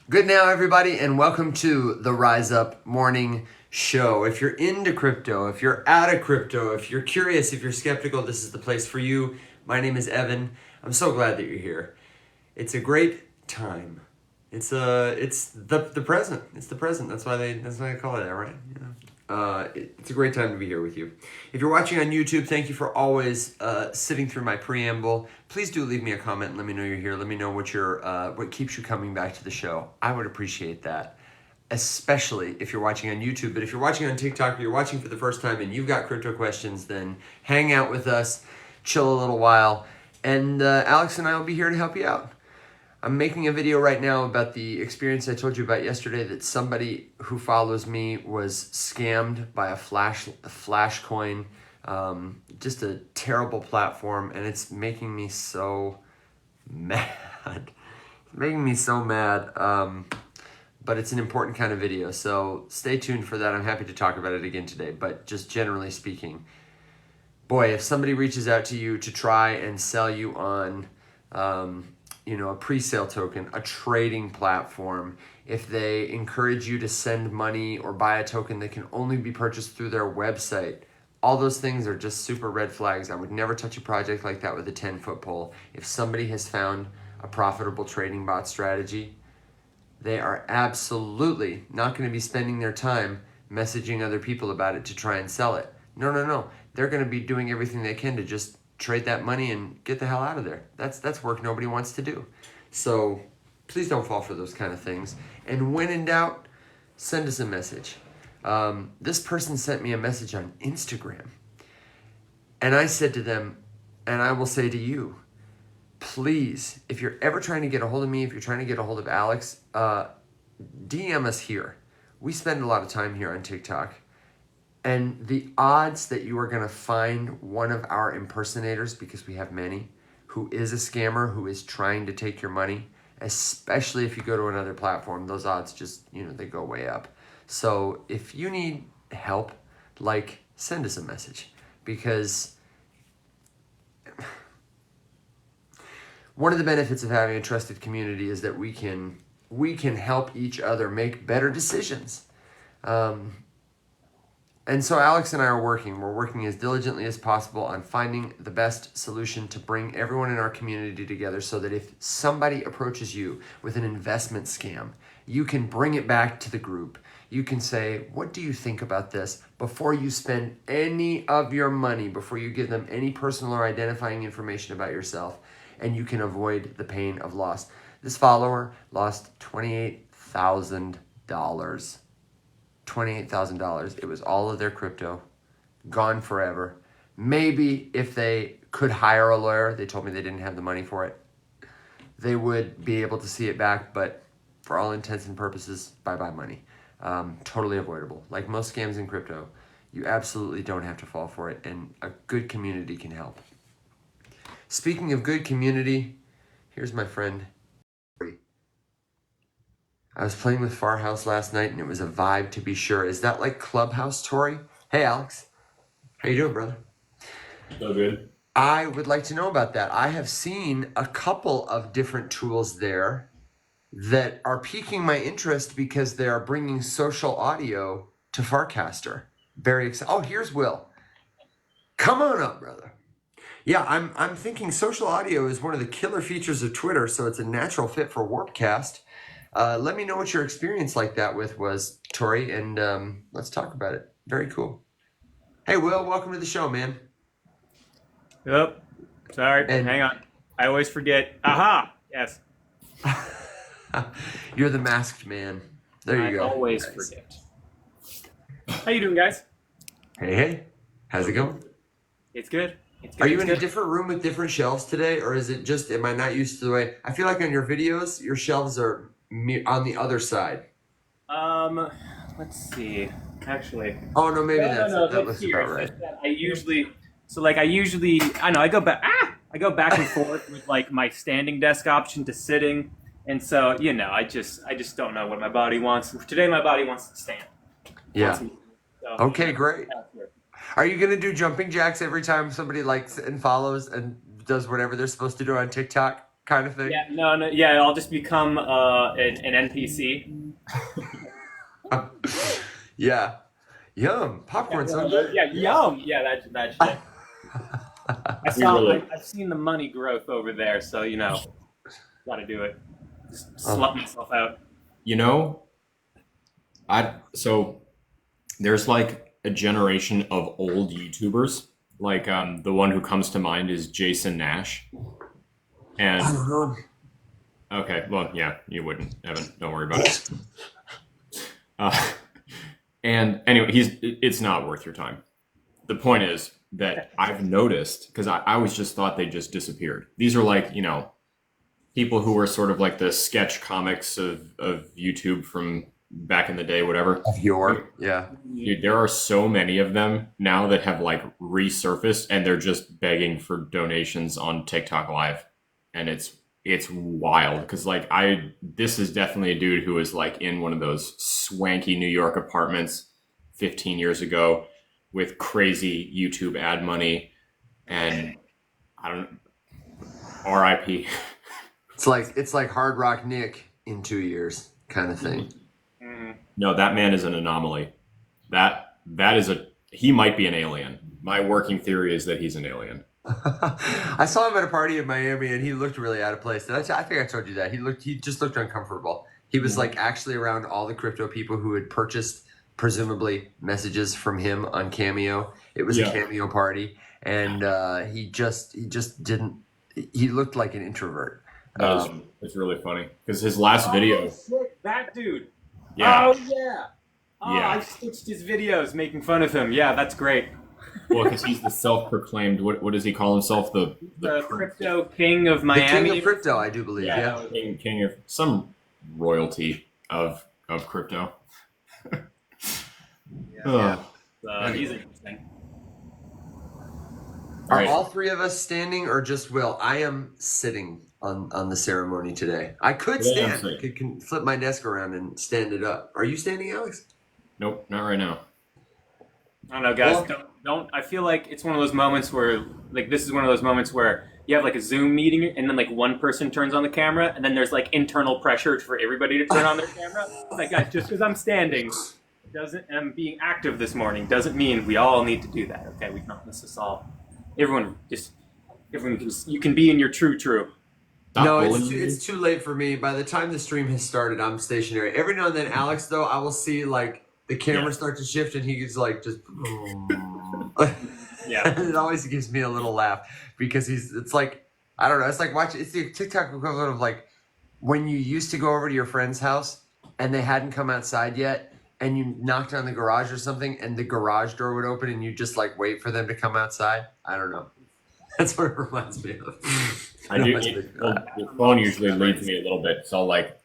Good now, everybody, and welcome to the Rise Up Morning Show. If you're into crypto, if you're out of crypto, if you're curious, if you're skeptical, this is the place for you. My name is Evan. I'm so glad that you're here. It's a great time. It's the present. It's the present. That's why they call it that, right? It's a great time to be here with you. If you're watching on YouTube, thank you for always sitting through my preamble. Please do leave me a comment and let me know you're here. Let me know what keeps you coming back to the show. I would appreciate that, especially if you're watching on YouTube. But if you're watching on TikTok or you're watching for the first time and you've got crypto questions, then hang out with us, chill a little while, and Alex and I will be here to help you out. I'm making a video right now about the experience I told you about yesterday, that somebody who follows me was scammed by a flash coin. Just a terrible platform, and it's making me so mad. It's making me so mad. But it's an important kind of video, so stay tuned for that. I'm happy to talk about it again today, but just generally speaking, boy, if somebody reaches out to you to try and sell you on a pre-sale token, a trading platform, if they encourage you to send money or buy a token that can only be purchased through their website, all those things are just super red flags. I would never touch a project like that with a 10-foot pole. If somebody has found a profitable trading bot strategy, they are absolutely not going to be spending their time messaging other people about it to try and sell it. No. They're going to be doing everything they can to just trade that money and get the hell out of there. That's work nobody wants to do. So please don't fall for those kind of things. And when in doubt, send us a message. This person sent me a message on Instagram. And I said to them, and I will say to you, please, if you're ever trying to get a hold of me, if you're trying to get a hold of Alex, DM us here. We spend a lot of time here on TikTok. And the odds that you are going to find one of our impersonators, because we have many, who is a scammer, who is trying to take your money, especially if you go to another platform, those odds just, they go way up. So if you need help, send us a message, because one of the benefits of having a trusted community is that we can help each other make better decisions. And so Alex and I are we're working as diligently as possible on finding the best solution to bring everyone in our community together, so that if somebody approaches you with an investment scam, you can bring it back to the group. You can say, what do you think about this, before you spend any of your money, before you give them any personal or identifying information about yourself, and you can avoid the pain of loss. This follower lost $28,000. $28,000. It was all of their crypto, gone forever. Maybe if they could hire a lawyer, they told me they didn't have the money for it, they would be able to see it back, but for all intents and purposes, bye-bye money. Totally avoidable. Like most scams in crypto, you absolutely don't have to fall for it, and a good community can help. Speaking of good community, here's my friend. I was playing with Farhouse last night, and it was a vibe, to be sure. Is that like Clubhouse, Tori? Hey, Alex. How you doing, brother? So good. I would like to know about that. I have seen a couple of different tools there that are piquing my interest, because they are bringing social audio to Farcaster. Very excited. Oh, here's Will. Come on up, brother. Yeah, I'm thinking social audio is one of the killer features of Twitter, so it's a natural fit for Warpcast. Let me know what your experience like that was, Tori, and let's talk about it. Very cool. Hey, Will, welcome to the show, man. Yep. Sorry, hang on. I always forget. Aha! Yes. You're the masked man. There you go. I always forget. How you doing, guys? Hey. How's it going? It's good. Are you in a different room with different shelves today, or is it just, am I not used to the way? I feel like on your videos, your shelves are on the other side. Let's see. Actually. Oh, no, maybe that looks here. about right. I go back. I go back and forth with my standing desk option to sitting, and so I just don't know what my body wants. Today, my body wants to stand. Yeah. Okay, great. Are you going to do jumping jacks every time somebody likes and follows and does whatever they're supposed to do on TikTok? kind of thing. Yeah, no, yeah. I'll just become an NPC. Yeah. Yum. Popcorn sounds good. Yeah, yum. Yeah, that shit. I've seen the money growth over there, so got to do it. Just slut myself out. So there's like a generation of old YouTubers. Like the one who comes to mind is Jason Nash. And I don't know. okay, well, yeah, you wouldn't, Evan. Don't worry about it. And anyway, it's not worth your time. The point is that I've noticed, because I always just thought they just disappeared. These are like, people who were sort of like the sketch comics of YouTube from back in the day, whatever. Yeah. Dude, there are so many of them now that have like resurfaced, and they're just begging for donations on TikTok Live. And it's wild, because like this is definitely a dude who was like in one of those swanky New York apartments 15 years ago with crazy YouTube ad money, and I don't RIP. It's like Hard Rock Nick in 2 years kind of thing. No, that man is an anomaly. That is he might be an alien. My working theory is that he's an alien. I saw him at a party in Miami, and he looked really out of place. I think I told you that. He just looked uncomfortable. He was like actually around all the crypto people who had purchased presumably messages from him on Cameo. It was a Cameo party, and he just didn't. He looked like an introvert. It's really funny because his last video. Shit, that dude. Yeah. Oh yeah. Oh, Yeah. I stitched his videos making fun of him. Yeah, that's great. Well, because he's the self-proclaimed. What does he call himself? The crypto king of Miami. The king of crypto, I do believe. Yeah. King of some royalty of crypto. He's interesting. Are all three of us standing or just Will? I am sitting on the ceremony today. I could stand. I could flip my desk around and stand it up. Are you standing, Alex? Nope, not right now. I don't know, guys. Don't. I feel like it's one of those moments where, like, this is one of those moments where you have like a Zoom meeting, and then like one person turns on the camera, and then there's like internal pressure for everybody to turn on their camera. Like, guys, just because I'm standing and being active this morning doesn't mean we all need to do that. Okay, we can all miss us all. Everyone you can be in your true. No, it's too late for me. By the time the stream has started, I'm stationary. Every now and then, Alex, though, I will see like the camera start to shift, and he's like just. Yeah. It always gives me a little laugh because it's like, I don't know. It's like it's the TikTok equivalent of like when you used to go over to your friend's house and they hadn't come outside yet, and you knocked on the garage or something, and the garage door would open, and you just like wait for them to come outside. I don't know. That's what it reminds me of. I do. The phone usually leads me a little bit, so like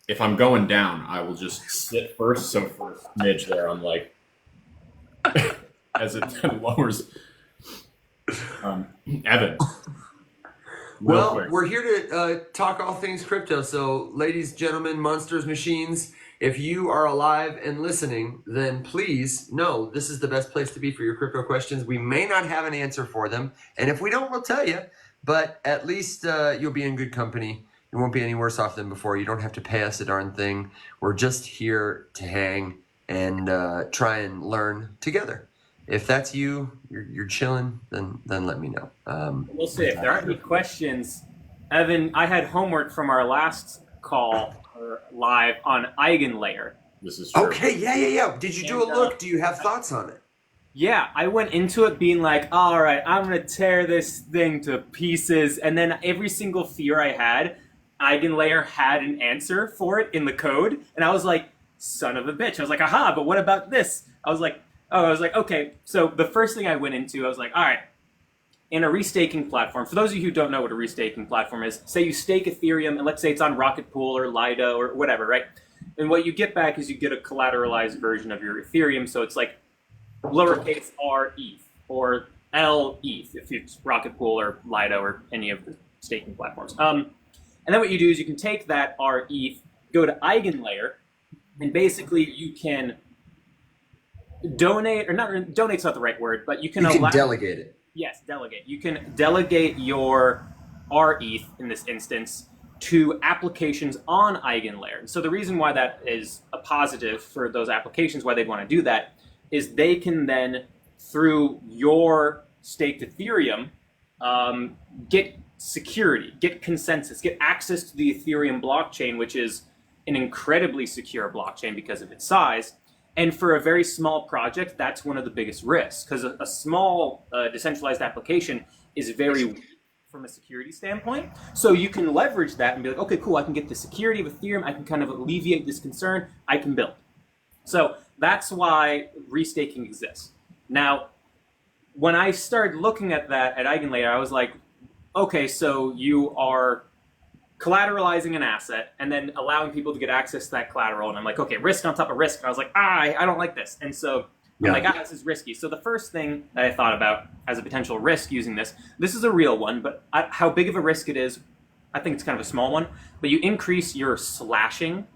if I'm going down, I will just sit first. So for a smidge there, I'm like, as it lowers. Evan. Well, we're here to talk all things crypto. So, ladies, gentlemen, monsters, machines, if you are alive and listening, then please know this is the best place to be for your crypto questions. We may not have an answer for them, and if we don't, we'll tell you. But at least you'll be in good company. You won't be any worse off than before. You don't have to pay us a darn thing. We're just here to hang and try and learn together. If that's you're chilling, then let me know. We'll see. If there aren't any questions, Evan, I had homework from our last call live on Eigenlayer. This is true. Okay, yeah. Did you do a look? Do you have thoughts on it? Yeah, I went into it being like, all right, I'm going to tear this thing to pieces. And then every single fear I had, Eigenlayer had an answer for it in the code. And I was like, son of a bitch. I was like, aha, but what about this? I was like, okay. So the first thing I went into, I was like, all right, in a restaking platform, for those of you who don't know what a restaking platform is, say you stake Ethereum, and let's say it's on Rocket Pool or Lido or whatever, right? And what you get back is you get a collateralized version of your Ethereum. So it's like lowercase r ETH or L ETH if it's Rocket Pool or Lido or any of the staking platforms. And then what you do is you can take that r ETH, go to Eigenlayer, and basically you can donate, or not, donate's not the right word, but you can delegate it. Yes, delegate. You can delegate your our ETH in this instance to applications on Eigenlayer. And so the reason why that is a positive for those applications, why they'd want to do that, is they can then, through your staked Ethereum, get security, get consensus, get access to the Ethereum blockchain, which is an incredibly secure blockchain because of its size. And for a very small project, that's one of the biggest risks, because a small decentralized application is very weak from a security standpoint. So you can leverage that and be like, okay, cool, I can get the security of Ethereum, I can kind of alleviate this concern, I can build. So that's why restaking exists. Now, when I started looking at that at Eigenlayer, I was like, okay, so you are collateralizing an asset and then allowing people to get access to that collateral. And I'm like, okay, risk on top of risk. And I was like, I don't like this. And so I'm like, this is risky. So the first thing that I thought about as a potential risk using this is a real one, but how big of a risk it is, I think it's kind of a small one, but you increase your slashing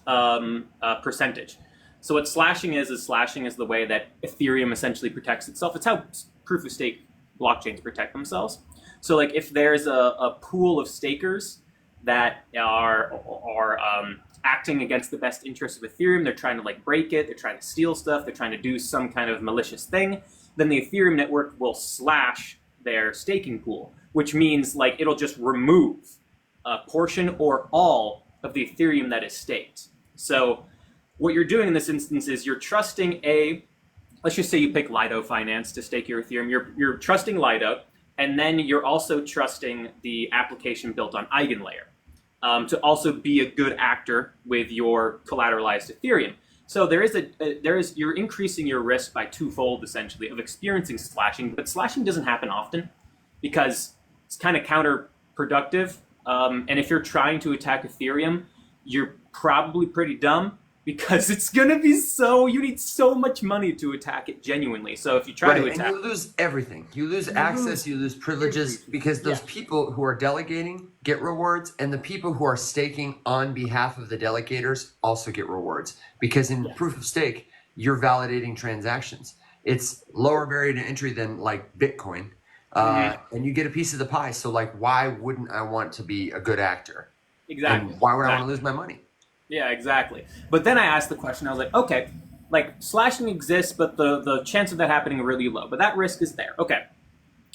percentage. So what slashing is the way that Ethereum essentially protects itself. It's how proof of stake blockchains protect themselves. So like if there's a pool of stakers that are acting against the best interests of Ethereum, they're trying to like break it, they're trying to steal stuff, they're trying to do some kind of malicious thing, then the Ethereum network will slash their staking pool, which means like it'll just remove a portion or all of the Ethereum that is staked. So what you're doing in this instance is you're trusting let's just say you pick Lido Finance to stake your Ethereum. You're trusting Lido, and then you're also trusting the application built on Eigenlayer to also be a good actor with your collateralized Ethereum. So you're increasing your risk by twofold essentially of experiencing slashing, but slashing doesn't happen often because it's kind of counterproductive. And if you're trying to attack Ethereum, you're probably pretty dumb, because it's going to be you need so much money to attack it genuinely. So if you try to attack... And you lose everything. You lose access, you lose privileges, because those people who are delegating get rewards, and the people who are staking on behalf of the delegators also get rewards. Because in proof of stake, you're validating transactions. It's lower barrier to entry than like Bitcoin, and you get a piece of the pie. So like, why wouldn't I want to be a good actor? Exactly. And why would I want to lose my money? Yeah, exactly. But then I asked the question, I was like, okay, like slashing exists, but the chance of that happening are really low. But that risk is there. Okay. I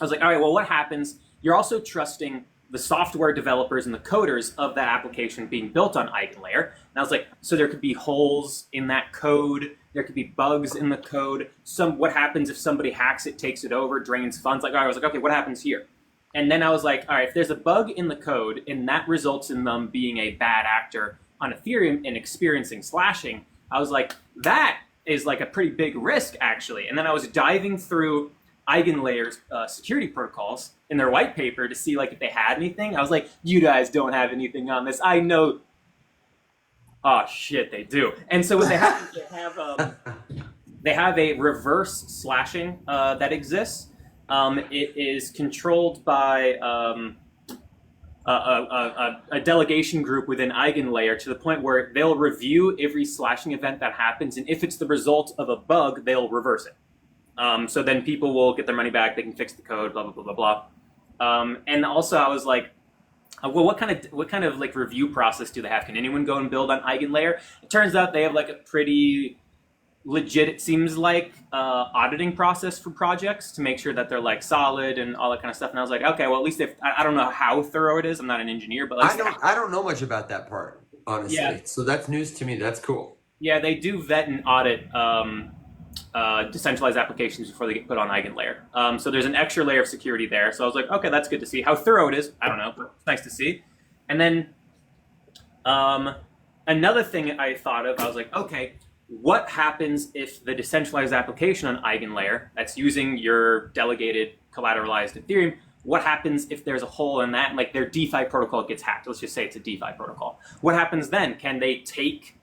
was like, all right, well, what happens? You're also trusting the software developers and the coders of that application being built on Eigenlayer. And I was like, so there could be holes in that code. There could be bugs in the code. What happens if somebody hacks it, takes it over, drains funds? Like, all right, I was like, okay, what happens here? And then I was like, all right, if there's a bug in the code and that results in them being a bad actor on Ethereum and experiencing slashing, I was like, that is like a pretty big risk, actually. And then I was diving through Eigenlayer's security protocols in their white paper to see like if they had anything. I was like, you guys don't have anything on this. I know. Oh shit, they do. And so what they have is they have a reverse slashing that exists. It is controlled by a delegation group within Eigenlayer to the point where they'll review every slashing event that happens, and if it's the result of a bug, they'll reverse it. So then people will get their money back, they can fix the code, blah, blah, blah, blah, blah. And also I was like, well, what kind of like review process do they have? Can anyone go and build on Eigenlayer? It turns out they have like a pretty legit, it seems like, auditing process for projects to make sure that they're like solid and all that kind of stuff. And I was like, okay, well, at least I don't know how thorough it is. I'm not an engineer, but I don't know much about that part, honestly. Yeah. So that's news to me. That's cool. Yeah, they do vet and audit decentralized applications before they get put on Eigenlayer. So there's an extra layer of security there. So I was like, okay, that's good to see. How thorough it is, I don't know, but it's nice to see. And then another thing I thought of, I was like, okay, what happens if the decentralized application on Eigenlayer that's using your delegated collateralized Ethereum, what happens if there's a hole in that, like their DeFi protocol gets hacked? Let's just say it's a DeFi protocol. What happens then? Can they take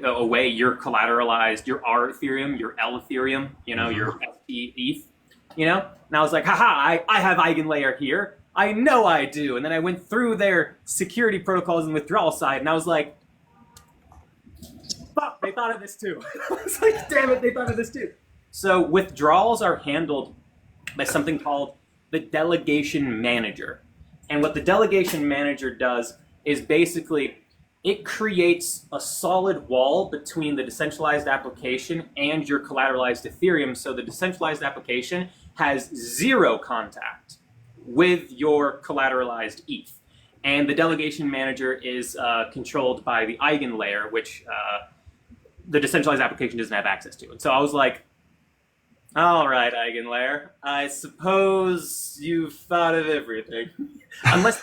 away your collateralized, your R Ethereum, your L Ethereum, your ST ETH, And I was like, haha, I have Eigenlayer here. I know I do. And then I went through their security protocols and withdrawal side, and I was like, fuck, they thought of this too. I was like, damn it, they thought of this too. So withdrawals are handled by something called the delegation manager. And what the delegation manager does is basically it creates a solid wall between the decentralized application and your collateralized Ethereum. So the decentralized application has zero contact with your collateralized ETH. And the delegation manager is controlled by the Eigenlayer, which the decentralized application doesn't have access to. And so I was like, all right, Eigenlayer, I suppose you've thought of everything. unless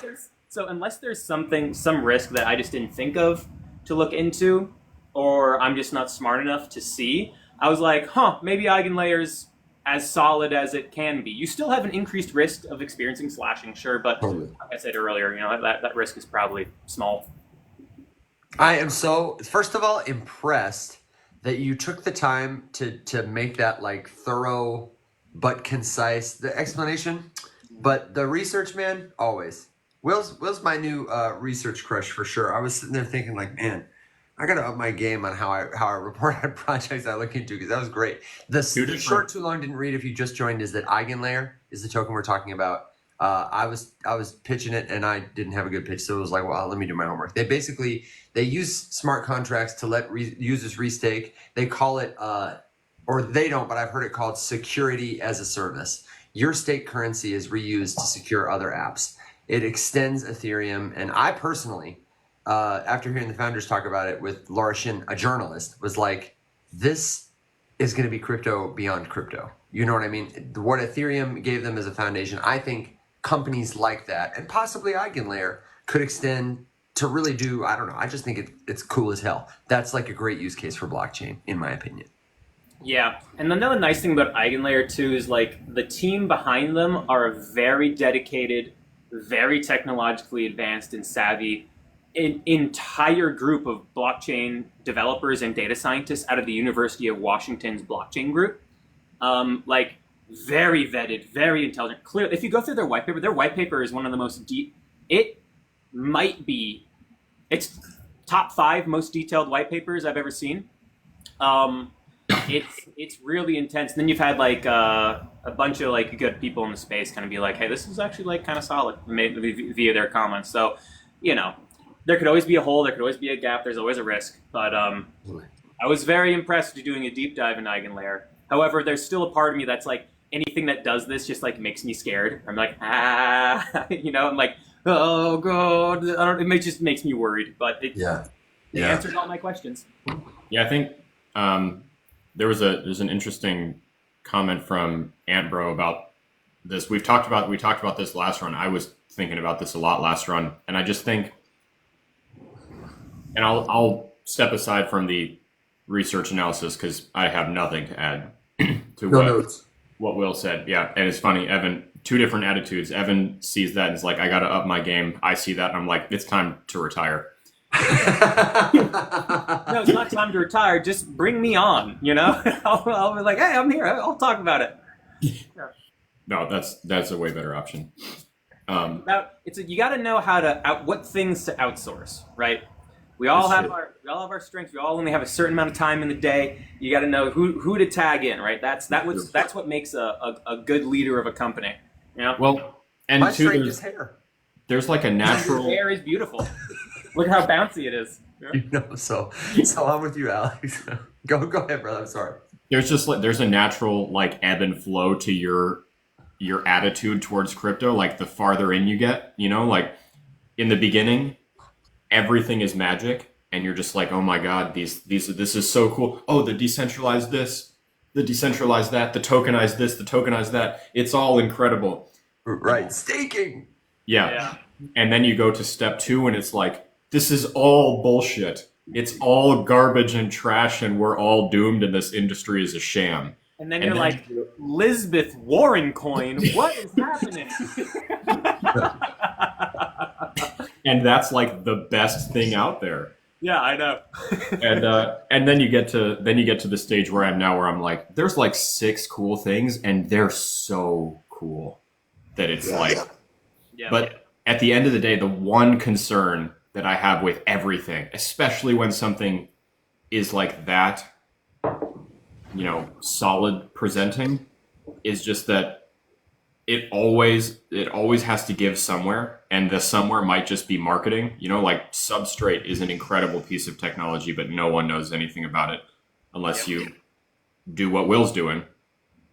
there's some risk that I just didn't think of to look into, or I'm just not smart enough to see, I was like, maybe Eigenlayer's as solid as it can be. You still have an increased risk of experiencing slashing, sure, but like I said earlier, that risk is probably small. I am so, first of all, impressed that you took the time to make that like thorough but concise the explanation. But the research, man, always. Will's my new research crush for sure. I was sitting there thinking like, man, I gotta up my game on how I report on projects I look into, because that was great. The short too long didn't read if you just joined is that Eigenlayer is the token we're talking about. I was pitching it and I didn't have a good pitch, so it was like, well, let me do my homework. They use smart contracts to let users restake. They call it, or they don't, but I've heard it called security as a service. Your stake currency is reused to secure other apps. It extends Ethereum, and I personally, after hearing the founders talk about it with Laura Shin, a journalist, was like, this is going to be crypto beyond crypto. You know what I mean? What Ethereum gave them as a foundation, I think companies like that, and possibly Eigenlayer, could extend to really do, I don't know, I just think it's cool as hell. That's like a great use case for blockchain, in my opinion. Yeah, and another nice thing about Eigenlayer too is like the team behind them are a very dedicated, very technologically advanced and savvy an entire group of blockchain developers and data scientists out of the University of Washington's blockchain group. Like very vetted, very intelligent. Clear. If you go through their white paper is one of the most deep. It might be, it's top 5 most detailed white papers I've ever seen. It's really intense. Then you've had like a bunch of like good people in the space kind of be like, hey, this is actually like kind of solid, maybe via their comments. So, there could always be a hole, there could always be a gap, there's always a risk. But I was very impressed with doing a deep dive in Eigenlayer. However, there's still a part of me that's like, anything that does this just like makes me scared. I'm like, I'm like, oh god, it just makes me worried. But it answers all my questions. Yeah, I think there's an interesting comment from Antbro about this. We talked about this last run. I was thinking about this a lot last run, and I just think, and I'll step aside from the research analysis because I have nothing to add to what Will said. Yeah, and it's funny, Evan, 2 different attitudes. Evan sees that and is like, I got to up my game. I see that and I'm like, it's time to retire. No, it's not time to retire. Just bring me on, I'll be like, hey, I'm here. I'll talk about it. Yeah. No, that's a way better option. Now, you got to know what things to outsource, right? We all have our strengths. We all only have a certain amount of time in the day. You got to know who to tag in, right? That's what makes a good leader of a company. Well, and my strength is hair. There's like a natural. Your hair is beautiful. Look at how bouncy it is. Yeah. So I'm with you, Alex. Go ahead, brother. I'm sorry. There's a natural like ebb and flow to your attitude towards crypto. Like the farther in you get, like in the beginning, everything is magic, and you're just like, oh my god, this is so cool. Oh, the decentralized this, the decentralized that, the tokenized this, the tokenized that. It's all incredible. Right, staking. Yeah. And then you go to step 2, and it's like, this is all bullshit. It's all garbage and trash, and we're all doomed, and this industry is a sham. And then you're like, Lisbeth Warren coin, what is happening? And that's like the best thing out there. Yeah, I know. And then you get to the stage where I'm now, where I'm like, there's like 6 cool things, and they're so cool that it's But at the end of the day, the one concern that I have with everything, especially when something is like that, solid presenting, is just that it always has to give somewhere, and the somewhere might just be marketing. Like Substrate is an incredible piece of technology, but no one knows anything about it unless you do what Will's doing.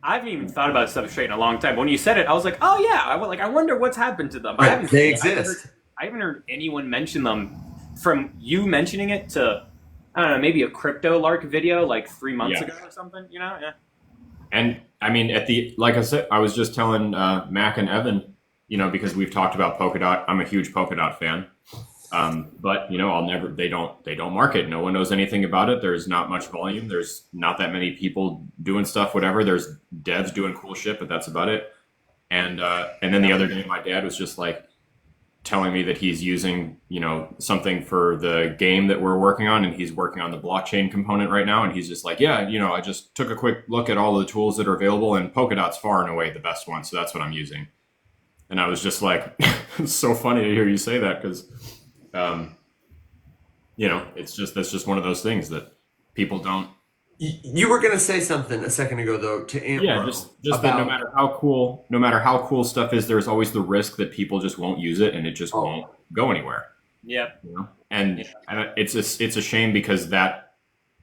I haven't even thought about Substrate in a long time. When you said it, I was like, oh yeah, I wonder what's happened to them. They exist. I haven't heard anyone mention them from you mentioning it to, I don't know, maybe a Crypto Lark video like 3 months ago or something, Yeah. And I mean, like I said, I was just telling Mack and Evan, because we've talked about Polkadot. I'm a huge Polkadot fan. But they don't market. No one knows anything about it. There's not much volume. There's not that many people doing stuff, whatever. There's devs doing cool shit, but that's about it. And then the other day, my dad was just like telling me that he's using, something for the game that we're working on, and he's working on the blockchain component right now. And he's just like, yeah, I just took a quick look at all the tools that are available, and Polkadot's far and away the best one. So that's what I'm using. And I was just like, it's so funny to hear you say that, because that's just one of those things that people don't. You were gonna say something a second ago, though, to Amp. Yeah, just that no matter how cool stuff is, there's always the risk that people just won't use it, and it just won't go anywhere. Yeah. And it's a shame, because that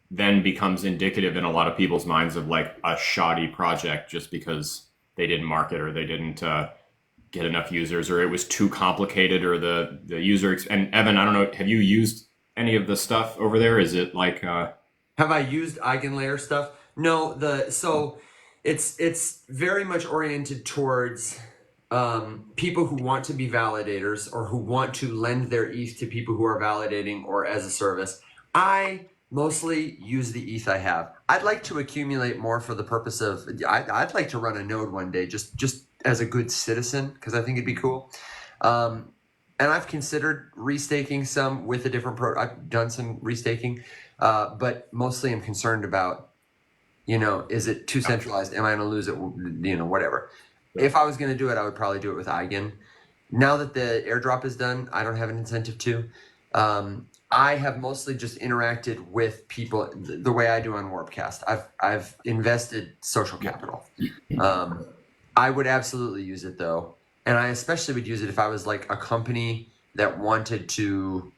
then becomes indicative in a lot of people's minds of like a shoddy project just because they didn't market, or they didn't get enough users, or it was too complicated, or the user. And Evan, I don't know, have you used any of the stuff over there? Is it like have I used Eigenlayer stuff? No, so it's very much oriented towards people who want to be validators, or who want to lend their ETH to people who are validating, or as a service. I mostly use the ETH I have. I'd like to accumulate more for the purpose of, I'd like to run a node one day, just as a good citizen, because I think it'd be cool. And I've considered restaking some with a different I've done some restaking. But mostly I'm concerned about, is it too centralized? Am I going to lose it? Whatever. If I was going to do it, I would probably do it with Eigen. Now that the airdrop is done, I don't have an incentive to. I have mostly just interacted with people the way I do on Warpcast. I've invested social capital. I would absolutely use it, though. And I especially would use it if I was like a company that wanted to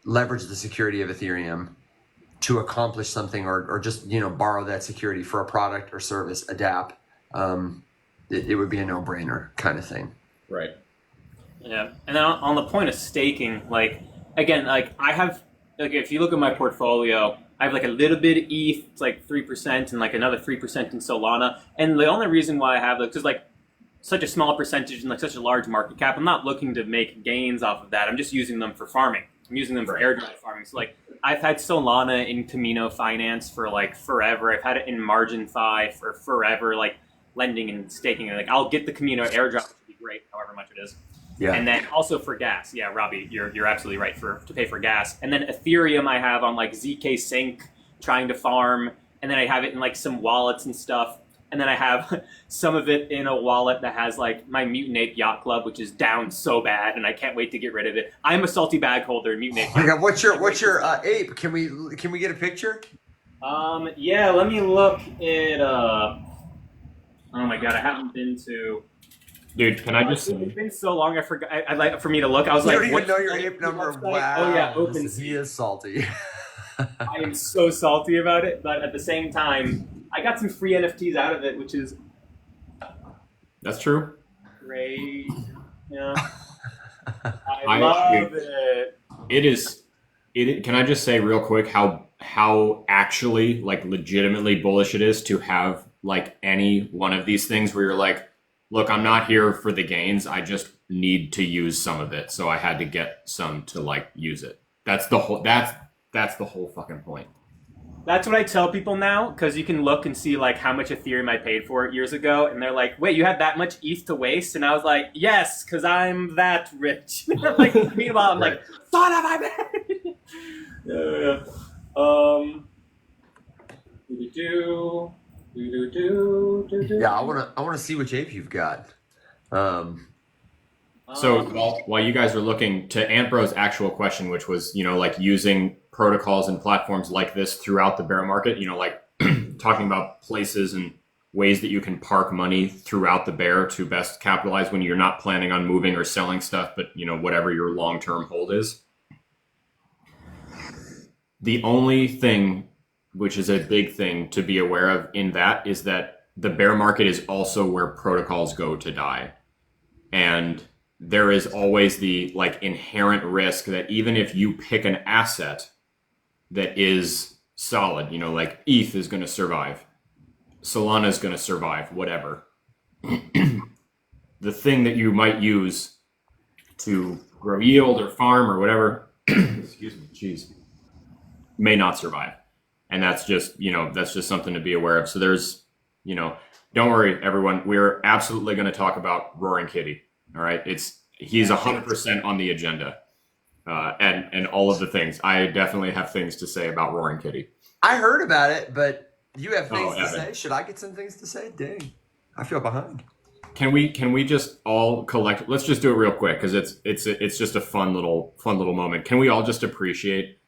leverage the security of Ethereum to accomplish something, or just borrow that security for a product or service, adapt. It would be a no-brainer kind of thing. Right. Yeah, and then on the point of staking, like again, like I have, like if you look at my portfolio, I have like a little bit of ETH, it's like 3%, and like another 3% in Solana. And the only reason why I have like, because like such a small percentage and like such a large market cap, I'm not looking to make gains off of that. I'm just using them for farming. I'm using them for airdrop farming. So like I've had Solana in Camino Finance for like forever. I've had it in MarginFi for forever, like lending and staking. And like I'll get the Camino airdrop, which would be great, however much it is. Yeah. And then also for gas. Yeah, Robbie, you're absolutely right, to pay for gas. And then Ethereum I have on like ZK Sync, trying to farm. And then I have it in like some wallets and stuff. And then I have some of it in a wallet that has like my Mutant Ape Yacht Club, which is down so bad, and I can't wait to get rid of it. I'm a salty bag holder in Mutant Ape. Oh my God, what's your ape? Can we get a picture? Yeah, let me look it up. Oh my God, I haven't been to. Dude, can I just? It's been so long. I forgot. I'd like for me to look. I was you like, don't even know your ape number. Wow. Oh yeah, OpenSea. He is salty. I am so salty about it, but at the same time, I got some free NFTs out of it, which is that's true. Great. Yeah. I love it. It is. Can I just say real quick how actually like legitimately bullish it is to have like any one of these things where you're like, look, I'm not here for the gains. I just need to use some of it, so I had to get some to like use it. That's the whole. That's the whole fucking point. That's what I tell people now, because you can look and see like how much Ethereum I paid for it years ago, and they're like, "Wait, you had that much ETH to waste?" And I was like, "Yes, because I'm that rich." Like, meanwhile, I'm like, "Son of a bitch." Yeah, I wanna see which ape you've got. So while you guys are looking, to Antbro's actual question, which was, like using protocols and platforms like this throughout the bear market, like talking about places and ways that you can park money throughout the bear to best capitalize when you're not planning on moving or selling stuff, but whatever your long-term hold is. The only thing, which is a big thing to be aware of in that, is that the bear market is also where protocols go to die. And there is always the inherent risk that even if you pick an asset that is solid, like ETH is going to survive, Solana is going to survive, whatever. The thing that you might use to grow yield or farm or whatever, excuse me, jeez, may not survive. And that's just something to be aware of. So there's, don't worry, everyone. We're absolutely going to talk about Roaring Kitty. All right. He's 100% on the agenda. And all of the things. I definitely have things to say about Roaring Kitty. I heard about it, but you have things to say. Should I get some things to say? Dang, I feel behind. Can we just all collect? Let's just do it real quick because it's just a fun little moment. Can we all just appreciate?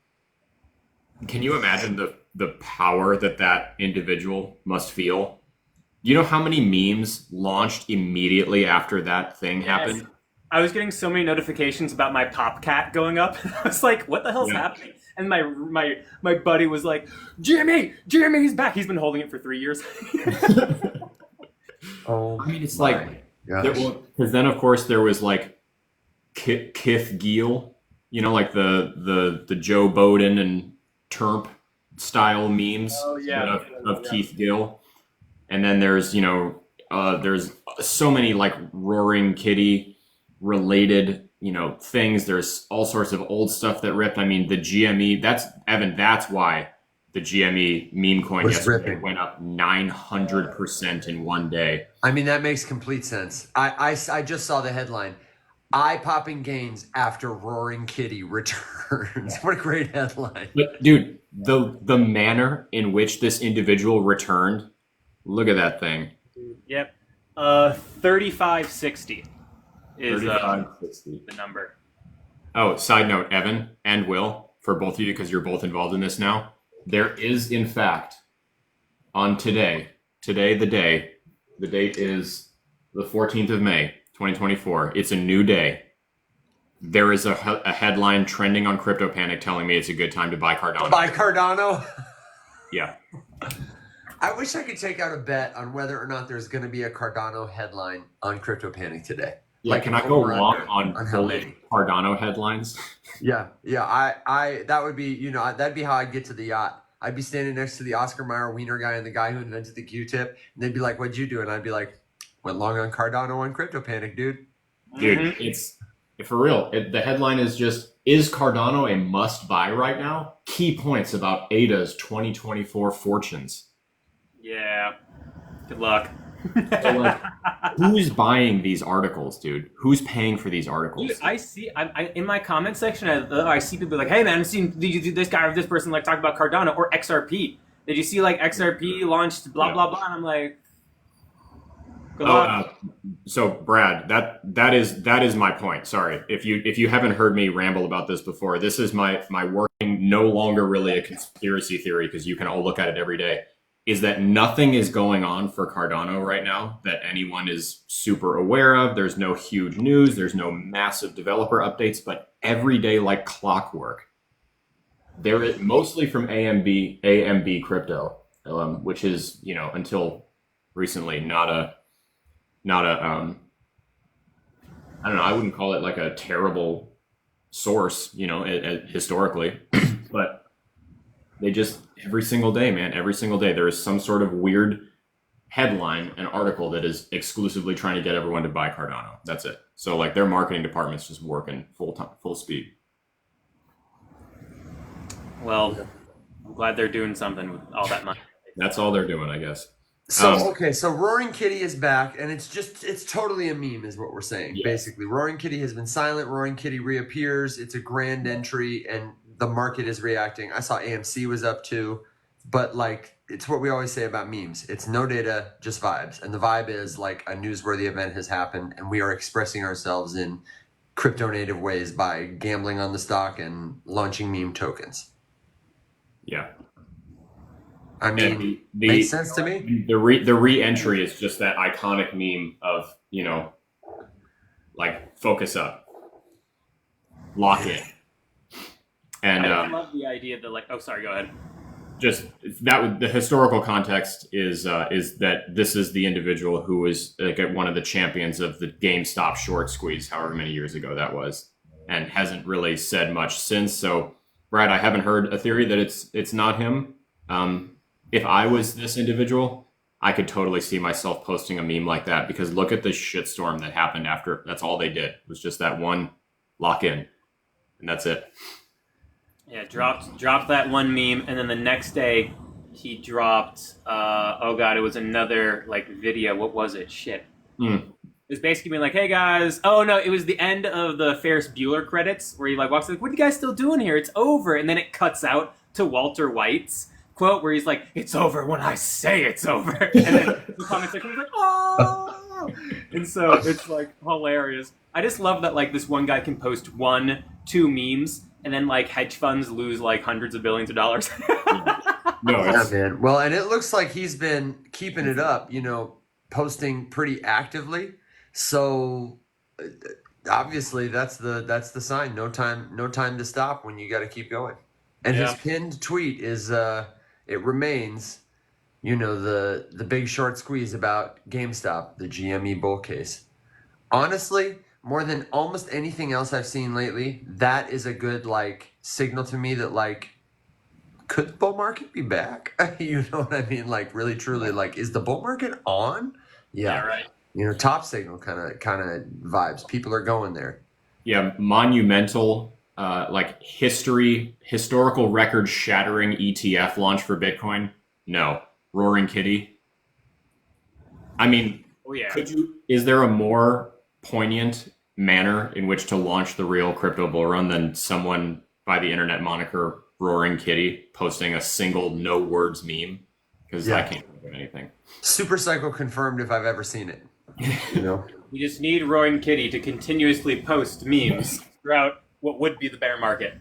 Can you imagine the power that individual must feel? You know how many memes launched immediately after that thing happened? I was getting so many notifications about my pop cat going up. I was like, what the hell's happening? And my buddy was like, Jimmy's back. He's been holding it for 3 years. Oh, I mean, it's because then of course there was Kith Giel, like the Joe Biden and Terp style memes of Keith Gill. And then there's there's so many Roaring Kitty related things. There's all sorts of old stuff that ripped. I mean, the GME, that's why the GME meme coin yesterday went up 900% in one day. I mean, that makes complete sense. I just saw the headline: eye-popping gains after Roaring Kitty returns. What a great headline. But dude, the manner in which this individual returned, look at that thing. Yep. 3560 is 3560. the number. Oh, side note, Evan and Will, for both of you, because you're both involved in this now, there is, in fact, on today, the date is the 14th of May, 2024. It's a new day. There is a headline trending on Crypto Panic telling me it's a good time to buy Cardano. Buy Cardano? Yeah. I wish I could take out a bet on whether or not there's going to be a Cardano headline on Crypto Panic today. Yeah, can I go long on how many Cardano headlines? Yeah. I that would be, that'd be how I'd get to the yacht. I'd be standing next to the Oscar Mayer wiener guy and the guy who invented the Q-tip, and they'd be like, "What'd you do?" And I'd be like, "Went long on Cardano on Crypto Panic, dude." Dude, it's for real. The headline is just: is Cardano a must-buy right now? Key points about ADA's 2024 fortunes. Yeah. Good luck. So, who's buying these articles, dude? Who's paying for these articles? Dude, I see. I in my comment section, I see people like, "Hey, man, I've seen this guy or this person talk about Cardano or XRP. Did you see XRP launched blah blah blah?" And I'm like, "Good luck." So Brad, that is my point. Sorry if you haven't heard me ramble about this before. This is my working, no longer really a conspiracy theory because you can all look at it every day. Is that nothing is going on for Cardano right now that anyone is super aware of. There's no huge news. There's no massive developer updates, but every day like clockwork, there is mostly from AMB crypto, which is, until recently not a I don't know, I wouldn't call it a terrible source, historically, but they just, every single day, there is some sort of weird headline, an article that is exclusively trying to get everyone to buy Cardano. That's it. So their marketing department's just working full speed. Well, I'm glad they're doing something with all that money. That's all they're doing, I guess. So Roaring Kitty is back, and it's totally a meme, is what we're saying. Yeah. Basically, Roaring Kitty has been silent. Roaring Kitty reappears. It's a grand entry, and the market is reacting. I saw AMC was up too, but it's what we always say about memes. It's no data, just vibes, and the vibe is a newsworthy event has happened, and we are expressing ourselves in crypto native ways by gambling on the stock and launching meme tokens. Yeah. I mean, And makes sense to me. the re-entry is just that iconic meme of, you know, like focus up, lock in. And I love the idea that, like, oh, sorry, go ahead. just that the historical context is that this is the individual who was like one of the champions of the GameStop short squeeze, however many years ago that was, and hasn't really said much since. So, Brad, I haven't heard a theory that it's not him. If I was this individual, I could totally see myself posting a meme like that, because look at the shitstorm that happened after. That's all they did was just that one lock in, and that's it. Yeah, dropped that one meme, and then the next day he dropped. Oh god, it was another like video. What was it? Shit. It was basically being like, "Hey guys." Oh no, it was the end of the Ferris Bueller credits where he like walks like, "What are you guys still doing here? It's over." And then it cuts out to Walter White's quote where he's like, "It's over when I say it's over." And then the comment section was like, "Oh!" And so it's like hilarious. I just love that like this one guy can post 1-2 memes. And then, like, hedge funds lose, like, hundreds of billions of dollars. No, Yeah, man. Well, and it looks like he's been keeping it up, you know, posting pretty actively. So obviously that's the sign. No time to stop when you got to keep going. And his pinned tweet is it remains, you know, the big short squeeze about GameStop, the GME bull case. Honestly, more than almost anything else I've seen lately, that is a good like signal to me that like, could the bull market be back? You know what I mean? Like really truly, like, is the bull market on? Yeah, right. You know, top signal kind of vibes. People are going there. Yeah, monumental, like historical record shattering ETF launch for Bitcoin. No, Roaring Kitty. I mean, Oh yeah. Is there a more poignant manner in which to launch the real crypto bull run than someone by the internet moniker Roaring Kitty posting a single no words meme? Because I can't think of anything. Super cycle confirmed if I've ever seen it. You know, We just need Roaring Kitty to continuously post memes throughout what would be the bear market.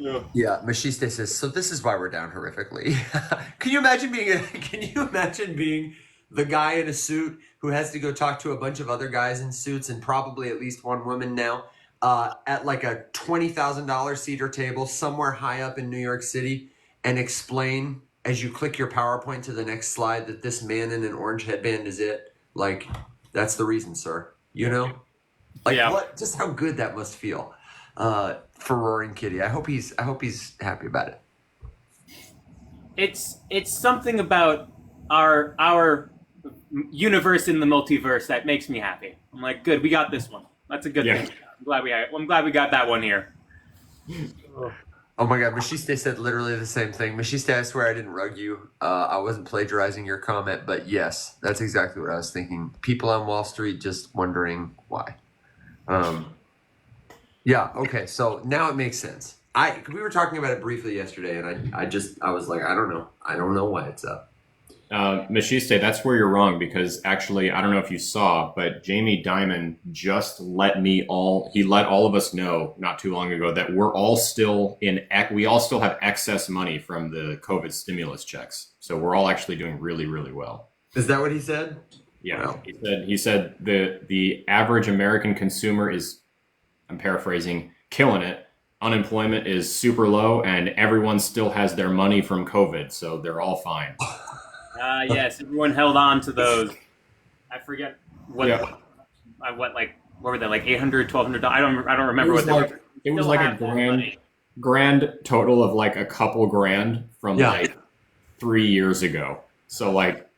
Ugh. yeah. Machiste says, so this is why we're down horrifically. Can you imagine being the guy in a suit who has to go talk to a bunch of other guys in suits and probably at least one woman now at like a $20,000 cedar table somewhere high up in New York City and explain as you click your PowerPoint to the next slide that this man in an orange headband is it? Like, that's the reason, sir. You know? Like, what? Just how good that must feel for Roaring Kitty. I hope he's happy about it. It's something about our universe in the multiverse that makes me happy. I'm like, good, we got this one. That's a good thing. I'm glad we got that one here. Oh my God, Machiste said literally the same thing. Machiste, I swear I didn't rug you. I wasn't plagiarizing your comment, but yes, that's exactly what I was thinking. People on Wall Street just wondering why. Yeah, okay, so now it makes sense. We were talking about it briefly yesterday, and I was like, I don't know why it's up. Machiste, that's where you're wrong, because actually, I don't know if you saw, but Jamie Dimon just let all of us know not too long ago that we're all still we all still have excess money from the COVID stimulus checks. So we're all actually doing really, really well. Is that what he said? Yeah. Wow. He said the average American consumer is, I'm paraphrasing, killing it. Unemployment is super low and everyone still has their money from COVID. So they're all fine. Yes, everyone held on to those. I forget what were they, like $800, $1,200? I don't remember what they were. It was like a grand total of like a couple grand from like 3 years ago. So like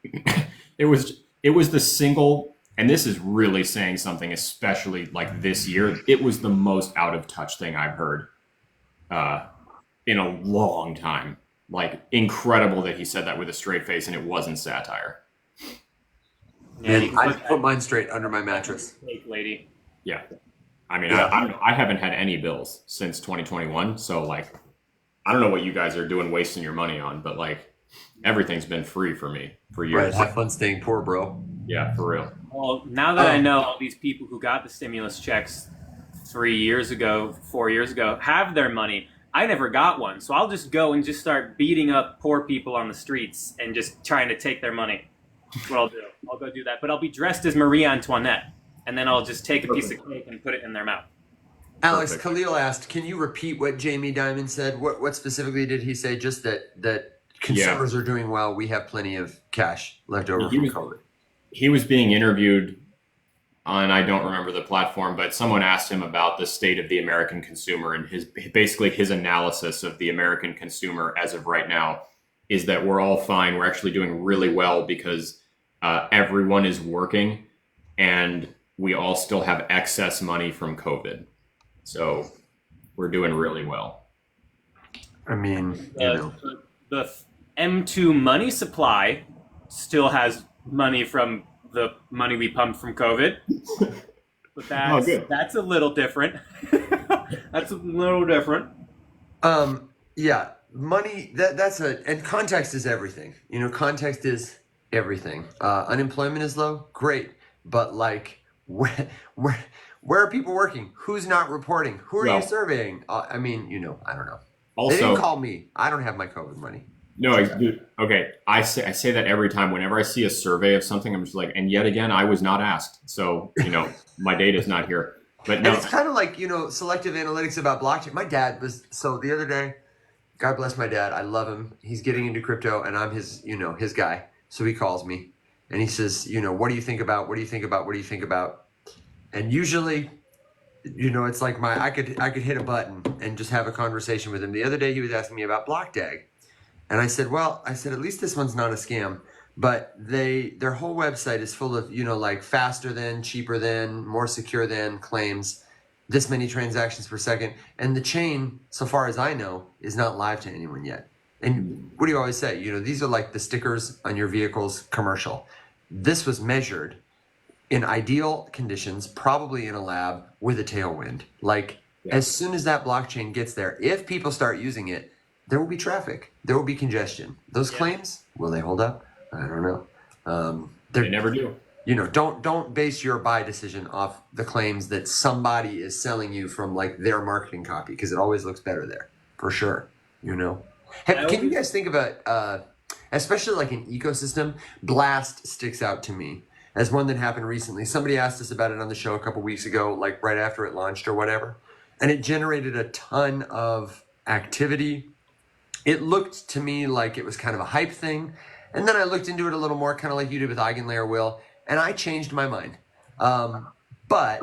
it was the single, and this is really saying something, especially like this year. It was the most out of touch thing I've heard in a long time. Like, incredible that he said that with a straight face and it wasn't satire. Yeah, and I put mine straight under my mattress. Fake lady. Yeah. I mean, I don't know. I haven't had any bills since 2021. So, like, I don't know what you guys are doing wasting your money on, but, like, everything's been free for me for years. Right, have fun staying poor, bro. Yeah, for real. Well, now that I know all these people who got the stimulus checks 3 years ago, 4 years ago, have their money, I never got one, so I'll just go and just start beating up poor people on the streets and just trying to take their money. That's what I'll do. I'll go do that, but I'll be dressed as Marie Antoinette, and then I'll just take a piece of cake and put it in their mouth. Alex Perfect. Khalil asked, can you repeat what Jamie Dimon said? What specifically did he say? Just that consumers are doing well. We have plenty of cash left over from COVID. He was being interviewed on, I don't remember the platform, but someone asked him about the state of the American consumer, and his analysis of the American consumer as of right now is that we're all fine. We're actually doing really well because everyone is working and we all still have excess money from COVID. So we're doing really well. I mean, you know. The M2 money supply still has money from the money we pumped from COVID. But that's a little different. That's a little different. Yeah, money, and context is everything. You know, context is everything. Unemployment is low, great. But like, where are people working? Who's not reporting? Who are you surveying? I mean, you know, I don't know. Also, they didn't call me. I don't have my COVID money. No, okay. I say that every time. Whenever I see a survey of something, I'm just like, and yet again, I was not asked. So, you know, my data's not here. But no. And it's kind of like, you know, selective analytics about blockchain. My dad so the other day, God bless my dad. I love him. He's getting into crypto and I'm his guy. So he calls me and he says, you know, what do you think about? What do you think about? What do you think about? And usually, you know, it's like I could hit a button and just have a conversation with him. The other day he was asking me about BlockDAG. And I said, at least this one's not a scam. But their whole website is full of, you know, like faster than, cheaper than, more secure than claims, this many transactions per second. And the chain, so far as I know, is not live to anyone yet. And what do you always say? You know, these are like the stickers on your vehicle's commercial. This was measured in ideal conditions, probably in a lab with a tailwind. Like, as soon as that blockchain gets there, if people start using it, there will be traffic. There will be congestion. Those claims, will they hold up? I don't know. They never do. You know, don't base your buy decision off the claims that somebody is selling you from like their marketing copy, because it always looks better there, for sure. You know, can you guys think about, especially like an ecosystem? Blast sticks out to me as one that happened recently. Somebody asked us about it on the show a couple weeks ago, like right after it launched or whatever, and it generated a ton of activity. It looked to me like it was kind of a hype thing. And then I looked into it a little more, kind of like you did with Eigenlayer, Will, and I changed my mind. But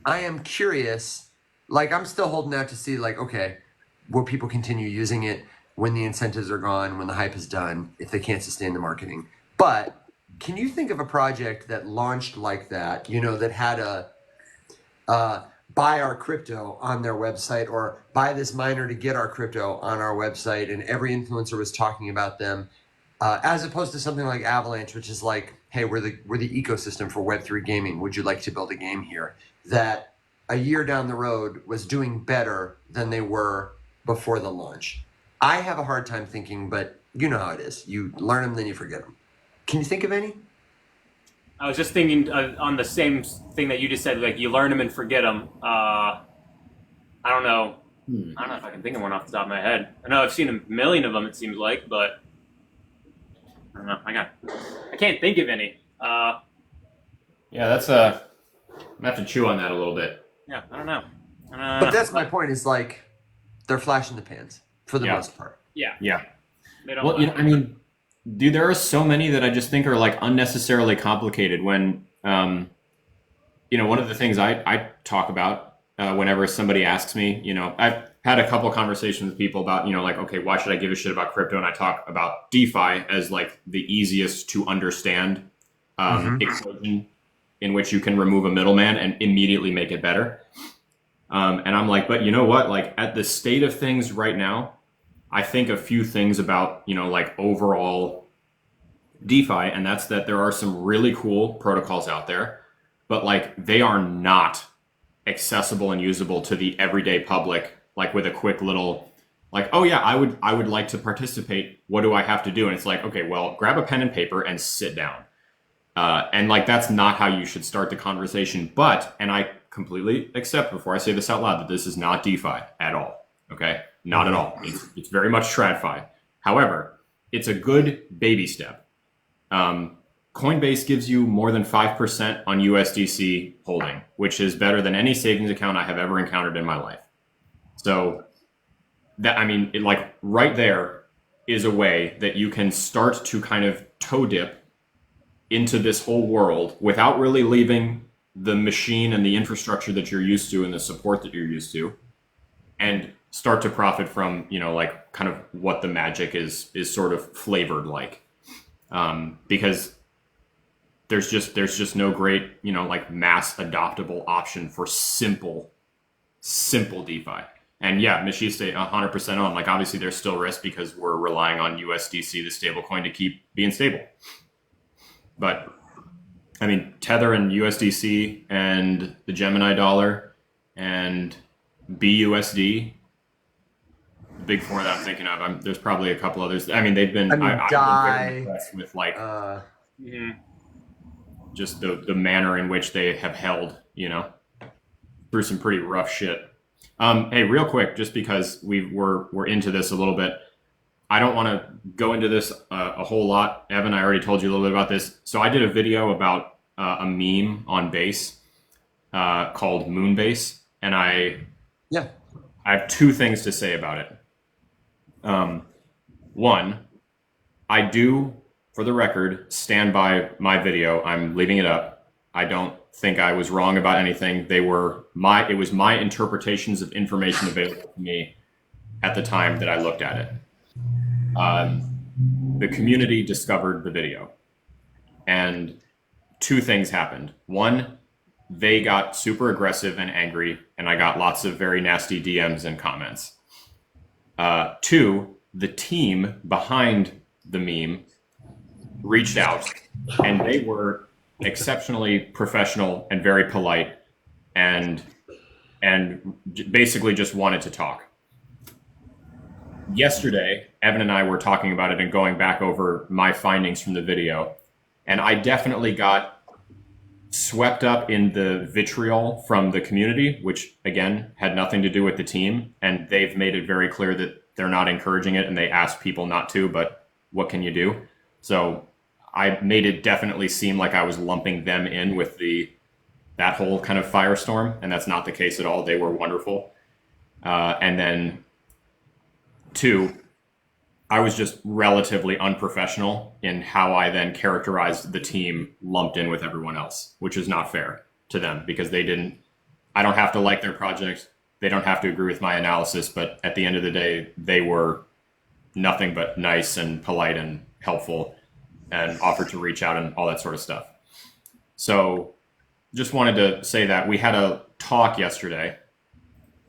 I am curious, like I'm still holding out to see like, okay, will people continue using it when the incentives are gone, when the hype is done, if they can't sustain the marketing? But can you think of a project that launched like that, you know, that had a buy our crypto on their website, or buy this miner to get our crypto on our website, and every influencer was talking about them, as opposed to something like Avalanche, which is like, hey, we're the ecosystem for Web3 gaming. Would you like to build a game here? That a year down the road was doing better than they were before the launch. I have a hard time thinking, but you know how it is. You learn them, then you forget them. Can you think of any? I was just thinking on the same thing that you just said, like you learn them and forget them. I don't know. I don't know if I can think of one off the top of my head. I know I've seen a million of them, it seems like, but I don't know. I can't think of any. Yeah, that's I'm gonna have to chew on that a little bit. Yeah, I don't know. But that's my point. Is like they're flash in the pans for the most part. Yeah. They don't. Well, you know, I mean, dude, there are so many that I just think are like unnecessarily complicated. When, you know, one of the things I talk about whenever somebody asks me, you know, I've had a couple of conversations with people about, you know, like, okay, why should I give a shit about crypto? And I talk about DeFi as like the easiest to understand equation in which you can remove a middleman and immediately make it better. And I'm like, but you know what? Like at the state of things right now, I think a few things about, you know, like overall DeFi, and that's that there are some really cool protocols out there, but like they are not accessible and usable to the everyday public, like with a quick little, like, oh yeah, I would like to participate. What do I have to do? And it's like, okay, well, grab a pen and paper and sit down. And like, that's not how you should start the conversation. But, and I completely accept before I say this out loud, that this is not DeFi at all. Okay. Not at all. It's very much TradFi. However, it's a good baby step. Coinbase gives you more than 5% on USDC holding, which is better than any savings account I have ever encountered in my life. So that, I mean, like right there is a way that you can start to kind of toe dip into this whole world without really leaving the machine and the infrastructure that you're used to and the support that you're used to, and start to profit from, you know, like kind of what the magic is sort of flavored like. Because there's just no great, you know, like mass adoptable option for simple DeFi. And yeah, Machiste 100% on. Like obviously there's still risk because we're relying on USDC, the stable coin, to keep being stable. But I mean, Tether and USDC and the Gemini dollar and BUSD, the big four that I'm thinking of. There's probably a couple others. I mean, they've been. I've been very impressed with like just the manner in which they have held, you know, through some pretty rough shit. Hey, real quick, just because we're into this a little bit, I don't want to go into this a whole lot. Evan, I already told you a little bit about this. So I did a video about a meme on Base called Moonbase, and I have two things to say about it. One, I do, for the record, stand by my video. I'm leaving it up. I don't think I was wrong about anything. It was my interpretations of information available to me at the time that I looked at it. The community discovered the video, and two things happened. One, they got super aggressive and angry, and I got lots of very nasty DMs and comments. Two, the team behind the meme reached out, and they were exceptionally professional and very polite, and basically just wanted to talk. Yesterday, Evan and I were talking about it and going back over my findings from the video, and I definitely got swept up in the vitriol from the community, which again had nothing to do with the team, and they've made it very clear that they're not encouraging it and they ask people not to, but what can you do? So I made it definitely seem like I was lumping them in with that whole kind of firestorm, and that's not the case at all. They were wonderful. And then two, I was just relatively unprofessional in how I then characterized the team lumped in with everyone else, which is not fair to them because I don't have to like their project. They don't have to agree with my analysis, but at the end of the day, they were nothing but nice and polite and helpful and offered to reach out and all that sort of stuff. So just wanted to say that we had a talk yesterday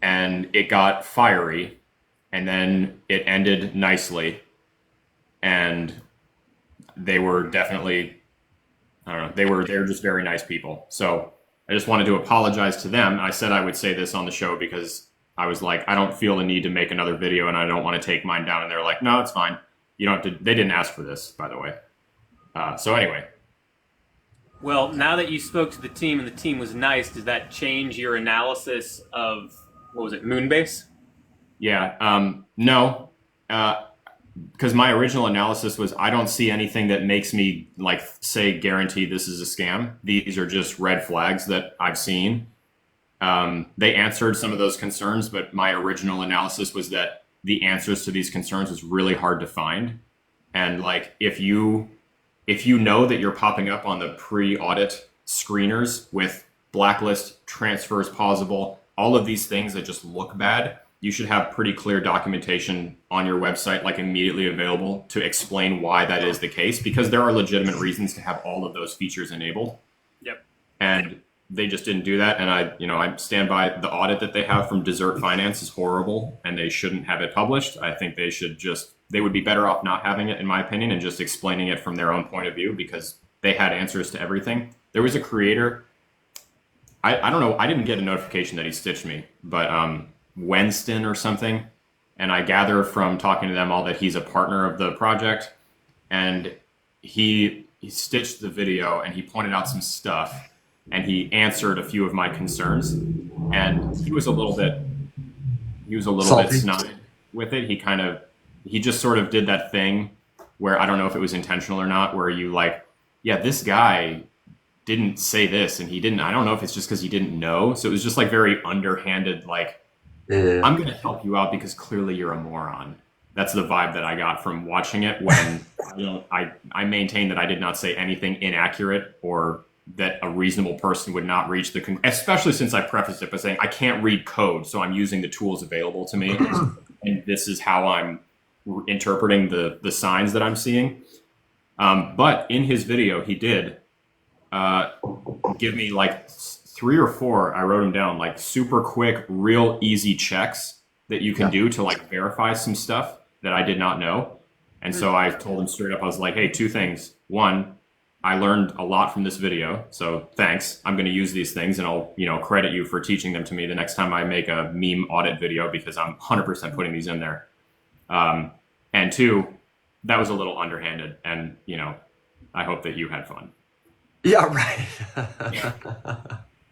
and it got fiery, and then it ended nicely, and they were definitely, I don't know, they were just very nice people. So I just wanted to apologize to them. I said I would say this on the show because I was like, I don't feel the need to make another video and I don't want to take mine down. And they're like, no, it's fine. You don't have to. They didn't ask for this, by the way. So anyway. Well, now that you spoke to the team and the team was nice, does that change your analysis of, what was it, Moonbase? Yeah. No. Because my original analysis was I don't see anything that makes me like say guarantee this is a scam. These are just red flags that I've seen. They answered some of those concerns, but my original analysis was that the answers to these concerns was really hard to find. And like if you know that you're popping up on the pre-audit screeners with blacklist, transfers pausable, all of these things that just look bad, you should have pretty clear documentation on your website, like immediately available to explain why that is the case, because there are legitimate reasons to have all of those features enabled. Yep. And they just didn't do that. And I stand by the audit that they have from Desert Finance is horrible and they shouldn't have it published. I think they would be better off not having it, in my opinion, and just explaining it from their own point of view, because they had answers to everything. There was a creator, I don't know, I didn't get a notification that he stitched me, but Winston or something, and I gather from talking to them all that he's a partner of the project, and he stitched the video and he pointed out some stuff and he answered a few of my concerns, and he was a little bit snide. with it. He just sort of did that thing where I don't know if it was intentional or not, where you like, yeah, this guy didn't say this and he didn't, I don't know if it's just because he didn't know. So it was just like very underhanded, like, Yeah. I'm going to help you out because clearly you're a moron. That's the vibe that I got from watching it when I maintain that I did not say anything inaccurate or that a reasonable person would not reach the especially since I prefaced it by saying I can't read code, so I'm using the tools available to me. And this is how I'm interpreting the signs that I'm seeing. But in his video, he did give me like 3 or 4, I wrote them down, like super quick, real easy checks that you can do to like verify some stuff that I did not know. And so I told him straight up, I was like, hey, 2 things. 1, I learned a lot from this video, so thanks. I'm going to use these things and I'll, credit you for teaching them to me the next time I make a meme audit video because I'm 100% putting these in there. And 2, that was a little underhanded and, I hope that you had fun. Yeah, right.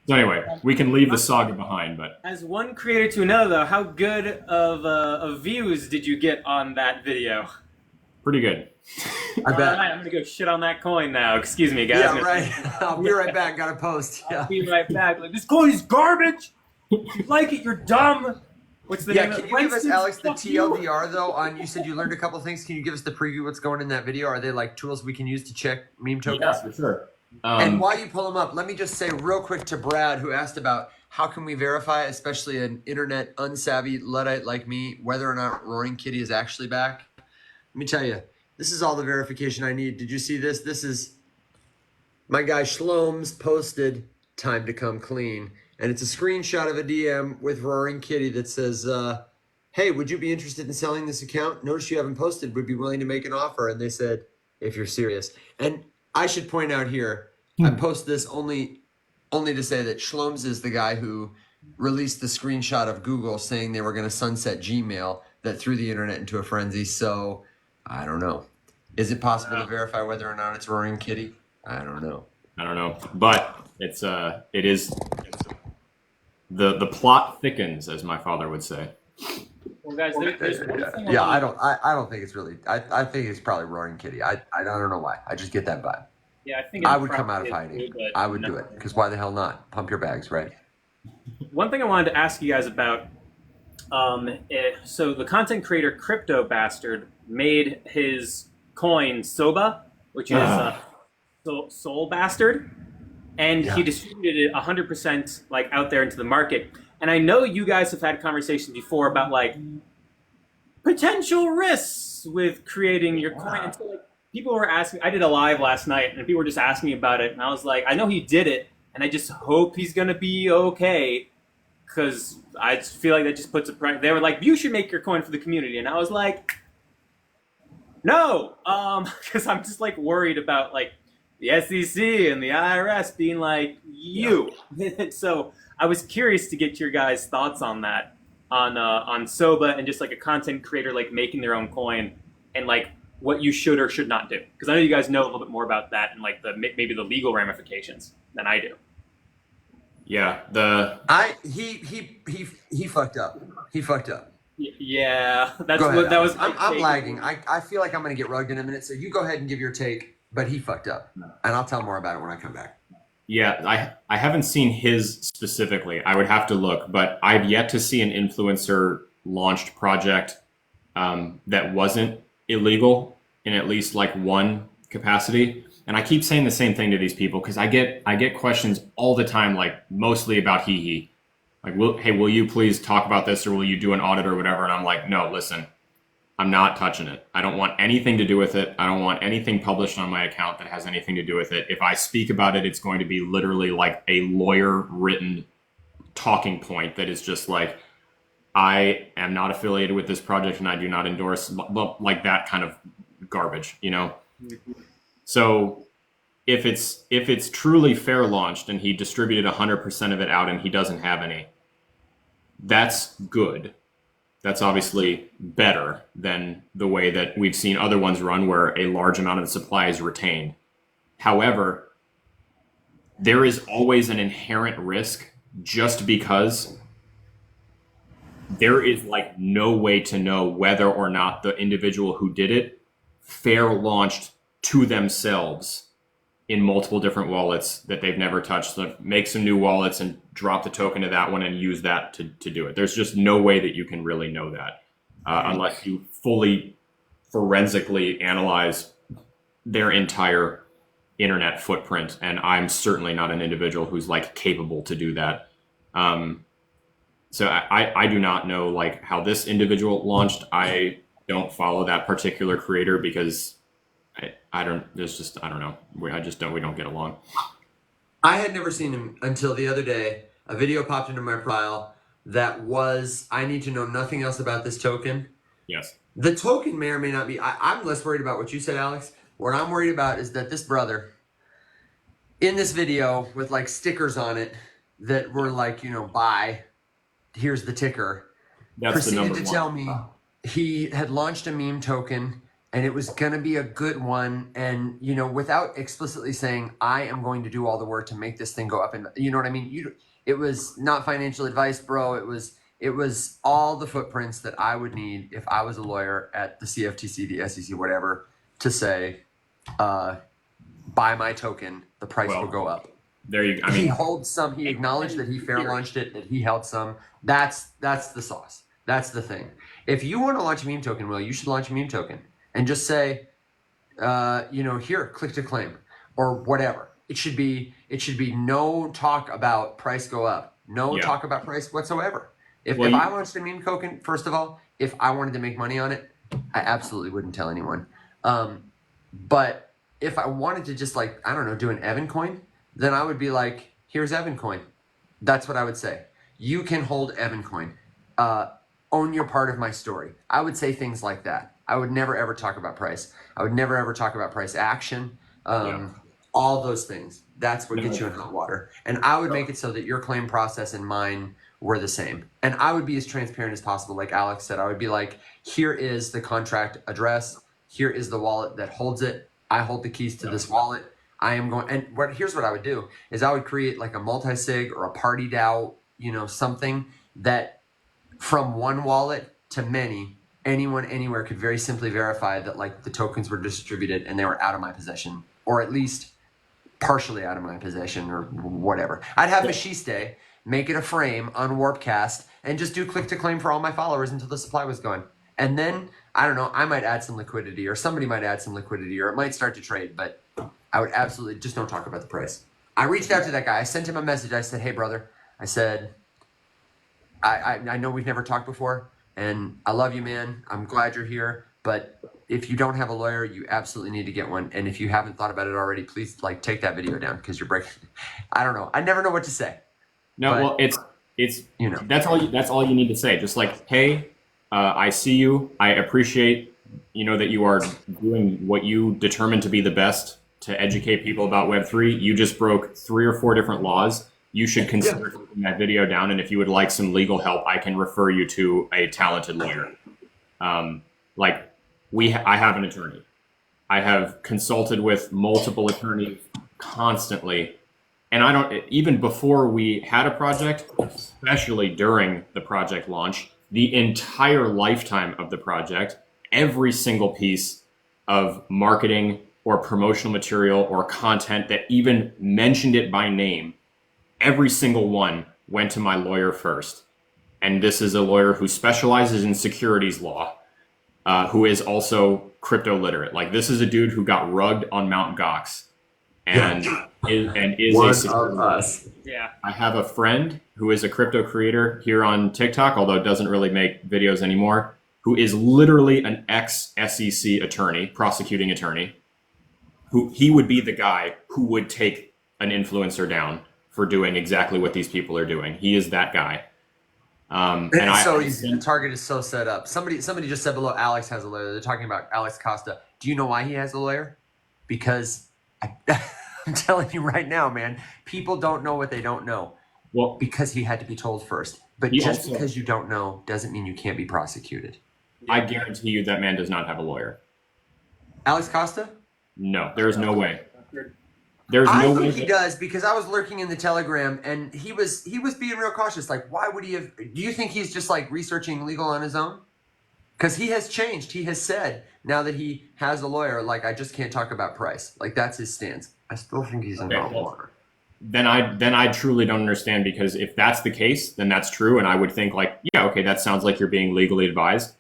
So anyway, we can leave the saga behind, but as one creator to another, though, how good of views did you get on that video? pretty good. I bet. Alright, I'm gonna go shit on that coin now. Excuse me, guys. Yeah, right. I'll be right back. Got a post. Yeah. I'll be right back. Like, this coin is garbage. If you like it, you're dumb. What's the Yeah, name can of you give us, Winston, Alex, the fuck you. TLDR, though, on, you said you learned a couple things. Can you give us the preview what's going in that video? Are they, like, tools we can use to check meme tokens? Yeah, for sure. And while you pull them up, let me just say real quick to Brad, who asked about how can we verify, especially an internet unsavvy Luddite like me, whether or not Roaring Kitty is actually back. Let me tell you, this is all the verification I need. Did you see this? This is my guy Shlom's posted time to come clean. And it's a screenshot of a DM with Roaring Kitty that says, hey, would you be interested in selling this account? Notice you haven't posted, would be willing to make an offer. And they said, if you're serious. And I should point out here, I post this only to say that Shlom's is the guy who released the screenshot of Google saying they were going to sunset Gmail that threw the internet into a frenzy. So I don't know. Is it possible to verify whether or not it's Roaring Kitty? I don't know. But it is the plot thickens, as my father would say. Well, guys, there's one thing Yeah, I don't think it's really. I think it's probably Roaring Kitty. I don't know why. I just get that vibe. Yeah, I think I would come out of probably hiding. is, but I would no. do it because why the hell not? Pump your bags, right? One thing I wanted to ask you guys about, so the content creator Crypto Bastard made his coin Soba, which is Soul Bastard, and he distributed it 100% like out there into the market. And I know you guys have had conversations before about like potential risks with creating your coin. And so, like, people were asking. I did a live last night, and people were just asking me about it, and I was like, I know he did it, and I just hope he's gonna be okay. Because I just feel like that just puts a price. They were like, you should make your coin for the community. And I was like, no. Because I'm just like worried about like the SEC and the IRS being like, you. Yeah. So I was curious to get your guys' thoughts on that, on Soba and just like a content creator like making their own coin and like what you should or should not do. Because I know you guys know a little bit more about that and like maybe the legal ramifications than I do. Yeah, he fucked up. He fucked up. Yeah, that's Go ahead, what that was. I'm lagging. I feel like I'm gonna get rugged in a minute, so you go ahead and give your take. But he fucked up, and I'll tell more about it when I come back. Yeah, I haven't seen his specifically. I would have to look, but I've yet to see an influencer launched project that wasn't illegal in at least like one capacity. And I keep saying the same thing to these people because I get questions all the time, like mostly about Hee. Like, will you please talk about this, or will you do an audit or whatever? And I'm like, no, listen, I'm not touching it. I don't want anything to do with it. I don't want anything published on my account that has anything to do with it. If I speak about it, it's going to be literally like a lawyer-written talking point that is just like, I am not affiliated with this project and I do not endorse, like that kind of garbage, you know? So if it's truly fair launched and he distributed 100% of it out and he doesn't have any, that's good. That's obviously better than the way that we've seen other ones run where a large amount of the supply is retained. However, there is always an inherent risk just because there is like no way to know whether or not the individual who did it fair launched to themselves in multiple different wallets that they've never touched. So make some new wallets and drop the token to that one and use that to do it. There's just no way that you can really know that unless you fully forensically analyze their entire internet footprint. And I'm certainly not an individual who's like capable to do that. So I do not know like how this individual launched. I don't follow that particular creator because I don't know. We don't get along. I had never seen him until the other day. A video popped into my profile that was, I need to know nothing else about this token. Yes. The token may or may not be, I'm less worried about what you said, Alex. What I'm worried about is that this brother in this video with like stickers on it that were like, buy, here's the ticker, proceeded to tell me he had launched a meme token and it was going to be a good one. And, without explicitly saying, I am going to do all the work to make this thing go up. And you know what I mean? It was not financial advice, bro. It was all the footprints that I would need if I was a lawyer at the CFTC, the SEC, whatever, to say, buy my token, the price will go up. There you go. He holds some, he acknowledged that he fair launched it, that he held some. That's the sauce. That's the thing. If you want to launch a meme token, Will, you should launch a meme token and just say, here, click to claim or whatever. It should be no talk about price go up, no talk about price whatsoever. If I launched a meme token, first of all, if I wanted to make money on it, I absolutely wouldn't tell anyone. But if I wanted to just do an Evan coin, then I would be like, here's Evan coin. That's what I would say. You can hold Evan coin. Own your part of my story. I would say things like that. I would never ever talk about price. I would never ever talk about price action. All those things. That's what gets you in hot water. And I would make it so that your claim process and mine were the same. And I would be as transparent as possible. Like Alex said, I would be like, here is the contract address. Here is the wallet that holds it. I hold the keys to this wallet. I am going, and here's what I would do is I would create like a multi-sig or a party DAO, something that from one wallet to many, anyone anywhere could very simply verify that like the tokens were distributed and they were out of my possession, or at least partially out of my possession or whatever. I'd have Machiste make it a frame on Warpcast and just do click to claim for all my followers until the supply was gone. And then, I don't know, I might add some liquidity or somebody might add some liquidity or it might start to trade, but I would absolutely just don't talk about the price. I reached out to that guy. I sent him a message. I said, hey, brother, I said, I know we've never talked before and I love you, man. I'm glad you're here. But if you don't have a lawyer, you absolutely need to get one. And if you haven't thought about it already, please take that video down because you're breaking. I don't know. I never know what to say. No, but, well, it's that's all you need to say. Just like, hey, I see you. I appreciate that you are doing what you determined to be the best to educate people about Web3. You just broke 3 or 4 different laws. You should consider taking that video down. And if you would like some legal help, I can refer you to a talented lawyer. I have an attorney. I have consulted with multiple attorneys constantly. And even before we had a project, especially during the project launch, the entire lifetime of the project, every single piece of marketing or promotional material or content that even mentioned it by name, every single one went to my lawyer first. And this is a lawyer who specializes in securities law, who is also crypto literate. Like, this is a dude who got rugged on Mount Gox and is one a security of us. Yeah. I have a friend who is a crypto creator here on TikTok, although doesn't really make videos anymore, who is literally an ex-SEC attorney, prosecuting attorney, who he would be the guy who would take an influencer down for doing exactly what these people are doing. He is that guy. It's so easy. The target is so set up. Somebody just said below, Alex has a lawyer. They're talking about Alex Costa. Do you know why he has a lawyer? Because I'm telling you right now, man, people don't know what they don't know. Well, because he had to be told first. But just because you don't know doesn't mean you can't be prosecuted. I guarantee you that man does not have a lawyer. Alex Costa? No, there is no way. There's I no way think he does, because I was lurking in the Telegram and he was being real cautious. Like, why would he have? Do you think he's just like researching legal on his own? Because he has changed. He has said now that he has a lawyer, like, I just can't talk about price. Like, that's his stance. I still think he's in hot water. Then I truly don't understand, because if that's the case, then that's true, and I would think like, yeah, okay, that sounds like you're being legally advised.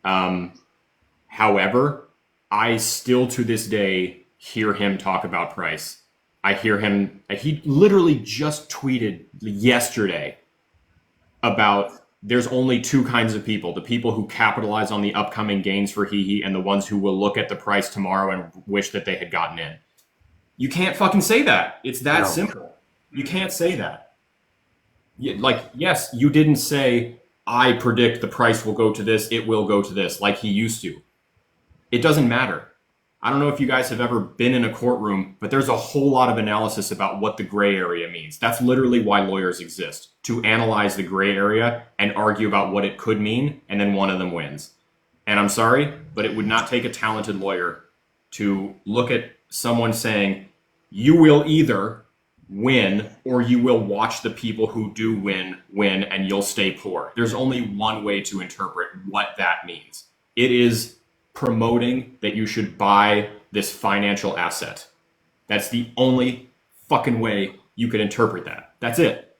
However, I still to this day hear him talk about price. I hear him. He literally just tweeted yesterday about there's only two kinds of people: the people who capitalize on the upcoming gains for Hee and the ones who will look at the price tomorrow and wish that they had gotten in. You can't fucking say that. It's that simple. You can't say that. Like, yes, you didn't say, I predict the price will go to this, it will go to this, like he used to. It doesn't matter. I don't know if you guys have ever been in a courtroom, but there's a whole lot of analysis about what the gray area means. That's literally why lawyers exist, to analyze the gray area and argue about what it could mean, and then one of them wins. And I'm sorry, but it would not take a talented lawyer to look at someone saying, you will either win or you will watch the people who do win and you'll stay poor. There's only one way to interpret what that means. It is promoting that you should buy this financial asset. That's the only fucking way you could interpret that. That's it.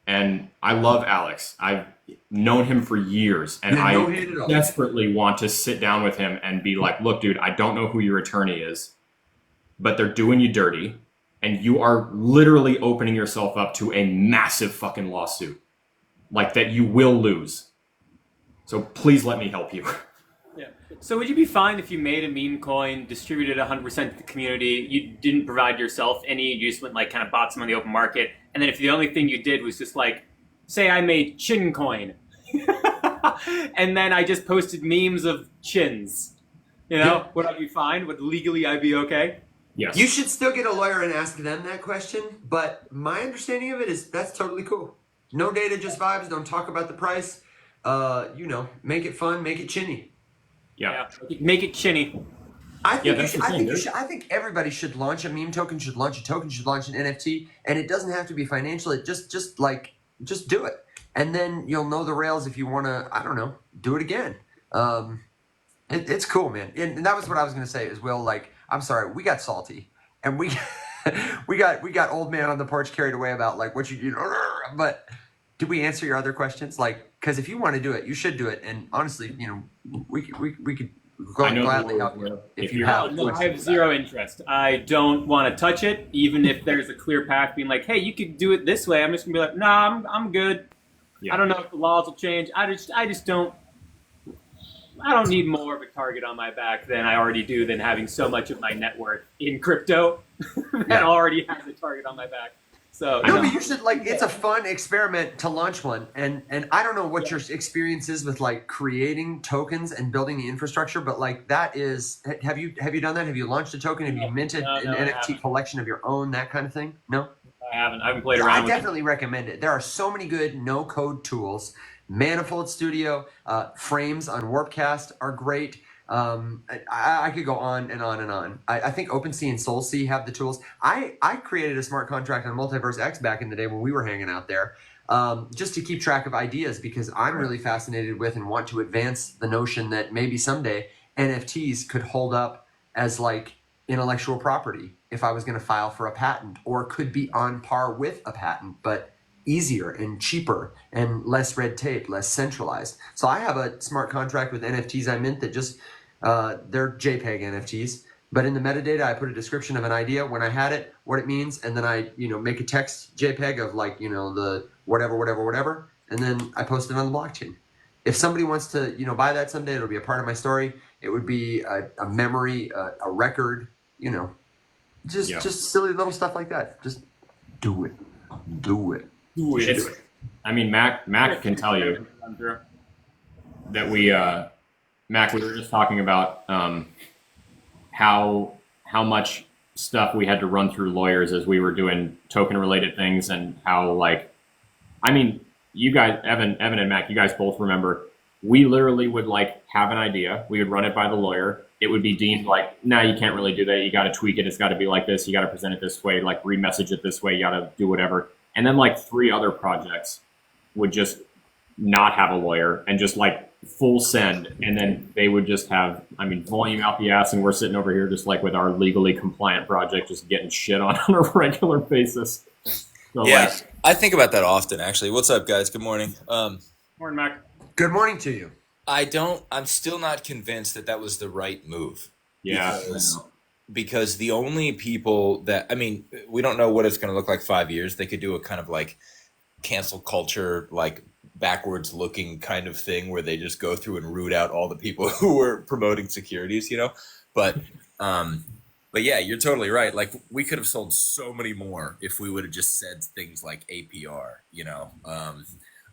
And I love Alex. I've known him for years, and I desperately want to sit down with him and be like, look, dude, I don't know who your attorney is, but they're doing you dirty, and you are literally opening yourself up to a massive fucking lawsuit, like that you will lose. So please let me help you. Yeah. So would you be fine if you made a meme coin, distributed 100% to the community, you didn't provide yourself any, you just went like kind of bought some on the open market, and then if the only thing you did was just like, say I made chin coin, and then I just posted memes of chins, you know, would I be fine? Would legally I be okay? Yes. You should still get a lawyer and ask them that question, but my understanding of it is that's totally cool. No data, just vibes. Don't talk about the price. You know, make it fun, make it chinny. Yeah. Make it chinny. I think everybody should launch a meme token, should launch a token, should launch an NFT, and it doesn't have to be financial. It just do it. And then you'll know the rails if you want to, I don't know, do it again. It's cool, man. And that was what I was going to say as well. Like, I'm sorry, we got salty, and we got old man on the porch carried away about like what you know. But did we answer your other questions? Like, because if you want to do it, you should do it. And honestly, you know, we could gladly help you if you have. No, I have zero interest. I don't want to touch it, even if there's a clear path being like, hey, you could do it this way. I'm just gonna be like, nah, I'm good. Yeah. I don't know if the laws will change. I just don't. I don't need more of a target on my back than I already do, than having so much of my net worth in crypto that already has a target on my back. So no, but you should, like, it's a fun experiment to launch one, and I don't know what your experience is with like creating tokens and building the infrastructure, but like that is, have you done that? Have you launched a token? Have you minted an NFT collection of your own, that kind of thing? No, I haven't played around. I definitely recommend it. There are so many good no code tools. Manifold Studio, frames on Warpcast are great. I could go on and on and on. I think OpenSea and SolSea have the tools. I created a smart contract on Multiverse X back in the day when we were hanging out there, just to keep track of ideas, because I'm really fascinated with and want to advance the notion that maybe someday NFTs could hold up as like intellectual property if I was going to file for a patent, or could be on par with a patent, but easier and cheaper and less red tape, less centralized. So I have a smart contract with NFTs I mint that just, they're JPEG NFTs, but in the metadata, I put a description of an idea when I had it, what it means, and then I, make a text JPEG of like, the whatever, and then I post it on the blockchain. If somebody wants to, buy that someday, it'll be a part of my story. It would be a memory, a record, just silly little stuff like that. Just do it. Do it. I mean, Mack can tell you that Mack, we were just talking about how much stuff we had to run through lawyers as we were doing token related things, and how you guys, Evan and Mack, you guys both remember, we literally would like have an idea, we would run it by the lawyer. it would be deemed like, nah, you can't really do that. You got to tweak it. It's got to be like this. You got to present it this way, like remessage it this way. You got to do whatever. And then like 3 other projects would just not have a lawyer and just like full send. And then they would just have, I mean, volume out the ass. And we're sitting over here just like with our legally compliant project, just getting shit on a regular basis. So, Yeah, like, I think about that often, actually. What's up, guys? Good morning. Morning, Mac. Good morning to you. I'm still not convinced that was the right move. yeah. Because the only people that, I mean, we don't know what it's going to look like 5 years. They could do a kind of like cancel culture, like backwards looking kind of thing where they just go through and root out all the people who were promoting securities, you know? But yeah, you're totally right. Like we could have sold so many more if we would have just said things like APR, you know?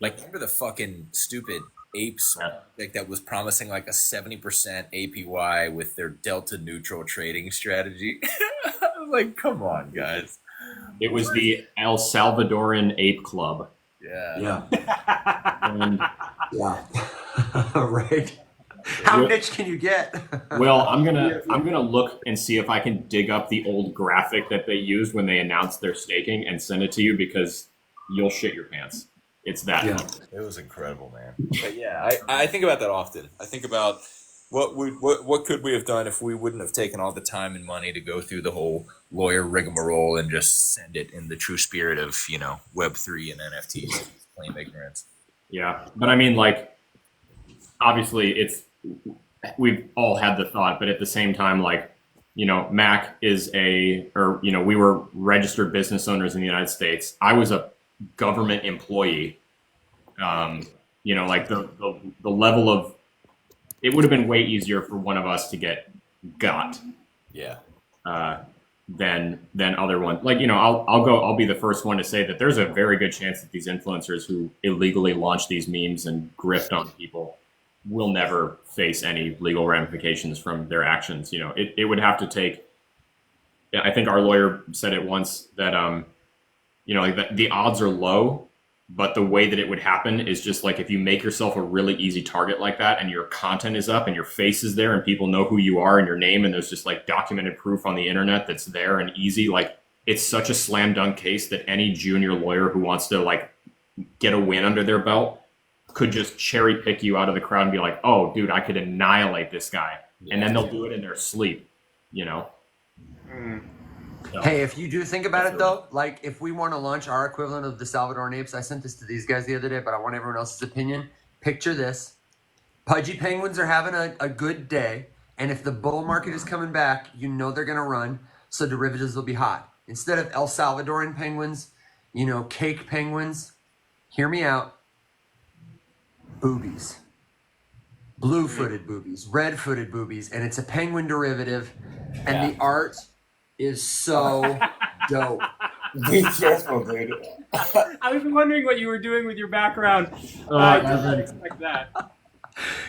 Like remember the fucking stupid apes like that was promising like a 70% APY with their delta neutral trading strategy. I was like, come on, guys. It was the El Salvadoran Ape Club. Yeah. And, Yeah. Right. How niche can you get? well, I'm gonna look and see if I can dig up the old graphic that they used when they announced their staking and send it to you because you'll shit your pants. It's that. Yeah. It was incredible, man. But yeah, I think about that often. I think about what could we have done if we wouldn't have taken all the time and money to go through the whole lawyer rigmarole and just send it in the true spirit of, you know, Web3 and NFTs, plain ignorance. Yeah, but I mean, like, obviously, we've all had the thought, but at the same time, like, you know, Mack we were registered business owners in the United States. I was a government employee. You know, like the level of it would have been way easier for one of us to get got. Yeah. Than other ones. Like, you know, I'll be the first one to say that there's a very good chance that these influencers who illegally launch these memes and grift on people will never face any legal ramifications from their actions. You know, it would have to take, I think our lawyer said it once that, you know, like the odds are low, but the way that it would happen is just like if you make yourself a really easy target like that and your content is up and your face is there and people know who you are and your name and there's just like documented proof on the internet that's there and easy, like it's such a slam dunk case that any junior lawyer who wants to like get a win under their belt could just cherry pick you out of the crowd and be like, oh, dude, I could annihilate this guy. Yeah. And then they'll do it in their sleep, you know? So, hey, if you do think about it though, like if we want to launch our equivalent of the Salvadoran apes, I sent this to these guys the other day, but I want everyone else's opinion. Picture this. Pudgy penguins are having a good day, and if the bull market is coming back, you know they're going to run, so derivatives will be hot. Instead of El Salvadoran penguins, you know, cake penguins, hear me out, boobies. Blue-footed boobies, red-footed boobies, and it's a penguin derivative, and the art is so dope. Be careful, dude. I was wondering what you were doing with your background. I didn't expect that.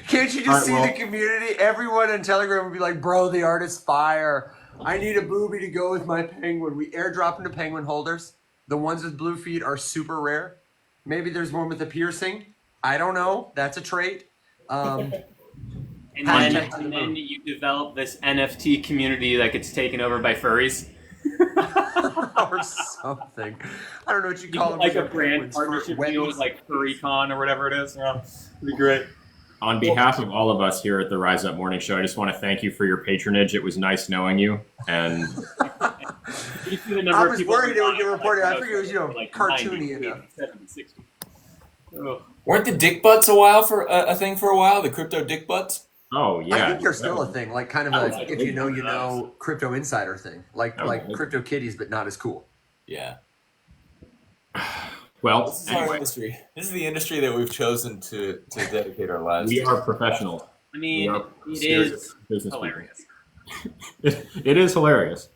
Can't you just see the community? Everyone on Telegram would be like, bro, the art is fire. I need a booby to go with my penguin. We airdrop into penguin holders. The ones with blue feet are super rare. Maybe there's one with a piercing. I don't know. That's a trait. And then you develop this NFT community that gets taken over by furries. Or something. I don't know what you call them. Like a brand partnership deal with like FurryCon or whatever it is. Yeah, it'd be great. On behalf of all of us here at the Rise Up Morning Show, I just want to thank you for your patronage. It was nice knowing you. And I was worried it would get reported. I figured it was, you know, like cartoony enough. 70, 60. Oh. Weren't the dick butts a thing for a while? The crypto dick butts? Oh, yeah. I think they're still a thing, like kind of a if you know crypto insider thing, like crypto kitties, but not as cool. Yeah. Well, this is our industry. This is the industry that we've chosen to dedicate our lives to. We are professionals. I mean, it is hilarious. It is hilarious.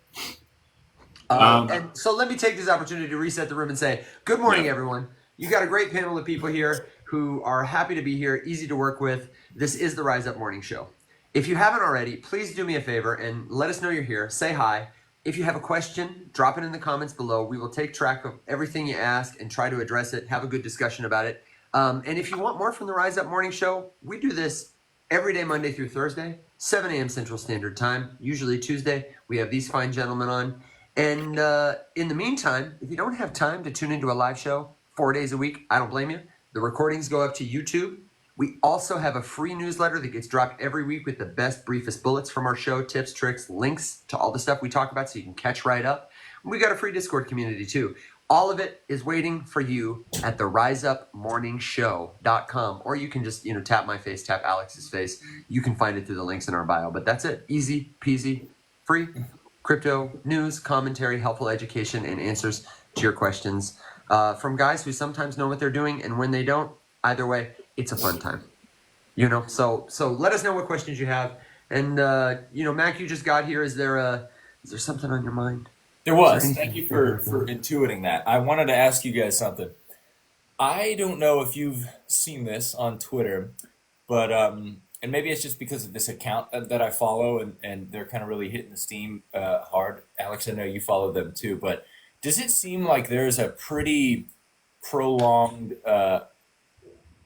And so let me take this opportunity to reset the room and say, good morning, everyone. You got a great panel of people here who are happy to be here, easy to work with. This is the Rise Up Morning Show. If you haven't already, please do me a favor and let us know you're here. Say hi. If you have a question, drop it in the comments below. We will take track of everything you ask and try to address it, have a good discussion about it. And if you want more from the Rise Up Morning Show, we do this every day, Monday through Thursday. 7 a.m. Central Standard Time, usually Tuesday. We have these fine gentlemen on. And in the meantime, if you don't have time to tune into a live show 4 days a week, I don't blame you. The recordings go up to YouTube. We also have a free newsletter that gets dropped every week with the best, briefest bullets from our show, tips, tricks, links to all the stuff we talk about so you can catch right up. We got a free Discord community too. All of it is waiting for you at the riseupmorningshow.com, or you can just, tap my face, tap Alex's face. You can find it through the links in our bio, but that's it. Easy peasy, free crypto news, commentary, helpful education, and answers to your questions from guys who sometimes know what they're doing, and when they don't, either way, it's a fun time. So let us know what questions you have. And Mack, you just got here. Is there something on your mind? There was. Thank you for intuiting that. I wanted to ask you guys something. I don't know if you've seen this on Twitter, but and maybe it's just because of this account that I follow, and they're kind of really hitting the steam hard. Alex, I know you follow them too, but does it seem like there's a pretty prolonged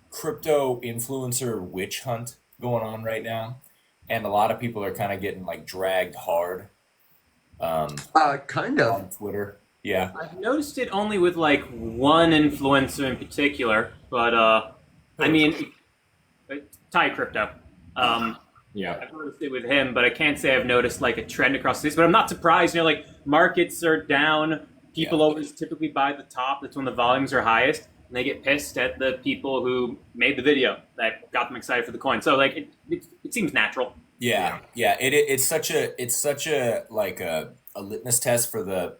crypto influencer witch hunt going on right now? And a lot of people are kind of getting like dragged hard. Kind of. On Twitter. Yeah. I've noticed it only with like one influencer in particular, but I mean, Thai crypto. Yeah. I've noticed it with him, but I can't say I've noticed like a trend across this. But I'm not surprised. Like markets are down. People always typically buy the top. That's when the volumes are highest, and they get pissed at the people who made the video that got them excited for the coin. So like it seems natural. Yeah. It's such a like a litmus test for the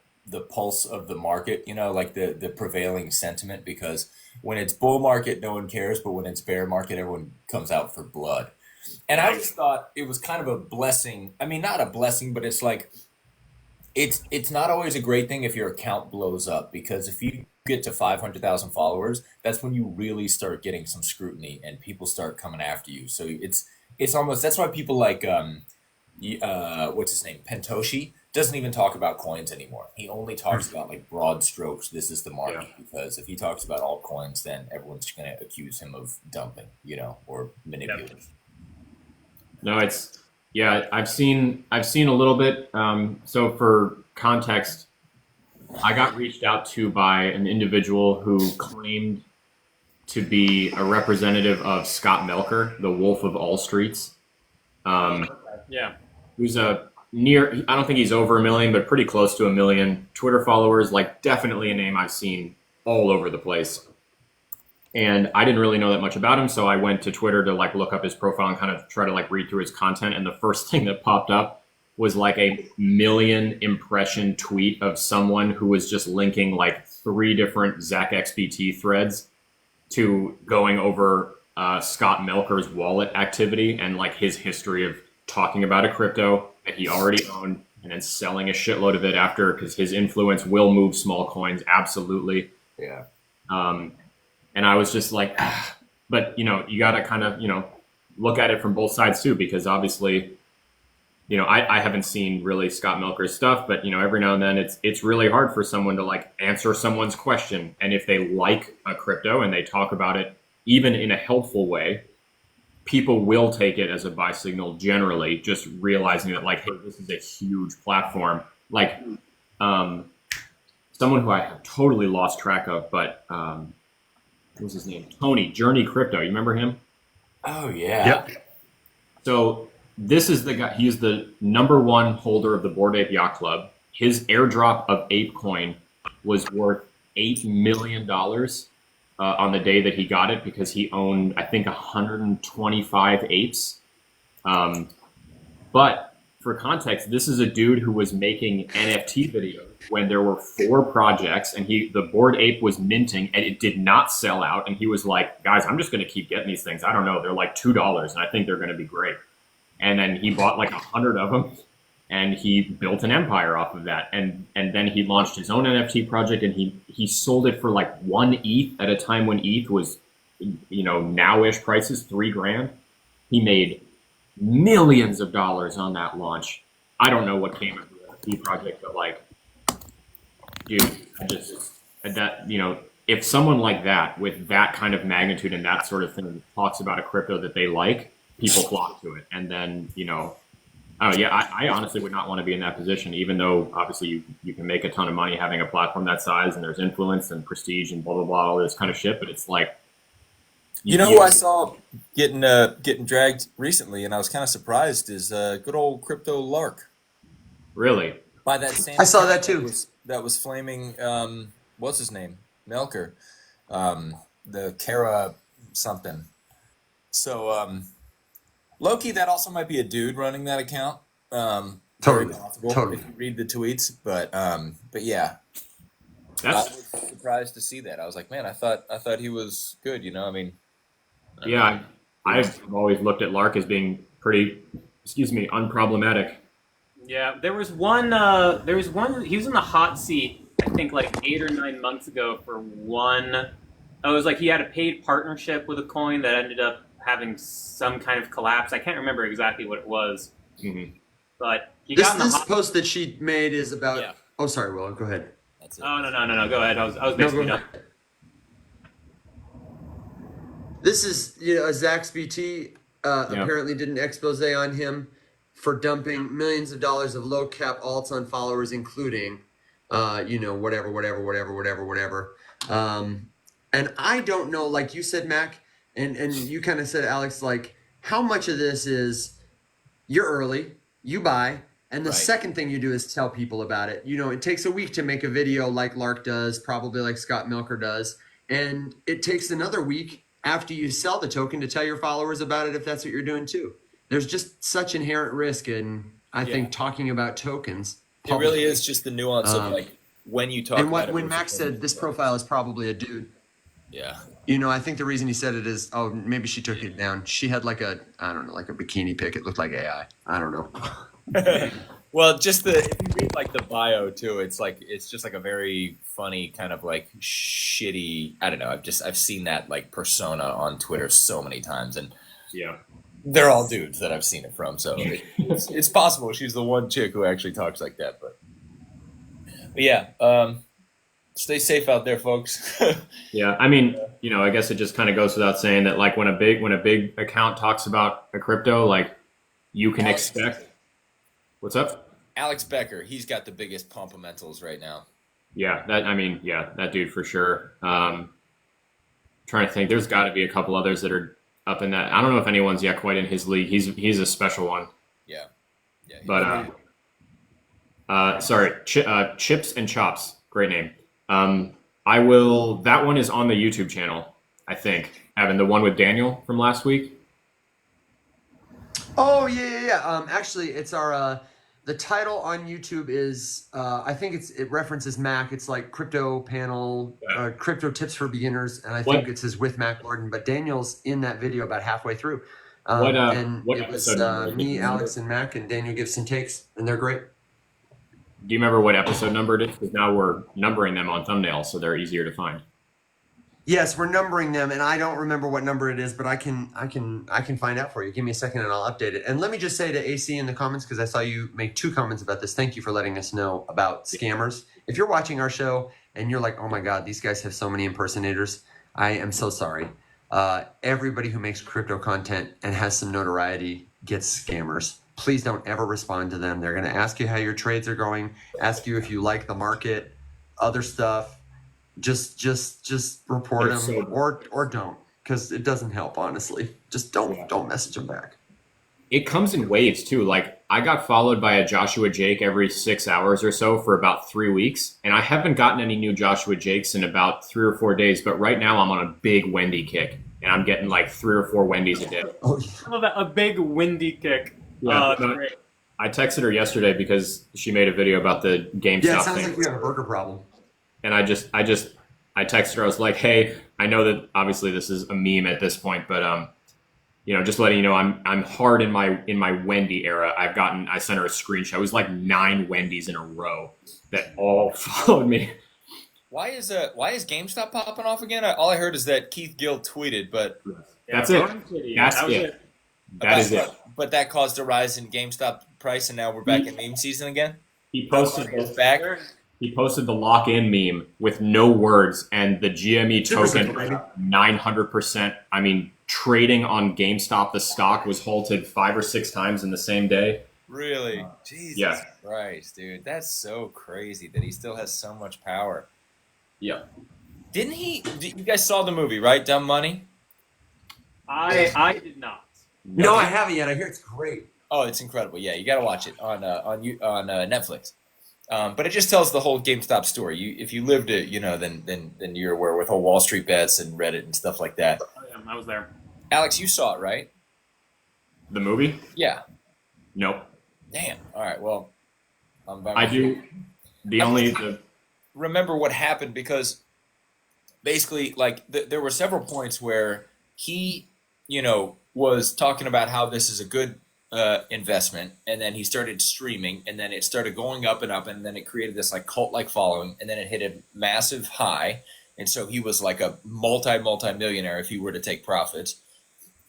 pulse of the market, like the prevailing sentiment, because when it's bull market, no one cares, but when it's bear market, everyone comes out for blood. And I just thought it was kind of a blessing. I mean, not a blessing, but it's like, it's not always a great thing if your account blows up, because if you get to 500,000 followers, that's when you really start getting some scrutiny and people start coming after you. So it's almost, that's why people like, what's his name? Pentoshi doesn't even talk about coins anymore. He only talks about like broad strokes. This is the market, because if he talks about altcoins, then everyone's going to accuse him of dumping, or manipulating. No, I've seen a little bit. So for context, I got reached out to by an individual who claimed to be a representative of Scott Melker, the Wolf of All Streets. Who's I don't think he's over 1 million, but pretty close to 1 million Twitter followers, like definitely a name I've seen all over the place. And I didn't really know that much about him, so I went to Twitter to like look up his profile and kind of try to like read through his content. And the first thing that popped up was like a 1 million impression tweet of someone who was just linking like 3 different Zach XBT threads to going over Scott Melker's wallet activity and like his history of talking about a crypto that he already owned and then selling a shitload of it after, because his influence will move small coins. Absolutely. Yeah. And I was just like, but you got to kind of, look at it from both sides too, because obviously, I haven't seen really Scott Melker's stuff, but every now and then it's really hard for someone to like answer someone's question. And if they like a crypto and they talk about it, even in a helpful way, people will take it as a buy signal generally, just realizing that like, hey, this is a huge platform. Like someone who I have totally lost track of, but what was his name? Tony, Journey Crypto. You remember him? Oh, yeah. Yep. So this is the guy. He's the #1 holder of the Bored Ape Yacht Club. His airdrop of ApeCoin was worth $8 million on the day that he got it, because he owned, I think, 125 apes. But for context, this is a dude who was making NFT videos when there were 4 projects, and the Bored Ape was minting, and it did not sell out. And he was like, guys, I'm just going to keep getting these things. I don't know. They're like $2, and I think they're going to be great. And then he bought like 100 of them, and he built an empire off of that. And then he launched his own NFT project, and he sold it for like 1 ETH at a time when ETH was, now-ish prices, $3,000. He made millions of dollars on that launch. I don't know what came of the NFT project, but like, dude, if someone like that with that kind of magnitude and that sort of thing talks about a crypto that they like, people flock to it. And then, you know, I don't know, yeah, I honestly would not want to be in that position, even though obviously you can make a ton of money having a platform that size and there's influence and prestige and blah, blah, blah, all this kind of shit. But it's like, You know who I saw getting dragged recently, and I was kind of surprised, is good old Crypto Lark. really? By that same I saw that account too. that was flaming, what's his name? Melker. The Kara something. So, Loki, that also might be a dude running that account. Very Totally. possible Totally. if you read the tweets. But yeah. I That's, was surprised to see that. I was like, man, I thought he was good, you know? I mean, yeah, I've always looked at Lark as being pretty, unproblematic. Yeah, there was one. He was in the hot seat, I think, like 8 or 9 months ago for one. It was like he had a paid partnership with a coin that ended up having some kind of collapse. I can't remember exactly what it was, Mm-hmm. but he This got in the this hot. post that she made is about. Yeah. Oh, sorry, Will. Go ahead. that's it. Oh no! Go ahead. I was No, basically go done. ahead. This is Zach's BT Yeah. apparently did an expose on him for dumping millions of dollars of low cap alts on followers, including, whatever. And I don't know, like you said, Mac, and you kind of said, Alex, like how much of this is you're early, you buy, and the Right. second thing you do is tell people about it. You know, it takes a week to make a video like Lark does, probably like Scott Milker does, and it takes another week after you sell the token to tell your followers about it if that's what you're doing too. There's just such inherent risk in, I think, talking about tokens. It really is just the nuance of Um, like when you talk And about it. when versus Max when said you- this profile is probably a dude, Yeah. I think the reason he said it is, maybe she took it down. She had like a bikini pic. It looked like AI. I don't know. Well, if you read like the bio too, it's just like a very funny kind of like shitty. I don't know. I've seen that like persona on Twitter so many times, and Yeah. they're all dudes that I've seen it from. So it's possible she's the one chick who actually talks like that. But yeah, stay safe out there, folks. Yeah, I mean, I guess it just kind of goes without saying that, like, when a big account talks about a crypto, like, you can expect. What's up? Alex Becker, he's got the biggest pumpamentals right now. Yeah, that dude for sure. Trying to think, there's got to be a couple others that are up in that. I don't know if anyone's yet quite in his league. He's a special one. Yeah. But sorry, Chips and Chops, great name. That one is on the YouTube channel, I think. Evan, the one with Daniel from last week. Oh yeah. Actually, it's our the title on YouTube is I think it references Mac. It's like crypto panel, crypto tips for beginners, and I think it says with Mac Gordon. But Daniel's in that video about halfway through, and what it was episode number is it? me, Alex, and Mac, and Daniel gives some takes, and they're great. Do you remember what episode number it is? Because now we're numbering them on thumbnails, so they're easier to find. Yes, we're numbering them, and I don't remember what number it is, but I can find out for you. Give me a second, and I'll update it. And let me just say to AC in the comments, because I saw you make 2 comments about this. Thank you for letting us know about scammers. If you're watching our show and you're like, "Oh my God, these guys have so many impersonators," I am so sorry. Everybody who makes crypto content and has some notoriety gets scammers. Please don't ever respond to them. They're going to ask you how your trades are going, ask you if you like the market, other stuff. Just report them or don't, because it doesn't help, honestly. Just don't message them back. It comes in waves too. Like, I got followed by a Joshua Jake every 6 hours or so for about 3 weeks, and I haven't gotten any new Joshua Jakes in about 3 or 4 days. But right now I'm on a big Wendy kick, and I'm getting like 3 or 4 Wendy's a day. Oh, yeah. I love that, a big windy kick. Yeah, That's great. I texted her yesterday because she made a video about the Gamestop Yeah, it sounds thing. like you have a burger problem. And I texted her. I was like, "Hey, I know that obviously this is a meme at this point, but just letting you know, I'm hard in my Wendy era. I sent her a screenshot. It was like 9 Wendy's in a row that all followed me. Why is GameStop popping off again? All I heard is that Keith Gill tweeted, but That's it. That's That was it. That is it. But that caused a rise in GameStop price, and now we're back in meme season again. He posted It's back. He posted the lock-in meme with no words and the GME token 900%. I mean, trading on GameStop, the stock was halted 5 or 6 times in the same day. Really? Jesus Yeah. Christ, dude. That's so crazy that he still has so much power. Yeah. Didn't he? You guys saw the movie, right? Dumb Money? I did not. No, I haven't yet. I hear it's great. Oh, it's incredible. Yeah, you got to watch it on Netflix. But it just tells the whole GameStop story. If you lived it, then you're aware with whole Wall Street bets and Reddit and stuff like that. Oh, yeah, I was there. Alex, you saw it, right? The movie? Yeah. Nope. Damn. All right. Well, I do. Remember what happened because basically, like, there were several points where he, was talking about how this is a good investment, and then he started streaming, and then it started going up, and then it created this like cult-like following, and then it hit a massive high, and so he was like a multi-millionaire if he were to take profits,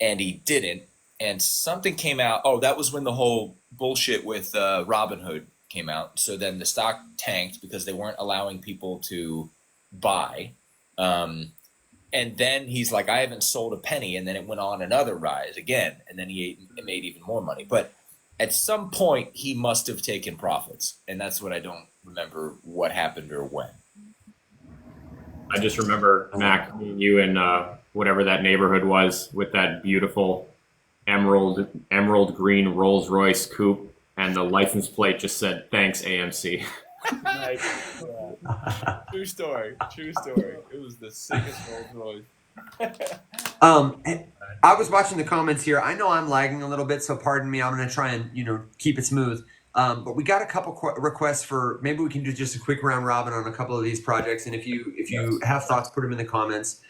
and he didn't, and something came out. Oh, that was when the whole bullshit with Robinhood came out. So then the stock tanked because they weren't allowing people to buy. And then he's like, I haven't sold a penny. And then it went on another rise again. And then he made even more money. But at some point, he must have taken profits. And that's what I don't remember what happened or when. I just remember, Mac, you in whatever that neighborhood was with that beautiful emerald green Rolls Royce coupe. And the license plate just said, thanks, AMC. Nice. Yeah. True story. It was the sickest Rolls Royce. I was watching the comments here. I know I'm lagging a little bit, so pardon me. I'm going to try and keep it smooth. But we got a couple requests for maybe we can do just a quick round robin on a couple of these projects. And if you have thoughts, put them in the comments.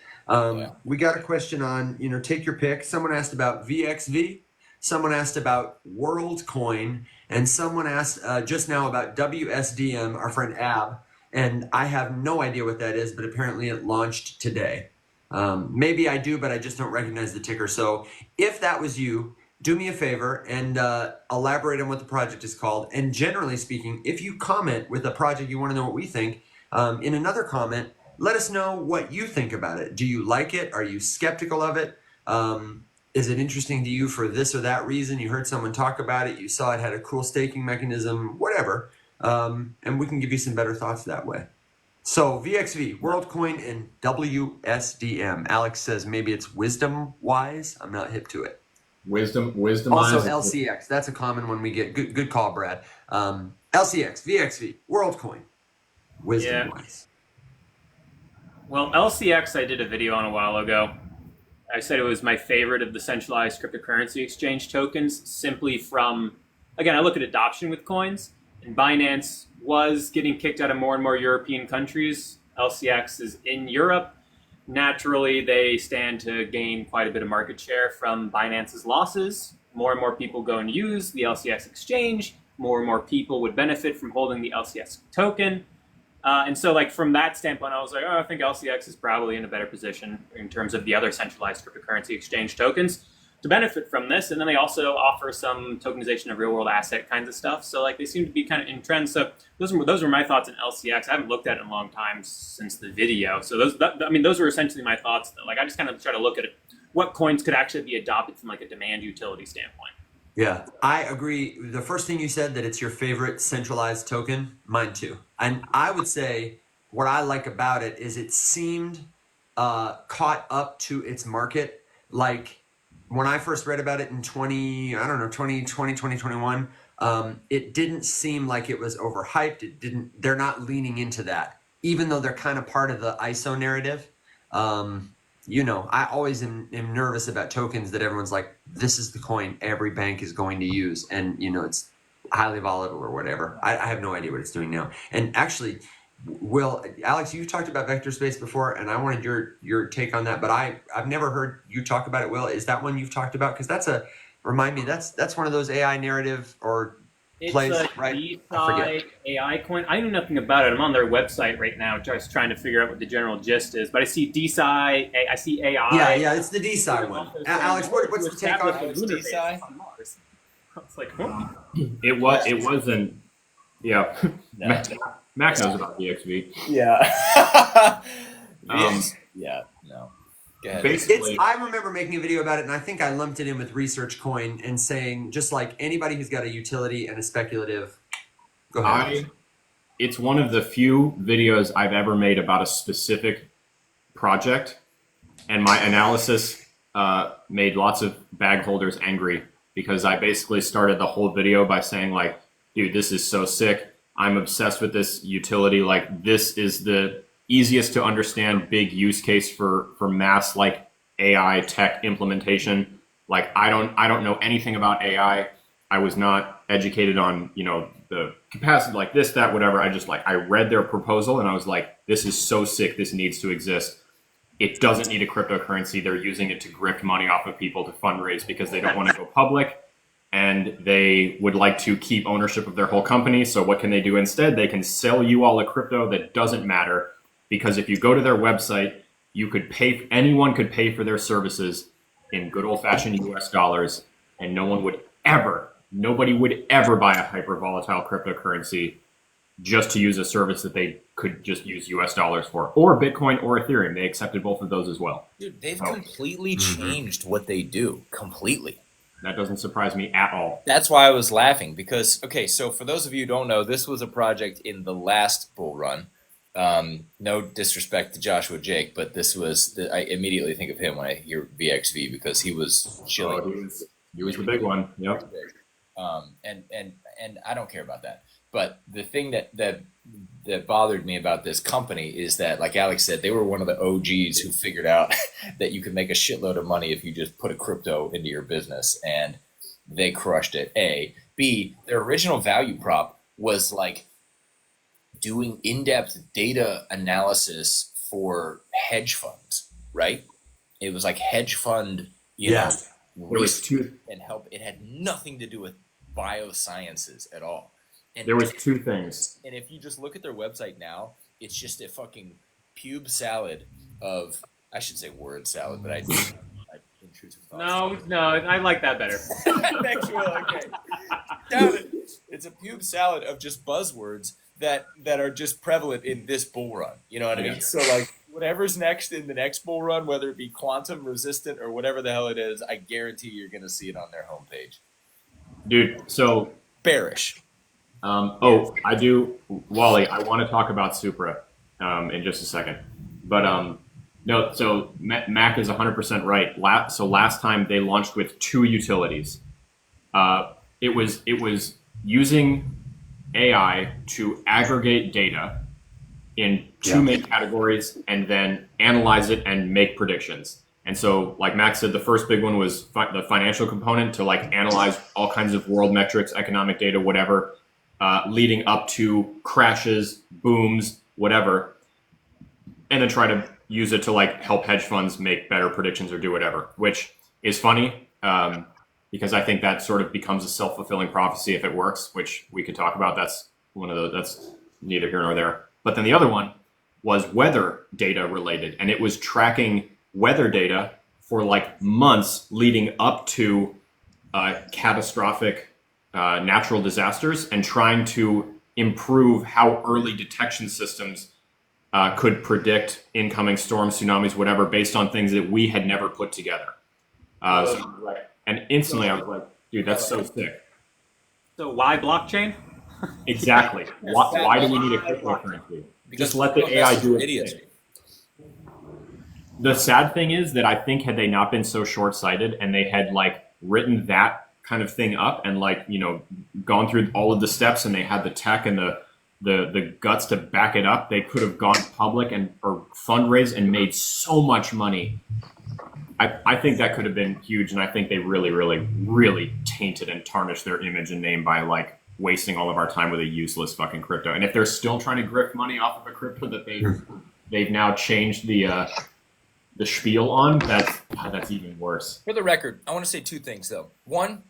We got a question on take your pick. Someone asked about VXV. Someone asked about WorldCoin, and someone asked just now about WSDM, our friend Ab, and I have no idea what that is, but apparently it launched today. Maybe I do, but I just don't recognize the ticker. So if that was you, do me a favor and elaborate on what the project is called. And generally speaking, if you comment with a project you want to know what we think, in another comment, let us know what you think about it. Do you like it? Are you skeptical of it? Is it interesting to you for this or that reason? You heard someone talk about it. You saw it had a cool staking mechanism, whatever. And we can give you some better thoughts that way. So VXV, WorldCoin, and WSDM. Alex says maybe it's Wisdom Wise. I'm not hip to it. Wisdom. Also LCX. That's a common one we get. Good call, Brad. LCX, VXV, WorldCoin, Wisdom Wise. Well, LCX I did a video on a while ago. I said it was my favorite of the centralized cryptocurrency exchange tokens simply from, again, I look at adoption with coins, and Binance was getting kicked out of more and more European countries. LCX is in Europe. Naturally, they stand to gain quite a bit of market share from Binance's losses. More and more people go and use the LCX exchange. More and more people would benefit from holding the LCX token. And so, like, from that standpoint, I was like, I think LCX is probably in a better position in terms of the other centralized cryptocurrency exchange tokens to benefit from this. And then they also offer some tokenization of real-world asset kinds of stuff. So, like, they seem to be kind of in trend. So those were my thoughts on LCX. I haven't looked at it in a long time since the video. So those were essentially my thoughts. Like, I just kind of try to look at it, what coins could actually be adopted from, like, a demand utility standpoint. Yeah, I agree. The first thing you said, that it's your favorite centralized token, mine too. And I would say what I like about it is it seemed caught up to its market. Like when I first read about it in 2020, 2021, it didn't seem like it was overhyped. They're not leaning into that, even though they're kind of part of the ISO narrative. I always am nervous about tokens that everyone's like, this is the coin every bank is going to use. And, it's highly volatile or whatever. I have no idea what it's doing now. And actually, Alex, you talked about vector space before, and I wanted your take on that. But I've never heard you talk about it, Will. Is that one you've talked about? Because that's one of those AI narrative or plays, right? DeFi AI coin. I know nothing about it. I'm on their website right now, just trying to figure out what the general gist is. But I see DeFi, I see AI. Yeah, it's the DeFi one. Alex, what's the take on DeFi? I was like, what? It wasn't. Yeah, no. Mack knows about VXV. Yeah. Um, yeah. No. Go ahead. Basically, I remember making a video about it, and I think I lumped it in with Research Coin and saying, just like anybody who's got a utility and a speculative. Go ahead. it's one of the few videos I've ever made about a specific project, and my analysis made lots of bag holders angry because I basically started the whole video by saying like, dude, this is so sick. I'm obsessed with this utility. Like, this is the easiest to understand big use case for mass like AI tech implementation. Like, I don't know anything about AI. I was not educated on, the capacity, like this, that, whatever. I read their proposal and I was like, this is so sick. This needs to exist. It doesn't need a cryptocurrency. They're using it to grift money off of people to fundraise because they don't want to go public and they would like to keep ownership of their whole company. So what can they do instead? They can sell you all a crypto that doesn't matter, because if you go to their website, anyone could pay for their services in good old fashioned US dollars, and nobody would ever buy a hyper volatile cryptocurrency just to use a service that they could just use US dollars for, or Bitcoin or Ethereum. They accepted both of those as well. Dude, they've completely changed what they do. Completely. That doesn't surprise me at all. That's why I was laughing because, okay, so for those of you who don't know, this was a project in the last bull run. No disrespect to Joshua Jake, but I immediately think of him when I hear VXV because he was chilling. He was the big one. Yep. And I don't care about that. But the thing that bothered me about this company is that, like Alex said, they were one of the OGs who figured out that you could make a shitload of money if you just put a crypto into your business, and they crushed it. A. B. Their original value prop was like doing in-depth data analysis for hedge funds, right? It was like hedge fund, research and help. It had nothing to do with biosciences at all. And there was two things. And if you just look at their website now, it's just a fucking pube salad of, I should say word salad, but I intrusive thoughts. No, I like that better. Okay. Damn it. It's a pube salad of just buzzwords that are just prevalent in this bull run. You know what I mean? So like whatever's next in the next bull run, whether it be quantum resistant or whatever the hell it is, I guarantee you're going to see it on their homepage. Dude, so bearish. I do, Wally. I want to talk about Supra in just a second, but no. So Mack is 100% right. Last time they launched with two utilities. It was using AI to aggregate data in two main categories and then analyze it and make predictions. And so, like Max said, the first big one was the financial component to like analyze all kinds of world metrics, economic data, whatever, leading up to crashes, booms, whatever, and then try to use it to like help hedge funds make better predictions or do whatever, which is funny because I think that sort of becomes a self-fulfilling prophecy if it works, which we could talk about. That's one of those. That's neither here nor there. But then the other one was weather data related, and it was tracking weather data for like months leading up to catastrophic natural disasters and trying to improve how early detection systems could predict incoming storms, tsunamis, whatever, based on things that we had never put together. And instantly I was like, dude, that's so sick. So why blockchain? Exactly. Why do we need a cryptocurrency? Just let the AI do its thing. The sad thing is that I think had they not been so short-sighted and they had like written that kind of thing up and like, gone through all of the steps and they had the tech and the guts to back it up, they could have gone public or fundraised and made so much money. I think that could have been huge, and I think they really, really, really tainted and tarnished their image and name by like wasting all of our time with a useless fucking crypto. And if they're still trying to grift money off of a crypto that they've now changed the spiel on, that's even worse. For the record, I want to say two things though. One,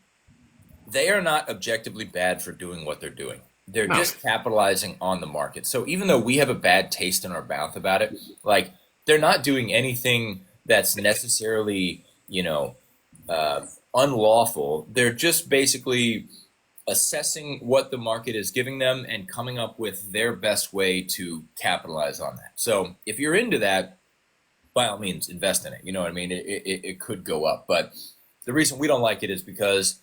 they are not objectively bad for doing what they're doing. They're just capitalizing on the market. So even though we have a bad taste in our mouth about it, like they're not doing anything that's necessarily, unlawful. They're just basically assessing what the market is giving them and coming up with their best way to capitalize on that. So if you're into that, by all means invest in it. You know what I mean? It could go up, but the reason we don't like it is because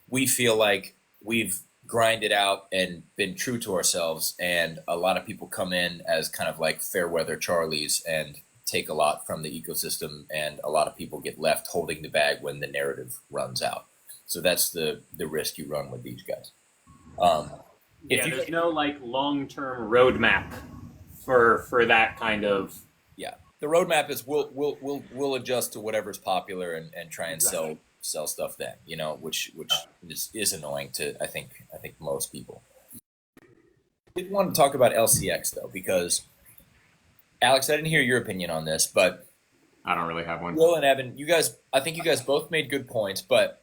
we feel like we've grinded out and been true to ourselves, and a lot of people come in as kind of like fair weather Charlies and take a lot from the ecosystem, and a lot of people get left holding the bag when the narrative runs out. So that's the risk you run with these guys. There's no like long-term roadmap for that kind of. Yeah, the roadmap is we'll adjust to whatever's popular and try and sell stuff then, you know, which is annoying to I think most people. I did want to talk about LCX though, because Alex, I didn't hear your opinion on this, but I don't really have one. Will and Evan, I think you guys both made good points, but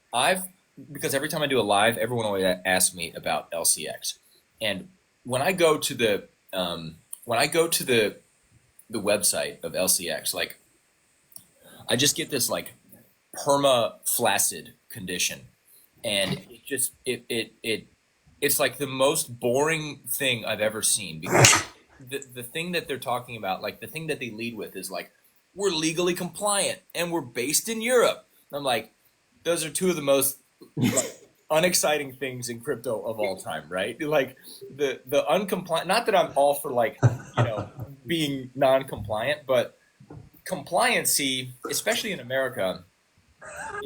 because every time I do a live, everyone always asks me about LCX, and when I go to the website of LCX, like I just get this like perma flaccid condition, and it's like the most boring thing I've ever seen, because the thing that they're talking about, like the thing that they lead with is like, we're legally compliant and we're based in Europe. And I'm like, those are two of the most like, unexciting things in crypto of all time, right? Like the uncompliant, not that I'm all for like, you know, being non-compliant, but compliancy, especially in America,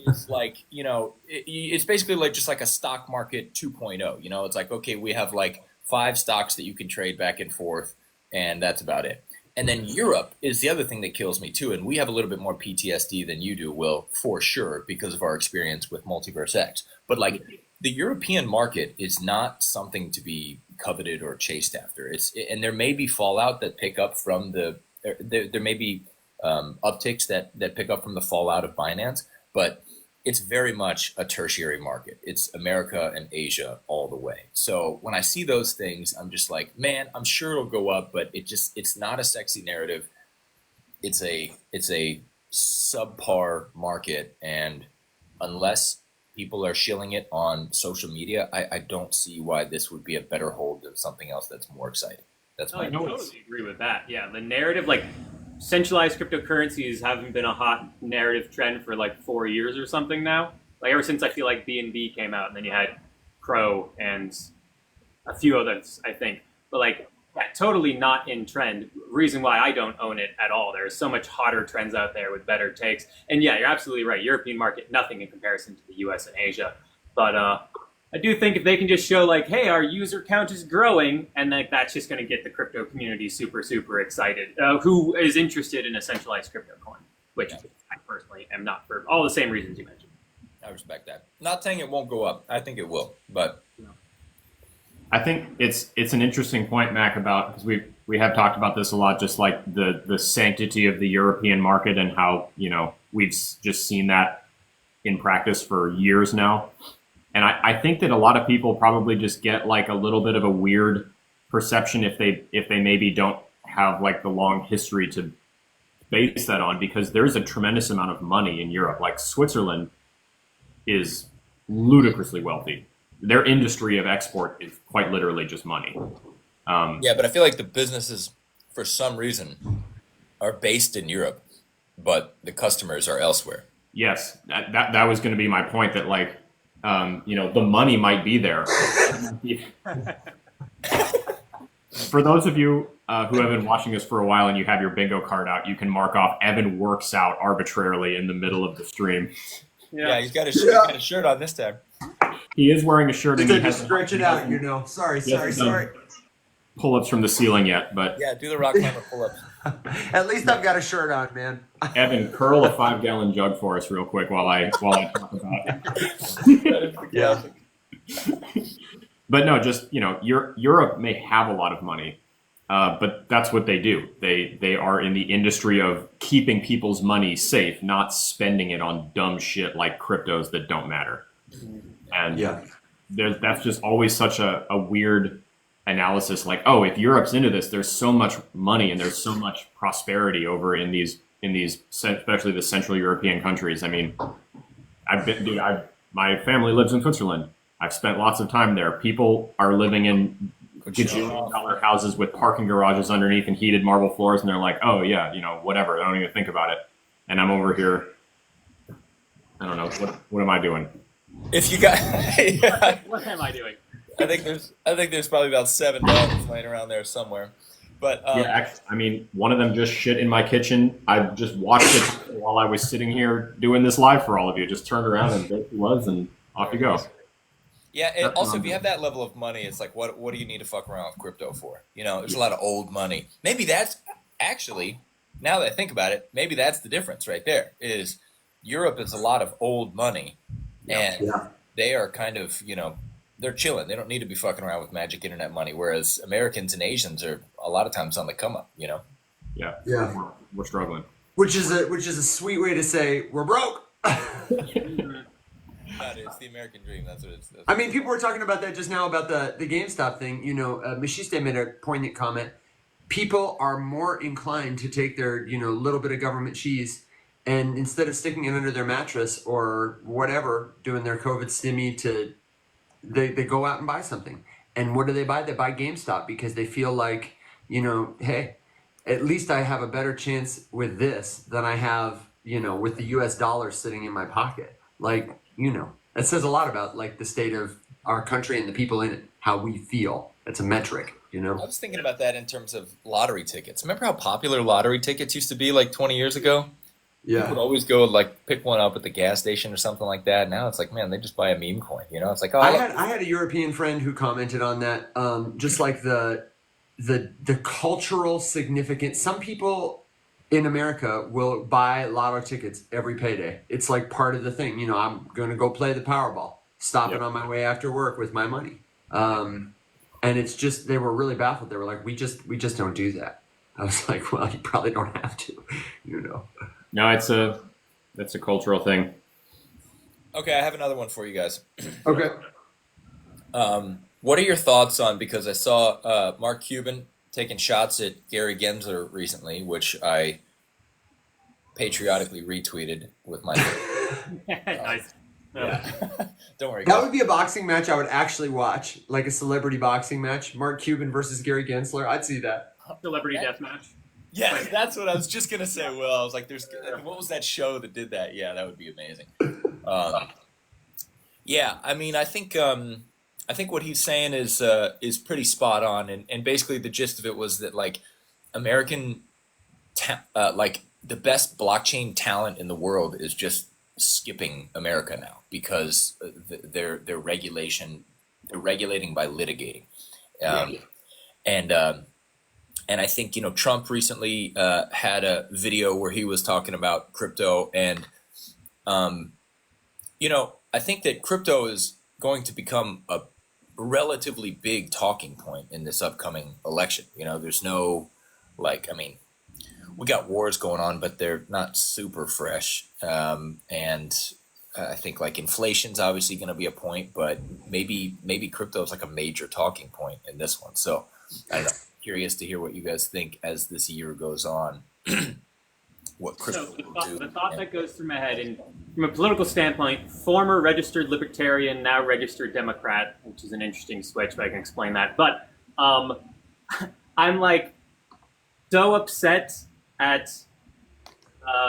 is like, you know, it's basically like just like a stock market 2.0. You know, it's like, okay, we have like 5 stocks that you can trade back and forth, and that's about it. And then Europe is the other thing that kills me too, and we have a little bit more PTSD than you do, Will, for sure, because of our experience with Multiverse X. But like the European market is not something to be coveted or chased after. And there may be fallout that pick up from there may be upticks that pick up from the fallout of Binance, but it's very much a tertiary market. It's America and Asia all the way. So when I see those things, I'm just like, man, I'm sure it'll go up, but it's not a sexy narrative. It's a subpar market, and unless people are shilling it on social media, I don't see why this would be a better hold than something else that's more exciting. That's my I totally agree with that. Yeah, the narrative, like centralized cryptocurrencies haven't been a hot narrative trend for like 4 years or something now. Like ever since I feel like BNB came out, and then you had Crow and a few others, I think. But like, yeah, totally not in trend. Reason why I don't own it at all. There's so much hotter trends out there with better takes. And yeah, you're absolutely right. European market, nothing in comparison to the US and Asia. But I do think if they can just show like, hey, our user count is growing, and like that's just going to get the crypto community super, super excited, who is interested in a centralized crypto coin, which I personally am not, for all the same reasons you mentioned. I respect that. Not saying it won't go up. I think it will, but I think it's an interesting point, Mac, about, because we have talked about this a lot, just like the sanctity of the European market, and how, you know, we've just seen that in practice for years now. And I think that a lot of people probably just get like a little bit of a weird perception if they maybe don't have like the long history to base that on, because there's a tremendous amount of money in Europe. Like Switzerland is ludicrously wealthy. Their industry of export is quite literally just money. yeah, but I feel like the businesses, for some reason, are based in Europe, but the customers are elsewhere. Yes, that was going to be my point, that like, you know, the money might be there. For those of you who have been watching us for a while and you have your bingo card out, you can mark off Evan works out arbitrarily in the middle of the stream. Yeah, he's got a shirt on this time. He is wearing a shirt, and he has stretch it out, you know. Sorry. pull-ups from the ceiling yet, but Yeah, do the rock climber pull-ups. At least I've got a shirt on, man. Evan, curl a 5-gallon jug for us real quick while I talk about it. Yeah. But no, just, you know, Europe may have a lot of money, but that's what they do. They are in the industry of keeping people's money safe, not spending it on dumb shit like cryptos that don't matter. And that's just always such a weird analysis. Like, oh, if Europe's into this, there's so much money and there's so much prosperity over in these, especially the Central European countries. I mean, my family lives in Switzerland. I've spent lots of time there. People are living in gajillion-dollar houses with parking garages underneath and heated marble floors, and they're like, oh yeah, whatever. I don't even think about it. And I'm over here. I don't know what am I doing? If you got, yeah, What am I doing? I think there's probably about 7 dogs laying around there somewhere. But Yeah, I mean, one of them just shit in my kitchen. I just watched it while I was sitting here doing this live for all of you. Just turned around and there it was, and off you go. yeah, and also if you have that level of money, it's like what do you need to fuck around with crypto for? There's a lot of old money. Maybe that's actually, now that I think about it, maybe that's the difference right there. Is Europe is a lot of old money, and they are kind of they're chilling. They don't need to be fucking around with magic internet money, whereas Americans and Asians are a lot of times on the come up. Yeah. We're struggling. Which is a sweet way to say we're broke. It's the American dream. That's what it's. I mean, people were talking about that just now about the GameStop thing. Machiste made a poignant comment. People are more inclined to take their little bit of government cheese, and instead of sticking it under their mattress or whatever, doing their COVID stimmy they go out and buy something. And what do they buy? They buy GameStop because they feel like, hey, at least I have a better chance with this than I have, with the US dollar sitting in my pocket. Like, that says a lot about like the state of our country and the people in it, how we feel. That's a metric, I was thinking about that in terms of lottery tickets. Remember how popular lottery tickets used to be like 20 years ago? Yeah. You would always go like pick one up at the gas station or something like that. Now it's like, man, they just buy a meme coin. It's like, oh, I had a European friend who commented on that. Just like the cultural significance. Some people in America will buy lotto tickets every payday. It's like part of the thing. I'm going to go play the Powerball, stopping on my way after work with my money. And it's just, they were really baffled. They were like, we just don't do that. I was like, well, you probably don't have to, No, that's a cultural thing. Okay, I have another one for you guys. Okay. What are your thoughts on, because I saw Mark Cuban taking shots at Gary Gensler recently, which I patriotically retweeted with my Nice. yeah. Don't worry, That guys. would be a boxing match I would actually watch, like a celebrity boxing match. Mark Cuban versus Gary Gensler. I'd see that. Celebrity deathmatch. Yeah, that's what I was just gonna say. Will, I was like, what was that show that did that? Yeah, that would be amazing. Yeah, I mean, I think what he's saying is pretty spot on, and basically the gist of it was that like American, like the best blockchain talent in the world is just skipping America now because they're regulating by litigating, and I think Trump recently had a video where he was talking about crypto, and I think that crypto is going to become a relatively big talking point in this upcoming election. There's no we got wars going on, but they're not super fresh, and I think like inflation's obviously going to be a point, but maybe crypto is like a major talking point in this one. So I don't know. Curious to hear what you guys think as this year goes on. What crypto will do. The thought that goes through my head, and from a political standpoint, former registered libertarian, now registered Democrat, which is an interesting switch, but I can explain that. But I'm like so upset at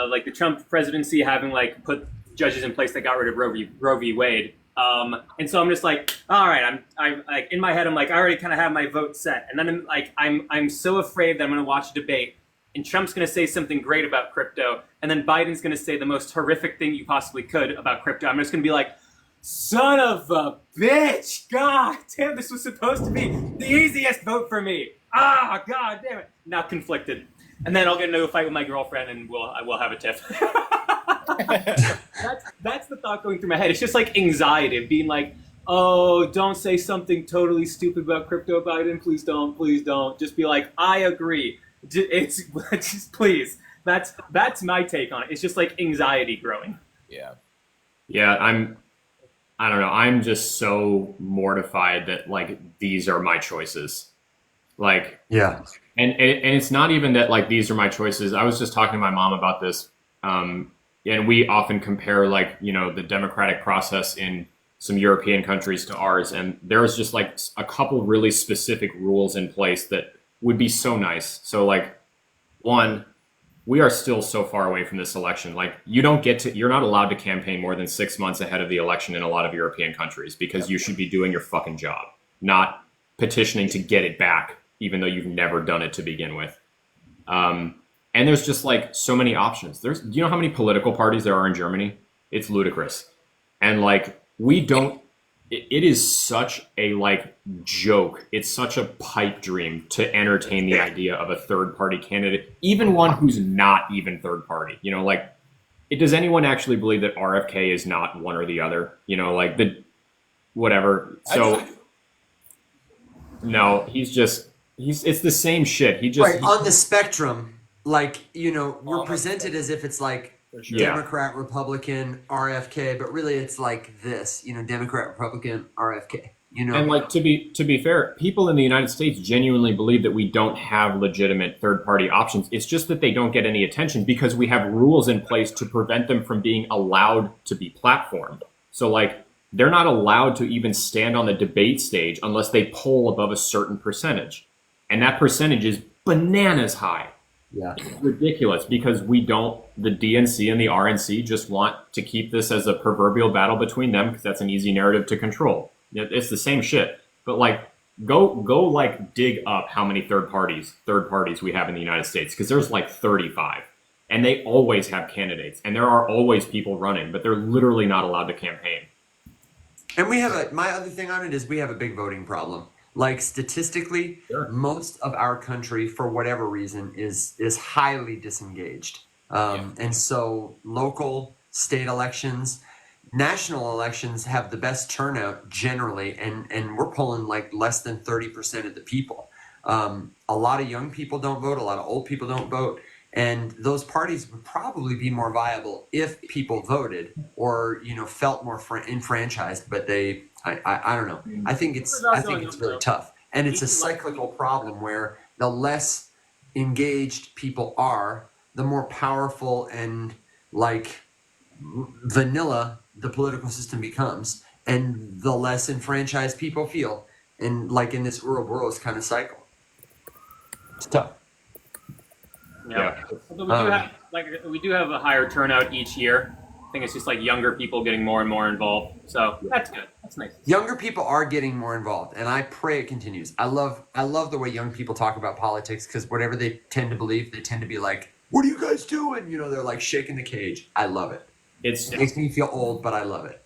like the Trump presidency having like put judges in place that got rid of Roe v. Wade. And so I'm just like, all right, I'm like in my head, I'm like, I already kind of have my vote set. And then I'm so afraid that I'm going to watch a debate and Trump's going to say something great about crypto. And then Biden's going to say the most horrific thing you possibly could about crypto. I'm just going to be like, son of a bitch. God damn, this was supposed to be the easiest vote for me. Ah, God damn it. Now conflicted. And then I'll get into a fight with my girlfriend and I will have a tiff. That's the thought going through my head. It's just like anxiety of being like, oh, don't say something totally stupid about crypto, Biden. Please don't. Just be like, I agree. It's just please. That's my take on it. It's just like anxiety growing. Yeah. Yeah, I don't know. I'm just so mortified that like these are my choices. Like, yeah. And it's not even that like these are my choices. I was just talking to my mom about this. And we often compare like, the democratic process in some European countries to ours, and there's just like a couple really specific rules in place that would be so nice. So like, one, we are still so far away from this election. Like, you're not allowed to campaign more than 6 months ahead of the election in a lot of European countries, because you should be doing your fucking job, not petitioning to get it back, even though you've never done it to begin with. And there's just like so many options. Do you know how many political parties there are in Germany? It's ludicrous. And like, it is such a like joke. It's such a pipe dream to entertain the idea of a third party candidate, even one who's not even third party. You know, like, does anyone actually believe that RFK is not one or the other? You know, like whatever. So no, it's the same shit. Right, on the spectrum, like, you know, we're presented as if it's like Democrat, Republican, RFK, but really it's like this, you know, Democrat, Republican, RFK, you know. And like, to be fair, people in the United States genuinely believe that we don't have legitimate third party options. It's just that they don't get any attention because we have rules in place to prevent them from being allowed to be platformed. So like, they're not allowed to even stand on the debate stage unless they poll above a certain percentage. And that percentage is bananas high. Yeah. It's ridiculous because the DNC and the RNC just want to keep this as a proverbial battle between them because that's an easy narrative to control. It's the same shit. But like, go like dig up how many third parties we have in the United States, because there's like 35. And they always have candidates, and there are always people running, but they're literally not allowed to campaign. And my other thing on it is we have a big voting problem. Like, statistically, most of our country, for whatever reason, is highly disengaged. And so local, state elections, national elections have the best turnout generally, and we're polling like less than 30% of the people. A lot of young people don't vote, a lot of old people don't vote, and those parties would probably be more viable if people voted or, you know, felt more enfranchised, but I don't know. I think it's really tough. And it's a cyclical problem where the less engaged people are, the more powerful and like vanilla the political system becomes, and the less enfranchised people feel. And like in this Ouroboros kind of cycle. It's tough. Yeah. We do have a higher turnout each year. I think it's just like younger people getting more and more involved. So that's good. That's nice. Younger people are getting more involved, and I pray it continues. I love the way young people talk about politics, because whatever they tend to believe, they tend to be like, "What are you guys doing?" You know, they're like shaking the cage. I love it. It makes me feel old, but I love it.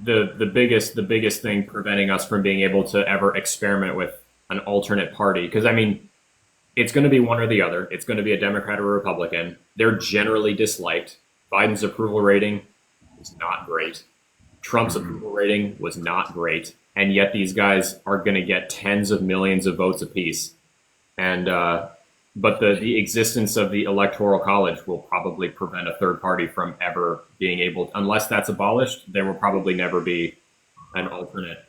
The biggest thing preventing us from being able to ever experiment with an alternate party, because I mean, it's going to be one or the other. It's going to be a Democrat or a Republican. They're generally disliked. Biden's approval rating was not great. Trump's approval rating was not great. And yet these guys are going to get tens of millions of votes apiece. And but the existence of the Electoral College will probably prevent a third party from ever being able, unless that's abolished, there will probably never be an alternate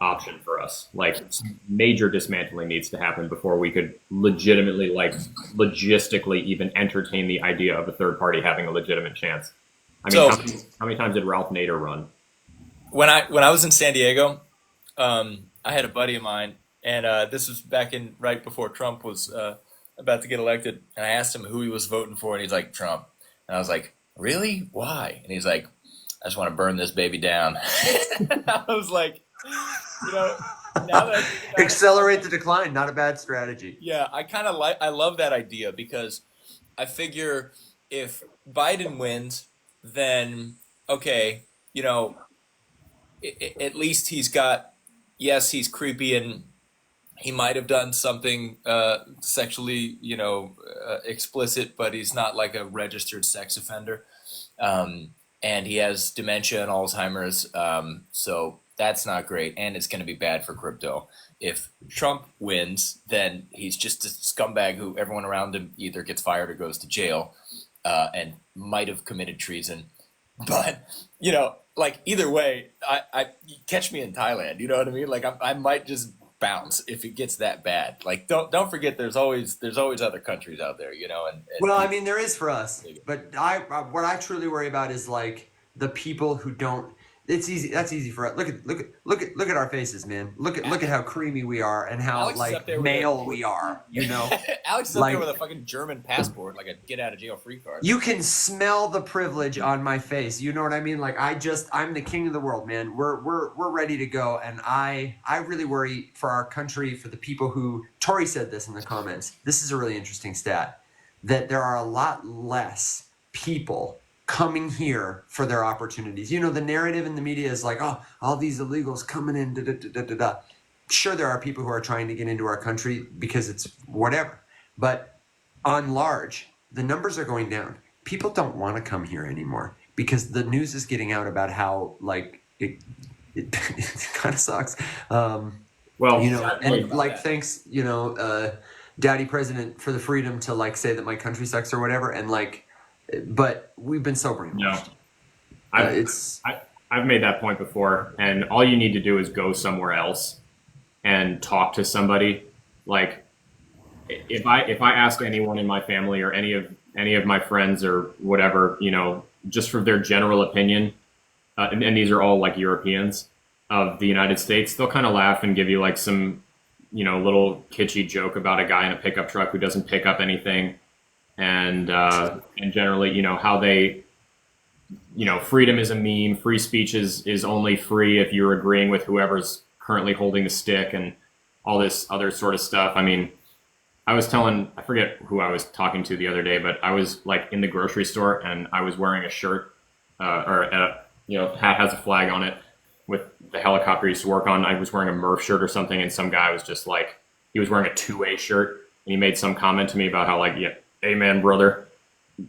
option for us. Like, major dismantling needs to happen before we could legitimately, like, logistically even entertain the idea of a third party having a legitimate chance. I mean, how many times did Ralph Nader run? When I was in San Diego, I had a buddy of mine, and this was back in right before Trump was about to get elected, and I asked him who he was voting for, and he's like, Trump. And I was like, really? Why? And he's like, I just want to burn this baby down. I was like, you know, now that accelerate the decline, not a bad strategy. Yeah, I love that idea, because I figure if Biden wins, then okay, you know, at least he's got, yes, he's creepy and he might have done something sexually, you know, explicit, but he's not like a registered sex offender. And he has dementia and Alzheimer's, so that's not great, and it's going to be bad for crypto. If Trump wins, then he's just a scumbag who everyone around him either gets fired or goes to jail, and might have committed treason. But, you know, like, either way, I catch me in Thailand, you know what I mean? Like, I might just bounce if it gets that bad. Like, don't forget, there's always other countries out there, you know. And well, I mean, there is for us, but what I truly worry about is like the people who don't. It's easy. That's easy for us. Look at our faces, man. Look at how creamy we are and how Alex is up there with male we are. Alex is up Like- there with a fucking German passport, like a get out of jail free card. You can smell the privilege on my face. You know what I mean? Like I'm the king of the world, man. We're ready to go, and I really worry for our country, for the people who. Tori said this in the comments. This is a really interesting stat, that there are a lot less people coming here for their opportunities. The narrative in the media is like, oh, all these illegals coming in, da da da da da. Sure, there are people who are trying to get into our country because it's whatever, but on large, the numbers are going down. People don't want to come here anymore because the news is getting out about how it kind of sucks. Thanks, Daddy President, for the freedom to say that my country sucks or whatever, and but we've been so brainwashed. No, I've made that point before, and all you need to do is go somewhere else and talk to somebody. Like, if I ask anyone in my family or any of my friends or whatever, just for their general opinion, and these are all Europeans of the United States, they'll kind of laugh and give you some, little kitschy joke about a guy in a pickup truck who doesn't pick up anything, and generally, how they, freedom is a meme. Free speech is only free if you're agreeing with whoever's currently holding the stick, and all this other sort of stuff. I mean, I forget who I was talking to the other day, but I was in the grocery store and I was wearing a shirt, hat has a flag on it with the helicopter I used to work on. I was wearing a Murph shirt or something, and some guy was just he was wearing a 2A shirt, and he made some comment to me about how amen, brother,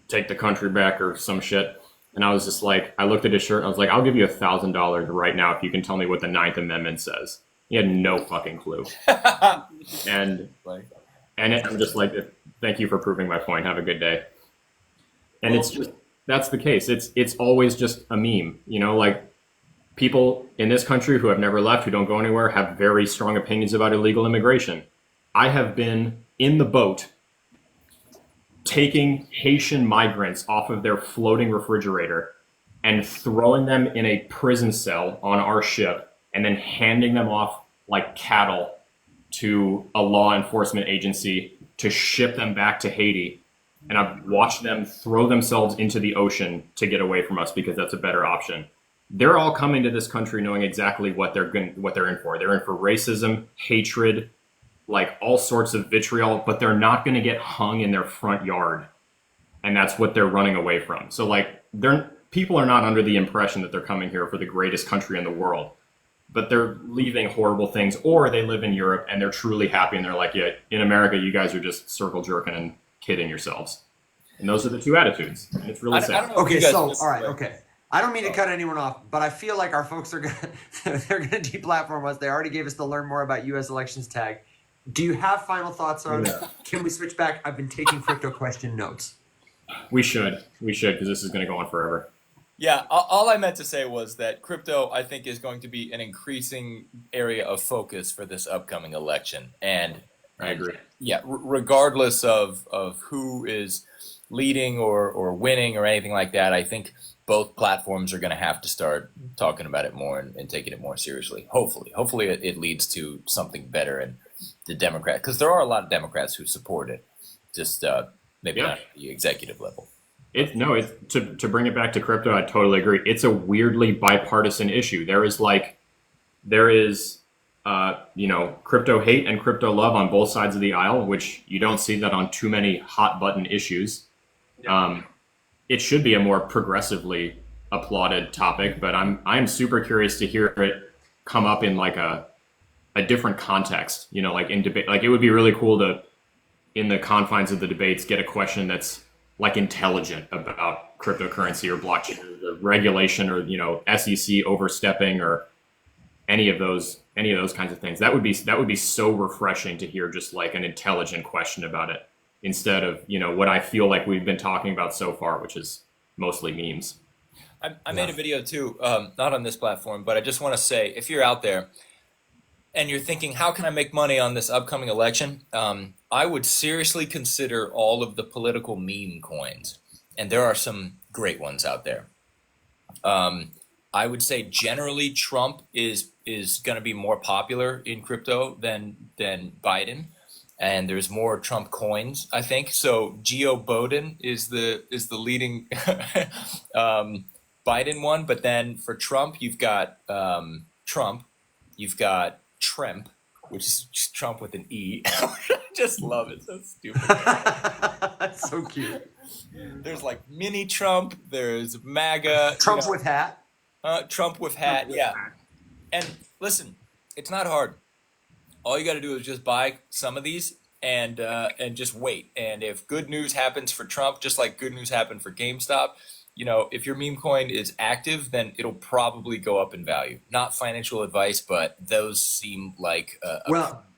take the country back or some shit. And I was just I looked at his shirt and I was like, I'll give you $1,000 right now if you can tell me what the 9th Amendment says. He had no fucking clue. And I'm just thank you for proving my point. Have a good day. And it's just, that's the case. It's always just a meme, people in this country who have never left, who don't go anywhere, have very strong opinions about illegal immigration. I have been in the boat taking Haitian migrants off of their floating refrigerator and throwing them in a prison cell on our ship and then handing them off like cattle to a law enforcement agency to ship them back to Haiti. And I've watched them throw themselves into the ocean to get away from us because that's a better option. They're all coming to this country knowing exactly what they're in for. They're in for racism, hatred, all sorts of vitriol, but they're not going to get hung in their front yard. And that's what they're running away from. So people are not under the impression that they're coming here for the greatest country in the world, but they're leaving horrible things, or they live in Europe and they're truly happy and they're yeah, in America, you guys are just circle jerking and kidding yourselves. And those are the two attitudes. And it's really sad. Okay, so, all right, okay. I don't mean to cut anyone off, but I feel like our folks are they're gonna deplatform us. They already gave us the learn more about U.S. elections tag. Do you have final thoughts on? Can we switch back? I've been taking crypto question notes. We should, because this is going to go on forever. Yeah, all I meant to say was that crypto, I think, is going to be an increasing area of focus for this upcoming election. And I agree. Yeah, regardless of who is leading or winning or anything like that, I think both platforms are going to have to start talking about it more and taking it more seriously. Hopefully it leads to something better. And the Democrat, because there are a lot of Democrats who support it, just maybe not at the executive level. To bring it back to crypto, I totally agree. It's a weirdly bipartisan issue. There is crypto hate and crypto love on both sides of the aisle, which you don't see that on too many hot button issues. It should be a more progressively applauded topic, but I'm super curious to hear it come up in a different context, in debate. It would be really cool to, in the confines of the debates, get a question that's intelligent about cryptocurrency or blockchain, or the regulation, or SEC overstepping, or any of those kinds of things. That would be so refreshing to hear, just an intelligent question about it, instead of what I feel like we've been talking about so far, which is mostly memes. I made a video too, not on this platform, but I just want to say, if you're out there and you're thinking, how can I make money on this upcoming election? I would seriously consider all of the political meme coins. And there are some great ones out there. I would say generally Trump is going to be more popular in crypto than Biden, and there's more Trump coins, I think. So Geo Bowden is the leading Biden one, but then for Trump, you've got Trump, you've got Tremp, which is just Trump with an E. I just love it. So stupid. That's so cute. There's like mini Trump. There's MAGA. Trump with hat. Trump with hat. Yeah. And listen, it's not hard. All you got to do is just buy some of these and just wait. And if good news happens for Trump, just like good news happened for GameStop, you know, if your meme coin is active, then it'll probably go up in value. Not financial advice, but those seem like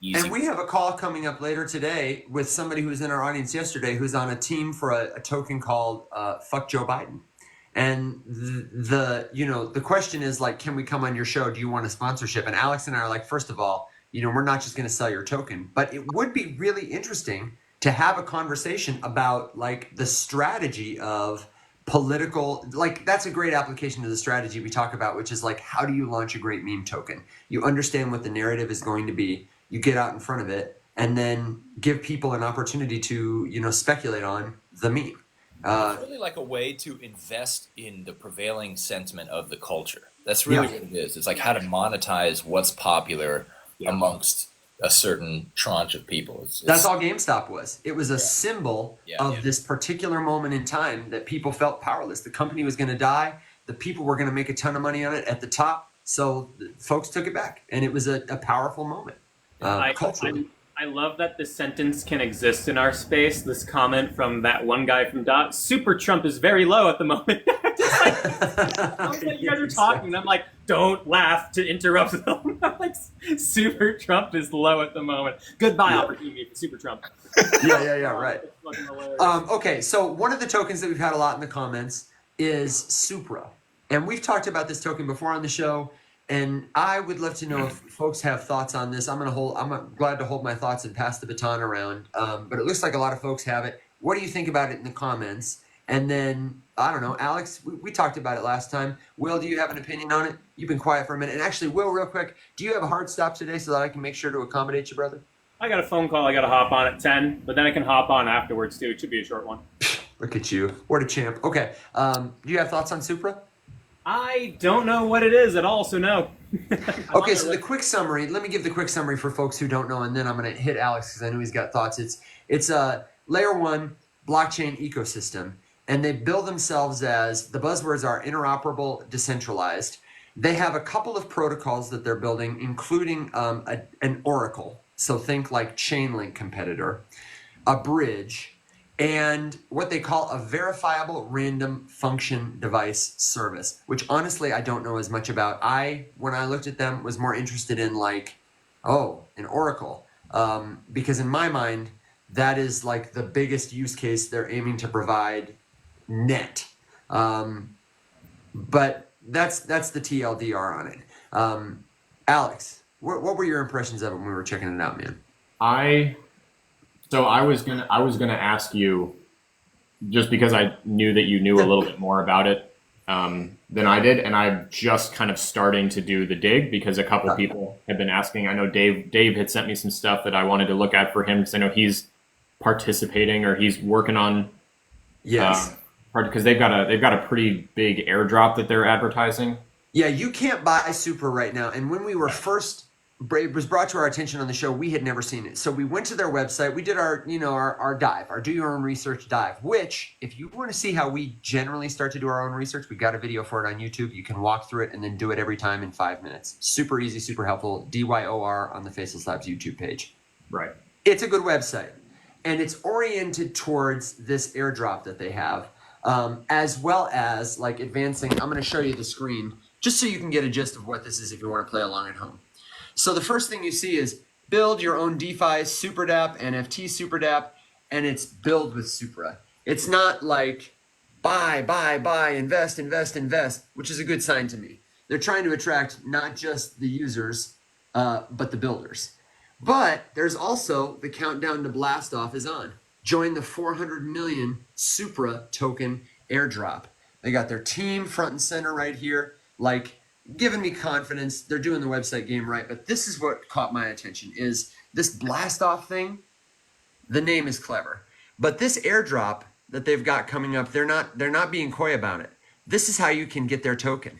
easy. And we have a call coming up later today with somebody who was in our audience yesterday who's on a team for a token called Fuck Joe Biden. And the question is like, can we come on your show? Do you want a sponsorship? And Alex and I are like, first of all, we're not just going to sell your token, but it would be really interesting to have a conversation about like the strategy of political, like that's a great application to the strategy we talk about, which is like, how do you launch a great meme token? You understand what the narrative is going to be, you get out in front of it, and then give people an opportunity to, speculate on the meme. It's really like a way to invest in the prevailing sentiment of the culture. That's really what it is. It's like how to monetize what's popular amongst a certain tranche of people. That's all GameStop was. It was a symbol of this particular moment in time that people felt powerless. The company was going to die. The people were going to make a ton of money on it at the top. So folks took it back. And it was a powerful moment culturally. I love that this sentence can exist in our space. This comment from that one guy from Dot, Super Trump is very low at the moment. You guys are talking, and I'm like, don't laugh to interrupt them. I'm like, Super Trump is low at the moment. Goodbye opportunity for Super Trump. Yeah, right. Okay, so one of the tokens that we've had a lot in the comments is Supra. And we've talked about this token before on the show. And I would love to know if folks have thoughts on this. I'm glad to hold my thoughts and pass the baton around. But it looks like a lot of folks have it. What do you think about it in the comments? And then, I don't know, Alex, we talked about it last time. Will, do you have an opinion on it? You've been quiet for a minute. And actually, Will, real quick, do you have a hard stop today so that I can make sure to accommodate you, brother? I got a phone call I got to hop on at 10, but then I can hop on afterwards, too. It should be a short one. Look at you. What a champ. Okay. Do you have thoughts on Supra? I don't know what it is at all, so no. Okay, so the quick summary, let me give the quick summary for folks who don't know, and then I'm going to hit Alex because I know he's got thoughts. It's a layer one blockchain ecosystem, and they bill themselves as, the buzzwords are interoperable, decentralized. They have a couple of protocols that they're building, including an oracle, so think like Chainlink competitor, a bridge, and what they call a verifiable random function device service, which honestly I don't know as much about. When I looked at them, was more interested in like, an oracle, because in my mind, that is like the biggest use case they're aiming to provide net. But that's the TLDR on it. Alex, what were your impressions of it when we were checking it out, man? So I was gonna ask you, just because I knew that you knew a little bit more about it than I did, and I'm just kind of starting to do the dig because a couple people have been asking. I know Dave had sent me some stuff that I wanted to look at for him because I know he's participating or he's working on. Yes. Because they've got a pretty big airdrop that they're advertising. Yeah, you can't buy Supra right now, and when we were first. It was brought to our attention on the show. We had never seen it. So we went to their website. We did our dive, our do your own research dive, which if you want to see how we generally start to do our own research, we've got a video for it on YouTube. You can walk through it and then do it every time in 5 minutes. Super easy, super helpful. DYOR on the Faceless Labs YouTube page. Right. It's a good website. And it's oriented towards this airdrop that they have, as well as like advancing. I'm going to show you the screen just so you can get a gist of what this is if you want to play along at home. So the first thing you see is build your own DeFi Super DApp, NFT Super DApp, and it's build with Supra. It's not like buy, invest, which is a good sign to me. They're trying to attract not just the users, but the builders. But there's also the countdown to blast off is on. Join the 400 million Supra token airdrop. They got their team front and center right here. like giving me confidence. They're doing the website game right. But this is what caught my attention is this blast off thing. The name is clever, but this airdrop that they've got coming up, they're not being coy about it. This is how you can get their token.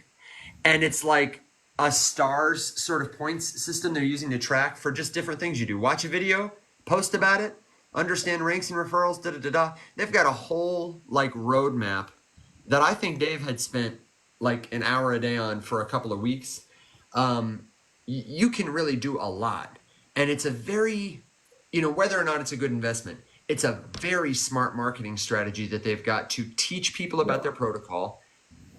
And it's like a stars sort of points system they're using to track for just different things you do. Watch a video, post about it, understand ranks and referrals, da-da-da-da. They've got a whole like roadmap that I think Dave had spent like an hour a day on for a couple of weeks. You can really do a lot. And it's a very, whether or not it's a good investment, it's a very smart marketing strategy that they've got to teach people about their protocol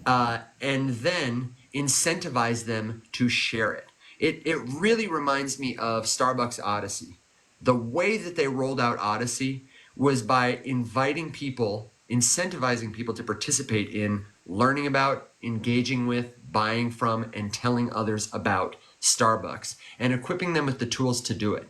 and then incentivize them to share it. It really reminds me of Starbucks Odyssey. The way that they rolled out Odyssey was by inviting people, incentivizing people to participate in learning about, engaging with, buying from, and telling others about Starbucks and equipping them with the tools to do it.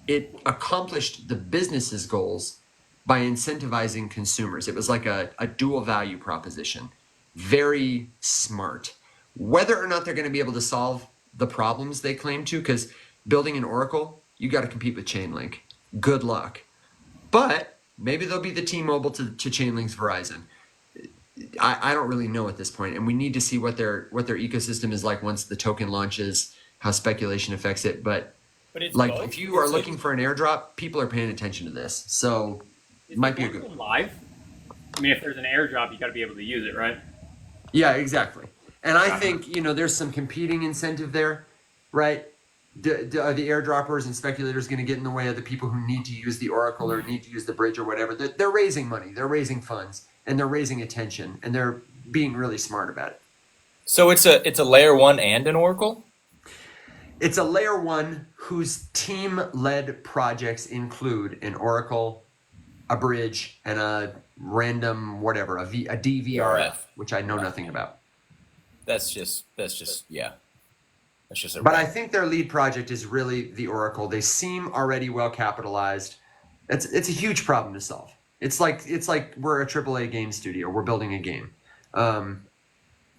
It accomplished the business's goals by incentivizing consumers. It was like a dual value proposition. Very smart. Whether or not they're going to be able to solve the problems they claim to, because building an Oracle, you got to compete with Chainlink. Good luck. But maybe they'll be the T-Mobile to Chainlink's Verizon. I don't really know at this point, and we need to see what their ecosystem is like once the token launches, how speculation affects it. But it's like both. if you are looking for an airdrop, people are paying attention to this, so it might be a good one. Live. I mean, if there's an airdrop, you got to be able to use it, right? Yeah, exactly. And I think there's some competing incentive there, right? Are the airdroppers and speculators going to get in the way of the people who need to use the Oracle or need to use the bridge or whatever? They're raising money, they're raising funds, and they're raising attention, and they're being really smart about it. So it's a layer 1 and an Oracle? It's a layer 1 whose team-led projects include an Oracle, a bridge, and a random whatever, a DVRF, which I know nothing about. That's just yeah. That's just But I think their lead project is really the Oracle. They seem already well capitalized. It's a huge problem to solve. It's like we're a AAA game studio. We're building a game. Yeah,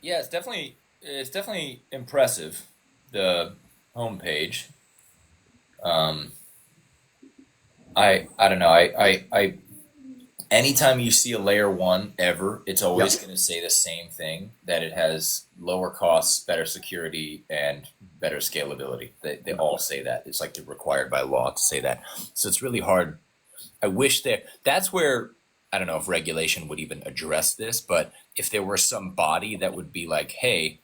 it's definitely impressive. The homepage. I don't know. I anytime you see a layer 1 ever, it's always going to say the same thing, that it has lower costs, better security, and better scalability. They all say that. It's like they're required by law to say that. So it's really hard. I wish that's where, I don't know if regulation would even address this, but if there were some body that would be like, hey,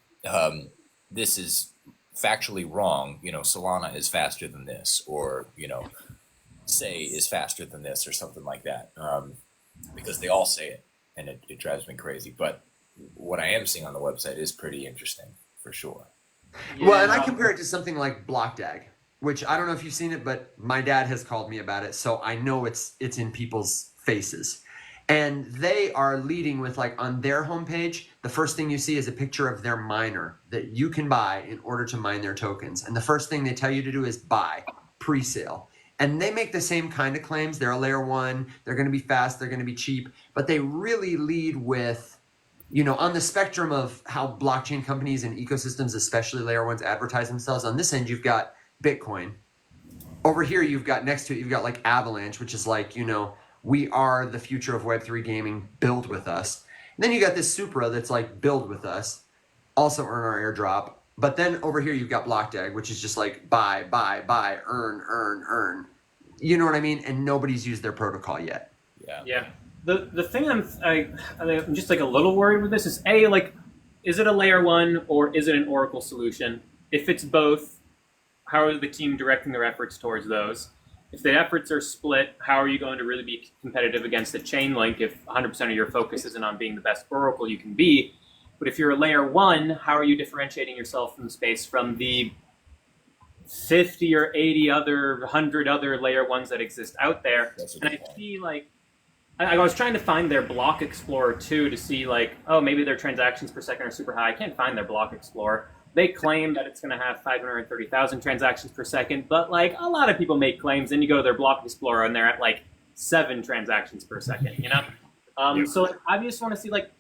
this is factually wrong, Solana is faster than this, or, Say is faster than this, or something like that. Because they all say it, and it drives me crazy. But what I am seeing on the website is pretty interesting, for sure. Yeah. Well, and I compare it to something like BlockDAG, which I don't know if you've seen it, but my dad has called me about it, so I know it's in people's faces. And they are leading with, like, on their homepage, the first thing you see is a picture of their miner that you can buy in order to mine their tokens. And the first thing they tell you to do is buy, pre-sale. And they make the same kind of claims. They're a layer 1. They're going to be fast. They're going to be cheap. But they really lead with, on the spectrum of how blockchain companies and ecosystems, especially layer 1s, advertise themselves. On this end, you've got Bitcoin. Over here, next to it, you've got like Avalanche, which is like, we are the future of Web3 gaming. Build with us. And then you got this Supra that's like build with us. Also earn our airdrop. But then over here, you've got BlockDAG, which is just like buy, earn. You know what I mean? And nobody's used their protocol yet. Yeah. The thing I'm just like a little worried with this is is it a layer 1 or is it an Oracle solution? If it's both, how are the team directing their efforts towards those? If the efforts are split, how are you going to really be competitive against a Chainlink if 100% of your focus isn't on being the best Oracle you can be? But if you're a layer 1, how are you differentiating yourself from the space from the 50 or 80 other, 100 other layer 1s that exist out there? And I feel like I was trying to find their block explorer too to see like, oh, maybe their transactions per second are super high. I can't find their block explorer. They claim that it's going to have 530,000 transactions per second, but like a lot of people make claims, then you go to their block explorer and they're at like 7 transactions per second, So like, I just want to see like,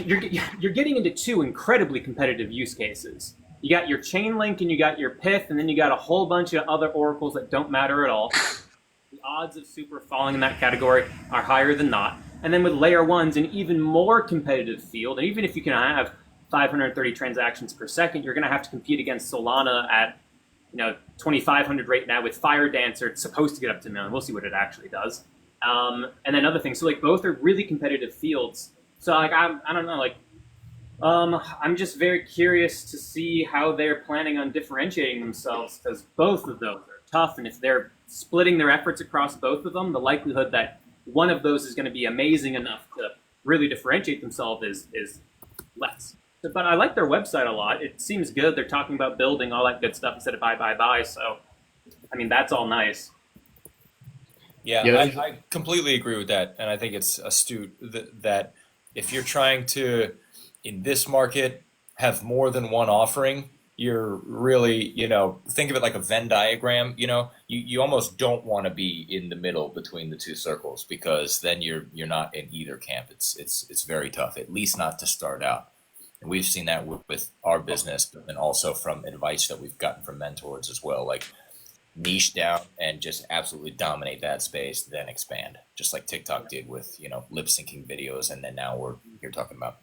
you're getting into two incredibly competitive use cases. You got your chain link and you got your pith, and then you got a whole bunch of other oracles that don't matter at all. The odds of super falling in that category are higher than not. And then with layer ones, an even more competitive field, and even if you can have 530 transactions per second, you're going to have to compete against Solana at 2,500 right now with Fire Dancer. It's supposed to get up to 1 million. We'll see what it actually does. And then other things. So like both are really competitive fields. So like I don't know, like I'm just very curious to see how they're planning on differentiating themselves, because both of those are tough, and if they're splitting their efforts across both of them, the likelihood that one of those is going to be amazing enough to really differentiate themselves is less. But I like their website a lot. It seems good. They're talking about building all that good stuff instead of buy. So, I mean, that's all nice. Yeah, I completely agree with that, and I think it's astute that if you're trying to, in this market, have more than one offering, you're really, think of it like a Venn diagram. You almost don't want to be in the middle between the two circles, because then you're not in either camp. It's very tough, at least not to start out. And we've seen that with our business, but then also from advice that we've gotten from mentors as well. Like, niche down and just absolutely dominate that space, then expand, just like TikTok did with lip syncing videos, and then now we're here talking about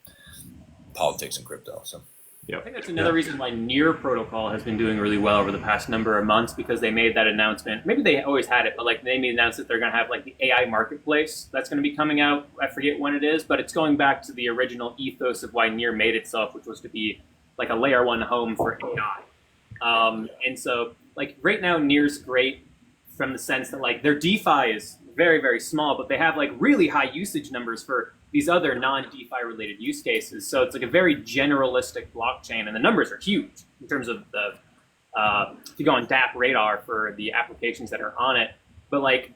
politics and crypto. So I think that's another reason why Near Protocol has been doing really well over the past number of months, because they made that announcement. Maybe they always had it, but like they made an announcement that they're going to have like the AI marketplace that's going to be coming out. I forget when it is, but it's going back to the original ethos of why Near made itself, which was to be like a layer one home for AI. And so like right now, Near's great from the sense that like their DeFi is very, very small, but they have like really high usage numbers for these other non-DeFi related use cases. So it's like a very generalistic blockchain, and the numbers are huge in terms of the, if you go on DApp radar for the applications that are on it. But like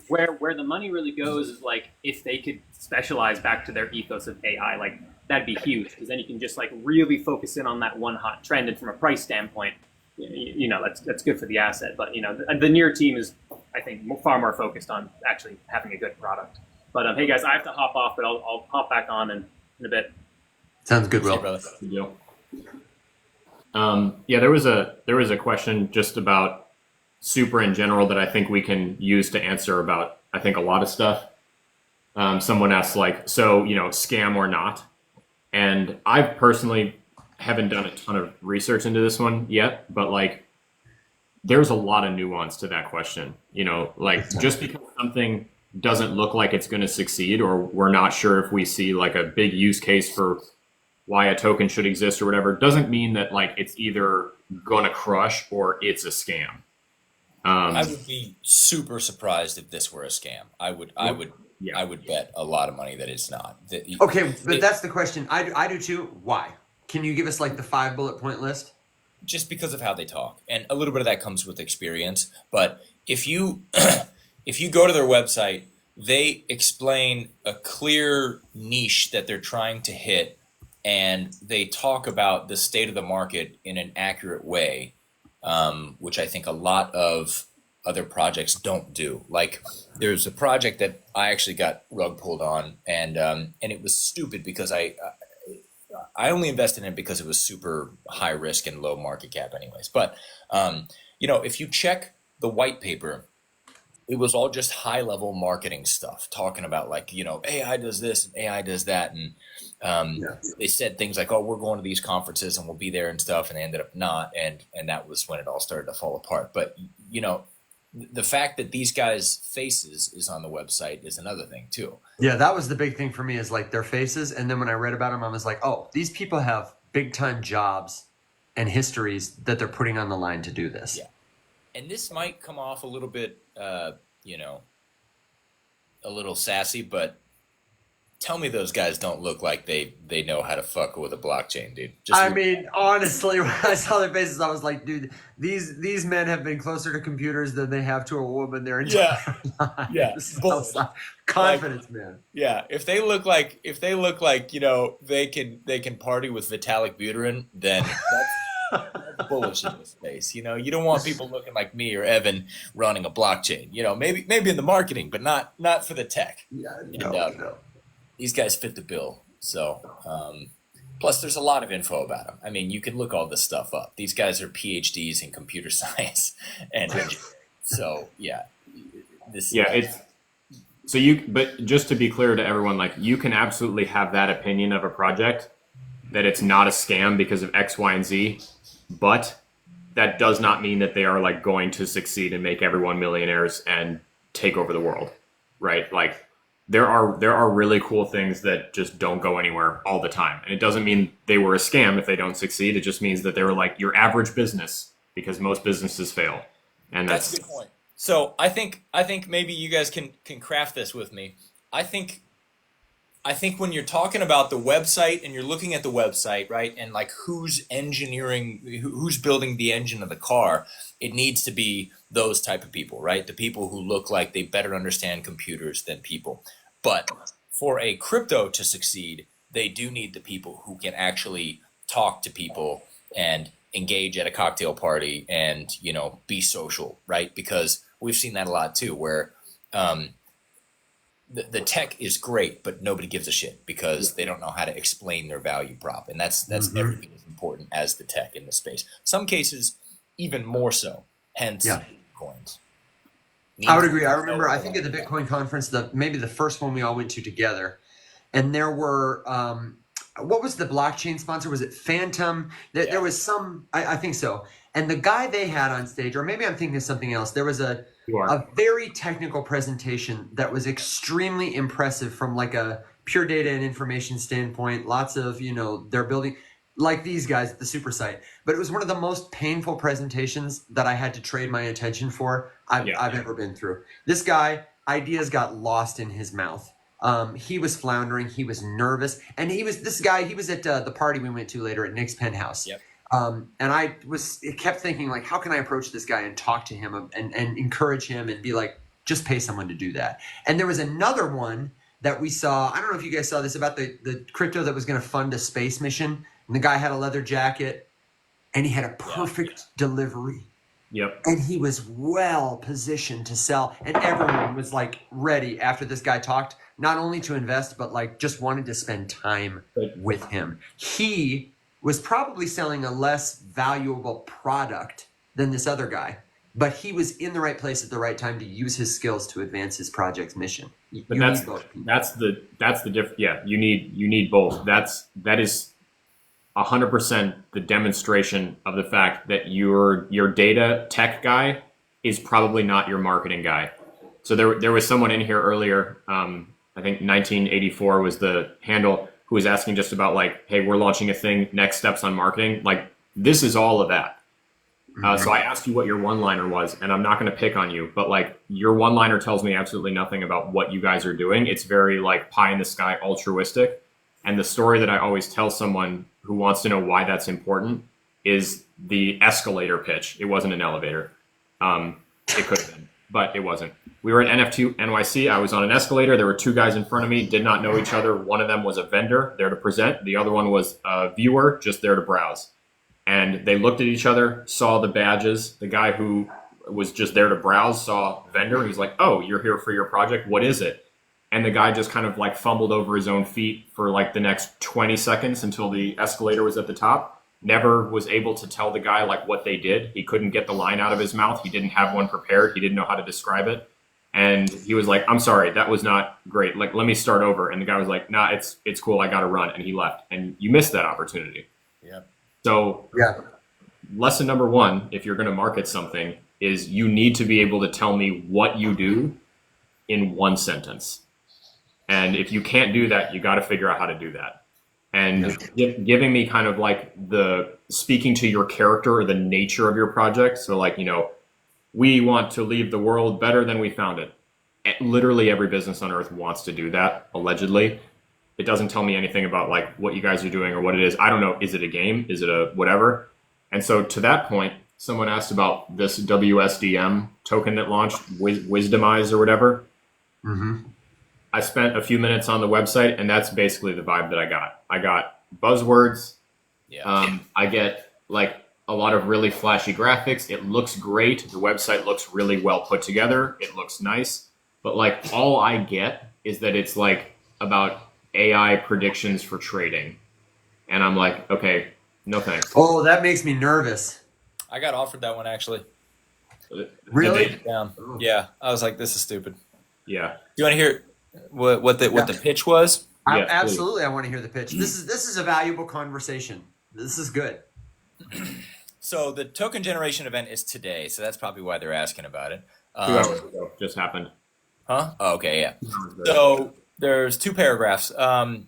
where the money really goes is like if they could specialize back to their ethos of AI, like that'd be huge, because then you can just like really focus in on that one hot trend. And from a price standpoint, that's good for the asset. But the Near team is, I think, far more focused on actually having a good product. But hey guys, I have to hop off, but I'll hop back on in a bit. Sounds good, Will. Good deal. There was a question just about super in general that I think we can use to answer about, I think, a lot of stuff. Someone asked like, so scam or not? And I personally haven't done a ton of research into this one yet, but like there's a lot of nuance to that question. Like just because something doesn't look like it's going to succeed, or we're not sure if we see like a big use case for why a token should exist or whatever, doesn't mean that like it's either going to crush or it's a scam. I would be super surprised if this were a scam. I would bet a lot of money that it's not. Okay, but that's the question. I do too. Why? Can you give us like the 5 bullet point list? Just because of how they talk, and a little bit of that comes with experience. But if you if you go to their website, they explain a clear niche that they're trying to hit, and they talk about the state of the market in an accurate way, which I think a lot of other projects don't do. Like there's a project that I actually got rug pulled on, and it was stupid because I only invested in it because it was super high risk and low market cap anyways. But, if you check the white paper, it was all just high level marketing stuff talking about like, AI does this and AI does that. And they said things like, oh, we're going to these conferences and we'll be there and stuff. And they ended up not. And that was when it all started to fall apart. But, the fact that these guys' faces is on the website is another thing too. Yeah, that was the big thing for me, is like their faces. And then when I read about them, I was like, oh, these people have big time jobs and histories that they're putting on the line to do this. Yeah. And this might come off a little bit, a little sassy, but tell me those guys don't look like they know how to fuck with a blockchain, dude. Honestly, when I saw their faces, I was like, dude, these men have been closer to computers than they have to a woman their entire lives. Yeah. So, confidence, man. Yeah. If they look like they can party with Vitalik Buterin, then that's bullish in this space. You don't want people looking like me or Evan running a blockchain. Maybe in the marketing, but not for the tech. Yeah, no. these guys fit the bill. So, plus there's a lot of info about them. I mean, you can look all this stuff up. These guys are PhDs in computer science and engineering. So yeah, but just to be clear to everyone, like you can absolutely have that opinion of a project that it's not a scam because of X, Y, and Z, but that does not mean that they are like going to succeed and make everyone millionaires and take over the world, right? Like there are really cool things that just don't go anywhere all the time. And it doesn't mean they were a scam if they don't succeed. It just means that they were like your average business, because most businesses fail. And that's a good point. So I think maybe you guys can craft this with me. I think when you're talking about the website and you're looking at the website, right, and like who's building the engine of the car, it needs to be those type of people, right? The people who look like they better understand computers than people. But for a crypto to succeed, they do need the people who can actually talk to people and engage at a cocktail party and, you know, be social, right? Because we've seen that a lot too, where the tech is great, but nobody gives a shit because they don't know how to explain their value prop. And that's everything as important as the tech in the space. Some cases, even more so, hence coins. I would agree. I remember, I think at the Bitcoin conference, maybe the first one we all went to together, and there were, what was the blockchain sponsor? Was it Phantom? There was some, I think so. And the guy they had on stage, or maybe I'm thinking of something else, there was a very technical presentation that was extremely impressive from like a pure data and information standpoint. Lots of, you know, they're building like these guys at the super site. But it was one of the most painful presentations that I had to trade my attention for I've ever been through. This guy, ideas got lost in his mouth. He was floundering. He was nervous. And he was at the party we went to later at Nick's penthouse. Yep. And I kept thinking, like, how can I approach this guy and talk to him and encourage him and be like, just pay someone to do that. And there was another one that we saw. I don't know if you guys saw this, about the crypto that was going to fund a space mission. And the guy had a leather jacket and he had a perfect delivery. Yep. And he was well positioned to sell. And everyone was like ready after this guy talked, not only to invest, but like just wanted to spend time with him. He was probably selling a less valuable product than this other guy, but he was in the right place at the right time to use his skills to advance his project's mission. But that's the difference. Yeah, you need both. That is 100% the demonstration of the fact that your data tech guy is probably not your marketing guy. So there was someone in here earlier, I think 1984 was the handle, who was asking just about like, hey, we're launching a thing, next steps on marketing. Like, this is all of that. So I asked you what your one-liner was, and I'm not going to pick on you, but like your one-liner tells me absolutely nothing about what you guys are doing. It's very like pie in the sky, altruistic. And the story that I always tell someone who wants to know why that's important is the escalator pitch. It wasn't an elevator. It could have been, but it wasn't. We were at NFT NYC. I was on an escalator. There were two guys in front of me, did not know each other. One of them was a vendor there to present. The other one was a viewer just there to browse. And they looked at each other, saw the badges. The guy who was just there to browse saw vendor. He's like, oh, you're here for your project. What is it? And the guy just kind of like fumbled over his own feet for like the next 20 seconds until the escalator was at the top. Never was able to tell the guy like what they did. He couldn't get the line out of his mouth. He didn't have one prepared. He didn't know how to describe it. And he was like, I'm sorry, that was not great. Like, let me start over. And the guy was like, nah, it's cool. I got to run. And he left. And you missed that opportunity. Yeah. So lesson number one, if you're going to market something, is you need to be able to tell me what you do in one sentence. And if you can't do that, you got to figure out how to do that. And giving me kind of like the speaking to your character or the nature of your project. So like, you know, we want to leave the world better than we found it. Literally every business on earth wants to do that, allegedly. It doesn't tell me anything about like what you guys are doing or what it is. I don't know. Is it a game? Is it a whatever? And so to that point, someone asked about this WSDM token that launched, Wisdomize or whatever. Mm-hmm. I spent a few minutes on the website, and that's basically the vibe that I got. I got buzzwords. Yeah. I get like a lot of really flashy graphics. It looks great. The website looks really well put together. It looks nice. But like all I get is that it's like about AI predictions for trading. And I'm like, okay, no thanks. Oh, that makes me nervous. I got offered that one actually. Really? Down. Yeah, I was like, this is stupid. Yeah. Do you want to hear what the pitch was? Yes, Absolutely, I want to hear the pitch. This is a valuable conversation. This is good. So the token generation event is today, so that's probably why they're asking about it. 2 hours ago, just happened. Huh? Oh, okay, yeah. So there's 2 paragraphs.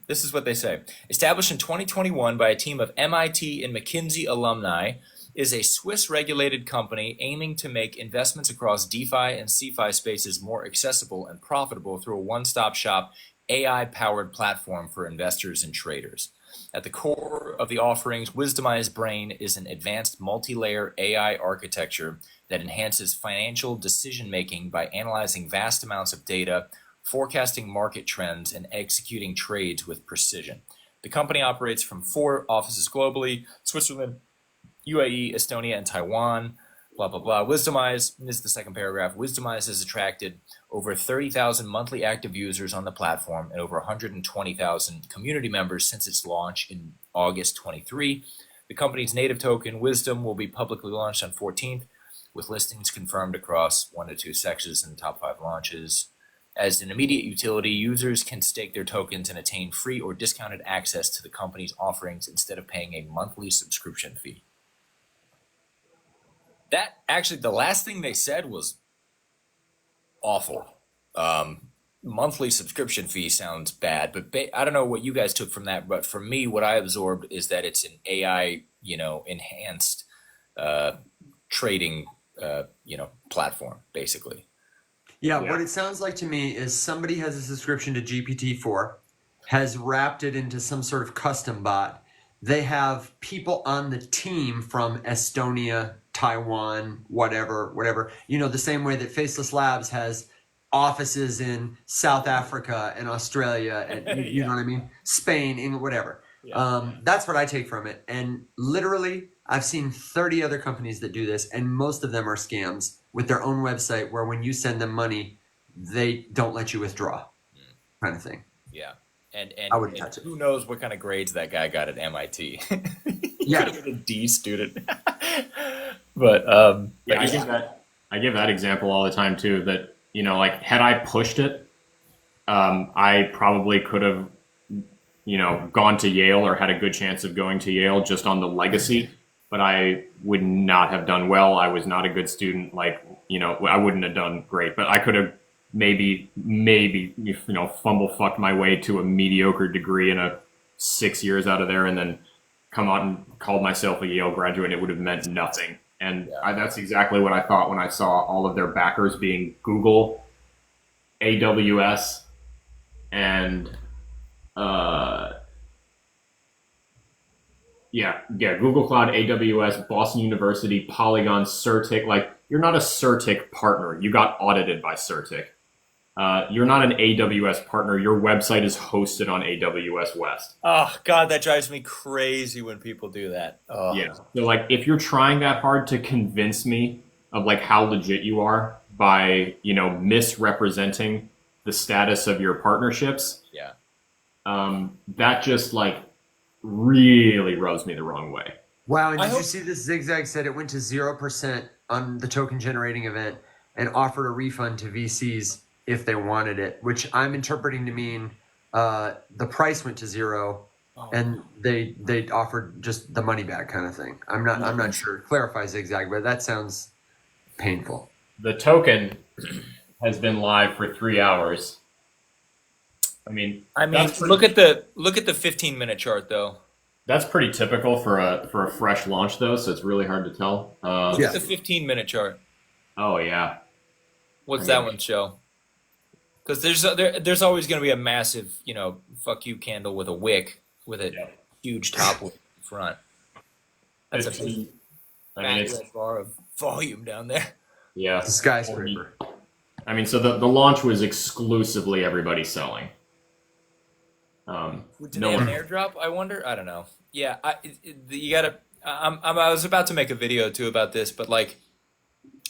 This is what they say. Established in 2021 by a team of MIT and McKinsey alumni, is a Swiss-regulated company aiming to make investments across DeFi and CeFi spaces more accessible and profitable through a one-stop shop AI-powered platform for investors and traders. At the core of the offerings, Wisdomized Brain is an advanced multi-layer AI architecture that enhances financial decision-making by analyzing vast amounts of data, forecasting market trends, and executing trades with precision. The company operates from 4 offices globally: Switzerland, UAE, Estonia, and Taiwan, blah, blah, blah. Wisdomize, this is the second paragraph, Wisdomize has attracted over 30,000 monthly active users on the platform and over 120,000 community members since its launch in August 23. The company's native token, Wisdom, will be publicly launched on 14th, with listings confirmed across 1 to 2 sections in the top 5 launches. As an immediate utility, users can stake their tokens and attain free or discounted access to the company's offerings instead of paying a monthly subscription fee. That actually, the last thing they said was awful. Monthly subscription fee sounds bad, but I don't know what you guys took from that. But for me, what I absorbed is that it's an AI, enhanced trading, platform, basically. Yeah, what it sounds like to me is somebody has a subscription to GPT-4, has wrapped it into some sort of custom bot. They have people on the team from Estonia, Taiwan, whatever. The same way that Faceless Labs has offices in South Africa and Australia and you know what I mean? Spain, England, whatever. Yeah. That's what I take from it. And literally, I've seen 30 other companies that do this, and most of them are scams with their own website where when you send them money, they don't let you withdraw, kind of thing. Yeah. And I wouldn't touch it. Who knows what kind of grades that guy got at MIT? Yeah, could have been a D student. But I give that example all the time too. That had I pushed it, I probably could have gone to Yale or had a good chance of going to Yale just on the legacy. But I would not have done well. I was not a good student. I wouldn't have done great. But I could have maybe fumble fucked my way to a mediocre degree in 6 years out of there, and then come out and called myself a Yale graduate. It would have meant nothing. And that's exactly what I thought when I saw all of their backers being Google, AWS, and Google Cloud, AWS, Boston University, Polygon, Certic. You're not a Certic partner. You got audited by Certic. You're not an AWS partner. Your website is hosted on AWS West. Oh, God, that drives me crazy when people do that. Oh. Yeah. So, if you're trying that hard to convince me of, how legit you are by, misrepresenting the status of your partnerships, that just, really rubs me the wrong way. Wow, and did you see this? Zigzag said it went to 0% on the token generating event and offered a refund to VCs if they wanted it, which I'm interpreting to mean the price went to 0 and they offered just the money back kind of thing. I'm not sure. Clarify, Zigzag, but that sounds painful. The token has been live for 3 hours. I mean, look at the 15-minute chart though. That's pretty typical for a fresh launch though, so it's really hard to tell. Look at the 15-minute chart. Oh yeah. What's that one show? Because there's always going to be a massive, fuck you candle with a wick with a huge top wick in front. That's a bar of volume down there. Yeah. It's a skyscraper. So the launch was exclusively everybody selling. Did they have an airdrop? I wonder. I don't know. Yeah, you gotta. I was about to make a video too about this, but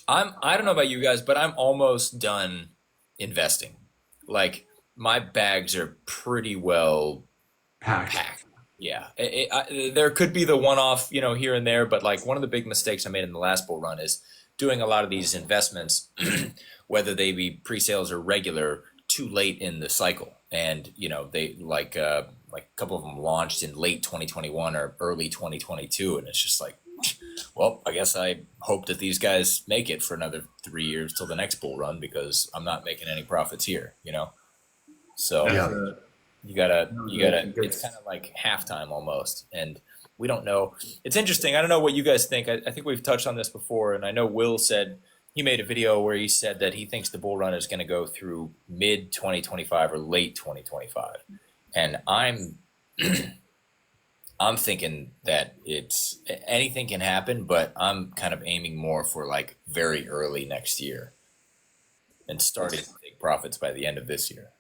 I don't know about you guys, but I'm almost done investing. my bags are pretty well Packed. Yeah, there could be the one-off, here and there, but like one of the big mistakes I made in the last bull run is doing a lot of these investments, whether they be pre-sales or regular, too late in the cycle, and they like a couple of them launched in late 2021 or early 2022, and it's just like, well, I guess I hope that these guys make it for another 3 years till the next bull run because I'm not making any profits here, So. Yeah. You gotta, it's kind of like halftime almost. And we don't know. It's interesting. I don't know what you guys think. I think we've touched on this before. And I know Will said, he made a video where he said that he thinks the bull run is going to go through mid 2025 or late 2025. And I'm thinking that it's anything can happen, but I'm kind of aiming more for like very early next year and starting to take profits by the end of this year.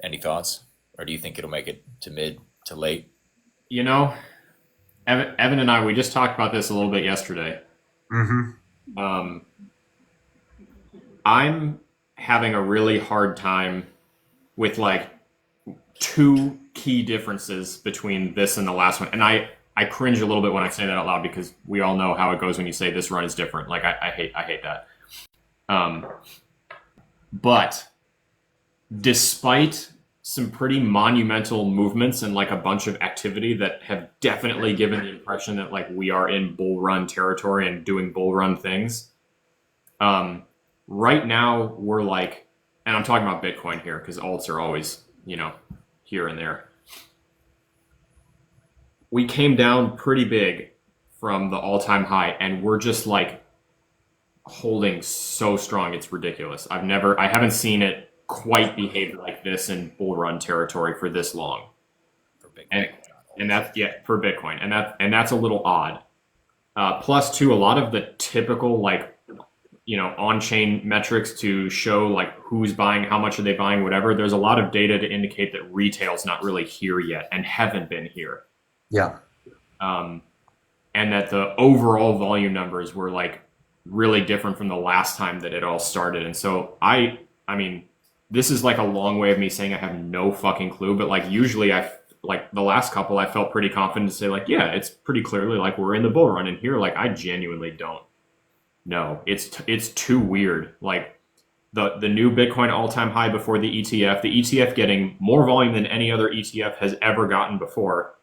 Any thoughts? Or do you think it'll make it to mid to late? Evan and I, we just talked about this a little bit yesterday. Mm-hmm. I'm having a really hard time with like two key differences between this and the last one. And I cringe a little bit when I say that out loud because we all know how it goes when you say this run is different. Like I hate that. But despite some pretty monumental movements and like a bunch of activity that have definitely given the impression that like we are in bull run territory and doing bull run things. Right now we're like, and I'm talking about Bitcoin here because alts are always, here and there. We came down pretty big from the all-time high and we're just like holding so strong. It's ridiculous. I haven't seen it quite behave like this in bull run territory for this long. For Bitcoin. And that's for Bitcoin. And that's a little odd. Plus too, a lot of the typical like, on-chain metrics to show like who's buying, how much are they buying, whatever. There's a lot of data to indicate that retail's not really here yet and haven't been here. Yeah. And that the overall volume numbers were like really different from the last time that it all started. And so I mean, this is like a long way of me saying I have no fucking clue, but like usually like the last couple, I felt pretty confident to say like, yeah, it's pretty clearly like we're in the bull run, and here, like I genuinely don't know. It's too weird. Like the new Bitcoin all-time high before the ETF getting more volume than any other ETF has ever gotten before,